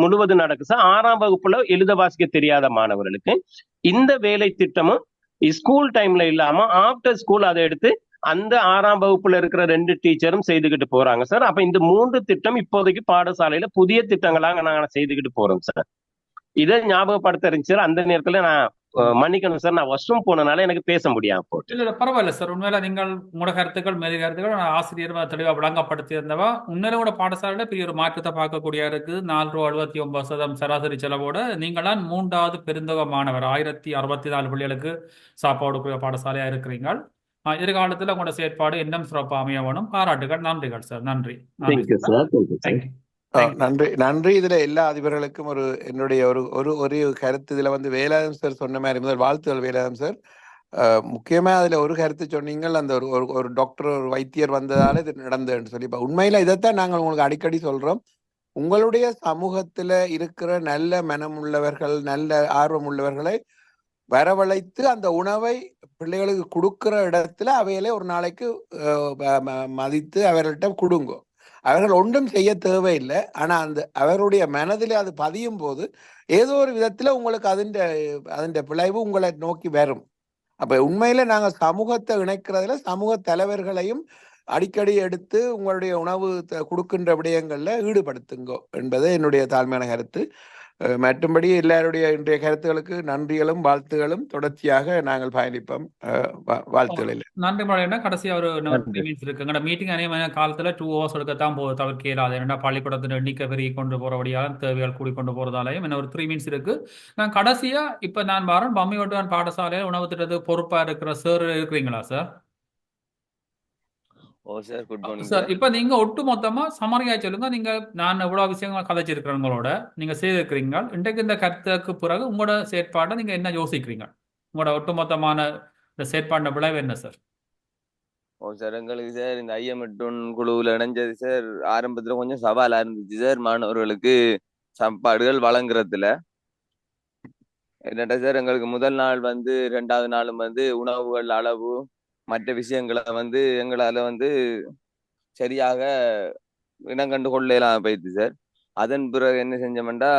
முழுவதும் நடக்கு சார். 6ஆம் வகுப்புல எழுத வாசிக்க தெரியாத மாணவர்களுக்கு இந்த வேலை திட்டமும் ஸ்கூல் டைம்ல இல்லாம ஆஃப்டர் ஸ்கூல் அதை எடுத்து அந்த 6ஆம் வகுப்புல இருக்கிற 2 டீச்சரும் செய்துக்கிட்டு போறாங்க சார். அப்ப இந்த 3 திட்டம் இப்போதைக்கு பாடசாலையில புதிய திட்டங்களாக நாங்க செய்துக்கிட்டு போறோம் சார். இதை ஞாபகப்படுத்த இருந்துச்சு சார். அந்த நேரத்துல நான் மன்னிக்கணும் சார், நான் வாஷ்ரூம் போனனால எனக்கு பேச முடியாம போட்டு. இல்ல பரவாயில்ல சார். உண்மையில நீங்கள் உங்களோட கருத்துக்கள் மேலே கருத்துக்கள் ஆசிரியர் தெளிவா விளங்கப்படுத்தி இருந்தவா உண்மையில கூட பாடசாலையில பெரிய ஒரு மாற்றத்தை பார்க்கக்கூடிய இருக்குது. 4.69% சராசரி செலவோட நீங்களாம் 3வது பெருந்தொகை மாணவர் 1064 பிள்ளைகளுக்கு சாப்பாடு பாடசாலையா இருக்கிறீங்க. எதிர்காலத்துல உங்களோட செயற்பாடு இன்னும் சிறப்பாக அமைய வேணும். பாராட்டுகள். நன்றிகள் சார். நன்றி. நன்றி. இதுல எல்லா அதிபர்களுக்கும் என்னுடைய ஒரு கருத்து. இதுல வந்து வேலாயுதம் சார் சொன்ன மாதிரி முதல் வாழ்த்துகள் வேலாயுதம் சார். முக்கியமா அதுல ஒரு கருத்து சொன்னீங்க, அந்த ஒரு டாக்டர் ஒரு வைத்தியர் வந்ததால இது நடந்ததுன்னு சொல்லி. இப்ப உண்மையில இதைத்தான் நாங்கள் உங்களுக்கு அடிக்கடி சொல்றோம். உங்களுடைய சமூகத்துல இருக்கிற நல்ல மனம் உள்ளவர்கள், நல்ல ஆர்வம் உள்ளவர்களை வரவழைத்து அந்த உணவை பிள்ளைகளுக்கு கொடுக்கிற இடத்துல அவையிலே ஒரு நாளைக்கு மதித்து அவர்கள்ட்ட கொடுங்க. அவர்கள் ஒன்றும் செய்ய தேவையில்லை. ஆனா அவருடைய மனதில் அது பதியும் போது ஏதோ ஒரு விதத்துல உங்களுக்கு அதன் விளைவு உங்களை நோக்கி வரும். அப்ப உண்மையில நாங்க சமூகத்தை இணைக்கிறதுல சமூக தலைவர்களையும் அடிக்கடி எடுத்து உங்களுடைய உணவு கொடுக்கின்ற விடயங்கள்ல ஈடுபடுத்துங்க என்பது என்னுடைய தாழ்மையான கருத்து. மற்றும்படி எல்லாருடைய இன்றைய கருத்துகளுக்கு நன்றிகளும் வாழ்த்துகளும் தொடர்ச்சியாக நாங்கள் பயணிப்போம். வாழ்த்துக்கள். நன்றி மழையா. கடைசியா ஒரு 3 மினிட்ஸ் இருக்குங்க. மீட்டிங் அநேகமான காலத்துல 2 hours எடுக்கத்தான் தவிர்க்க இயலாது. ஏன்னா பள்ளிக்கூடத்தின் எண்ணிக்கை பெருகி கொண்டு போறபடியாலும் தேவைகள் கூடிக்கொண்டு போறதாலையும் இன்னும் ஒரு 3 மினிட்ஸ் இருக்கு. நான் கடைசியா இப்ப நான் வரேன் பம்மியோட்டுவான் பாடசாலையில் உணவு திட்டத்துக்கு பொறுப்பா இருக்கிற சார் இருக்கிறீங்களா sir? Oh sir, good morning sir sir. இப்போ நீங்க ஒட்டு மொத்தமா சமரியா சொல்லுங்க. நீங்க நான் எவ்வளவு விஷயங்கள் கதைச்சிருக்கிறேன் உங்களோட, நீங்க செய்திருக்கிறீங்க. இன்றைக்கு இந்த கருத்துக்கு பிறகு உங்களோட செயற்பாட்டை நீங்க என்ன யோசிக்கிறீங்க? உங்களோட ஒட்டுமொத்தமான இந்த செயற்பாட்டின விளைவு என்ன சார்? ஓ சார், எங்களுக்கு சார் இந்த ஐஎம்எட்டுன் குழுவில் இணைஞ்சது சார் ஆரம்பத்துல கொஞ்சம் சவாலா இருந்துச்சு சார். மாணவர்களுக்கு சாப்பாடுகள் வழங்குறதுல என்னட்டா சார், எங்களுக்கு முதல் நாள் வந்து 2வது நாளும் வந்து உணவுகள் அளவு மற்ற விஷயங்களை வந்து எங்களால வந்து சரியாக இனங்கண்டு கொள்ளலாம் போயிடுது சார். அதன் பிறகு என்ன செஞ்சோம்னா,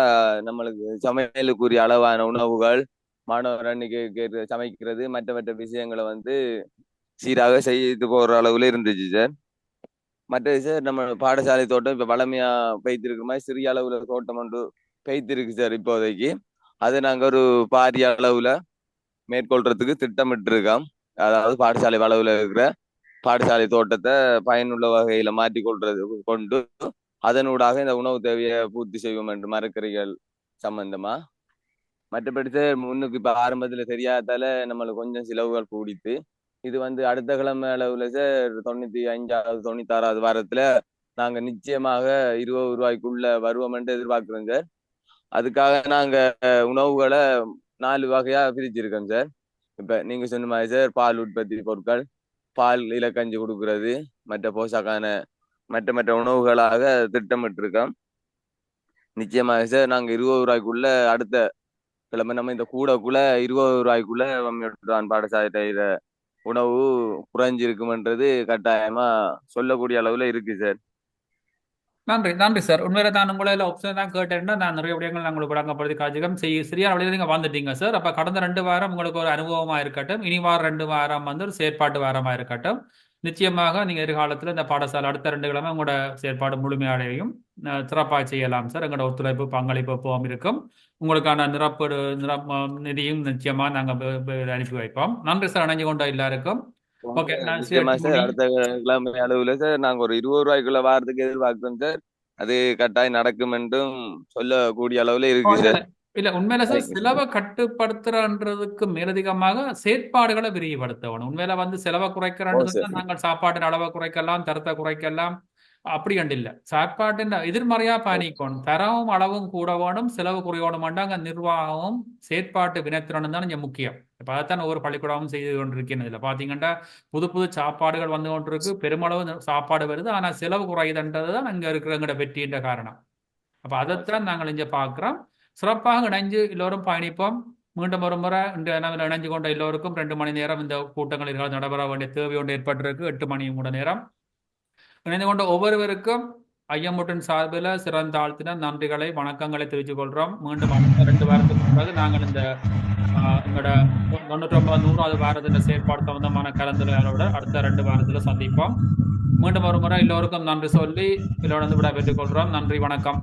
நம்மளுக்கு சமையலுக்குரிய அளவான உணவுகள் மாணவர் அன்னைக்கு சமைக்கிறது மற்ற மற்ற விஷயங்களை வந்து சீராக செய்து போற அளவுல இருந்துச்சு சார். மற்றது சார், நம்ம பாடசாலை தோட்டம் இப்ப வளமையா பெய்திருக்கிற மாதிரி சிறிய அளவுல தோட்டம் ஒன்று பெய்திருக்கு சார் இப்போதைக்கு. அதை நாங்க ஒரு பாரிய அளவுல மேற்கொள்றதுக்கு திட்டமிட்டு இருக்கோம். அதாவது பாடசாலை அளவுல இருக்கிற பாடசாலை தோட்டத்தை பயனுள்ள வகையில மாற்றி கொண்டு அதனூடாக இந்த உணவு தேவையை பூர்த்தி செய்வோம் என்று மரக்கறிகள் சம்பந்தமா. மற்றபடி சார், முன்னுக்கு இப்ப ஆரம்பத்துல தெரியாதால நம்மளுக்கு கொஞ்சம் செலவுகள் கூடித்து, இது வந்து அடுத்த கிழமை அளவுல சார் 95வது 96வது வாரத்துல நாங்க நிச்சயமாக 20 ரூபாய்க்குள்ள வருவோம் என்று எதிர்பார்க்கிறோம் சார். அதுக்காக நாங்க உணவுகளை 4 வகையா பிரிச்சிருக்கோம் சார். இப்ப நீங்க சொன்ன மாதிரி சார், பால் உற்பத்தி பொருட்கள், பால் இலக்கஞ்சி கொடுக்கறது, மற்ற போஷாக்கான மற்ற மற்ற உணவுகளாக திட்டமிட்டு இருக்கோம். நிச்சயமாக சார், நாங்க 20 ரூபாய்க்குள்ள அடுத்த கிழமை நம்ம இந்த கூடக்குள்ள 20 ரூபாய்க்குள்ள பாடசாலை உணவு குறைஞ்சிருக்கும்ன்றது கட்டாயமா சொல்லக்கூடிய அளவுல இருக்கு சார். நன்றி நன்றி சார். உண்மையில நான் உங்களை ஆப்ஷன் தான் கேட்டேன்னா, நான் நிறைய விடயங்கள் நான் உங்களுக்கு வழங்கப்படுத்தி காட்சிகம் சரியான வழியில் நீங்கள் வந்துட்டீங்க சார். அப்போ கடந்த 2 வாரம் உங்களுக்கு ஒரு அனுபவமாக இருக்கட்டும், இனி வாரம் 2 வாரம் வந்து ஒரு செயற்பாட்டு வாரமாக இருக்கட்டும். நிச்சயமாக நீங்கள் எதிர்காலத்தில் இந்த பாடசாலை அடுத்த 2 கிழமை உங்களோட செயற்பாடு முழுமையடையும் சிறப்பாக செய்யலாம் சார். எங்களோட ஒத்துழைப்பு பங்களிப்பு எப்பவும் இருக்கும். உங்களுக்கான நிதியும் நிச்சயமாக நாங்கள் அனுப்பி வைப்போம். நன்றி சார், அணைஞ்சு கொண்ட எல்லாருக்கும். ஓகே, நிச்சயமா சார், அடுத்த கிழமை அளவுல சார் நாங்க ஒரு 20 ரூபாய்க்குள்ள வாரத்துக்கு எதிர்பார்க்கிறோம் சார். அது கட்டாயம் நடக்கும் என்றும் சொல்லக்கூடிய அளவுல இருக்கு சார். இல்ல உண்மையில சார், செலவை கட்டுப்படுத்துறன்றதுக்கு மேலதிகமாக செயற்பாடுகளை விரிவுபடுத்தணும். உண்மையில வந்து செலவை குறைக்கிறோம், நாங்கள் சாப்பாட்டின் அளவை குறைக்கலாம், தரத்தை குறைக்கலாம், அப்படி கண்டு இல்ல. சாப்பாட்டின் எதிர்மறையா பயணிக்கணும். தரவும் அளவும் கூட வேணும், செலவு குறையணும். அங்க நிர்வாகமும் செயற்பாட்டு வினைத்திறனும் தான் இங்க முக்கியம். இப்ப அதைத்தான் ஒவ்வொரு பள்ளிக்கூடமும் செய்து கொண்டிருக்கேன். இதுல பாத்தீங்கன்னா புது புது சாப்பாடுகள் வந்து கொண்டிருக்கு, பெருமளவு சாப்பாடு வருது, ஆனா செலவு குறையுதுன்றதுதான் அங்க இருக்கிறவங்களோட வெற்றின்ற காரணம். அப்ப அதைத்தான் நாங்கள் இங்க பாக்குறோம். சிறப்பாக இணைஞ்சு எல்லோரும் பயணிப்போம். மீண்டும் ஒரு முறை இந்த இணைஞ்சு கொண்ட எல்லோருக்கும் 2 மணி நேரம் இந்த கூட்டங்கள் நடைபெற வேண்டிய தேவை ஒன்று ஏற்பட்டிருக்கு. 8 மணி கூட நேரம் இணைந்து கொண்ட ஒவ்வொருவருக்கும் ஐயமுட்டின் சார்பில் சிறந்த ஆழ்த்தின நன்றிகளை வணக்கங்களை தெரிவித்துக் கொள்கிறோம். மீண்டும் 2 வாரத்துக்கு பிறகு நாங்கள் இந்த எங்களோட 99வது வாரத்தின் செயற்பாடு சம்பந்தமான கலந்துரையாடலோட அடுத்த 2 வாரத்தில் சந்திப்போம். மீண்டும் ஒரு முறை எல்லோருக்கும் நன்றி சொல்லி எல்லோரும் விட பெற்றுக் கொள்கிறோம். நன்றி, வணக்கம்.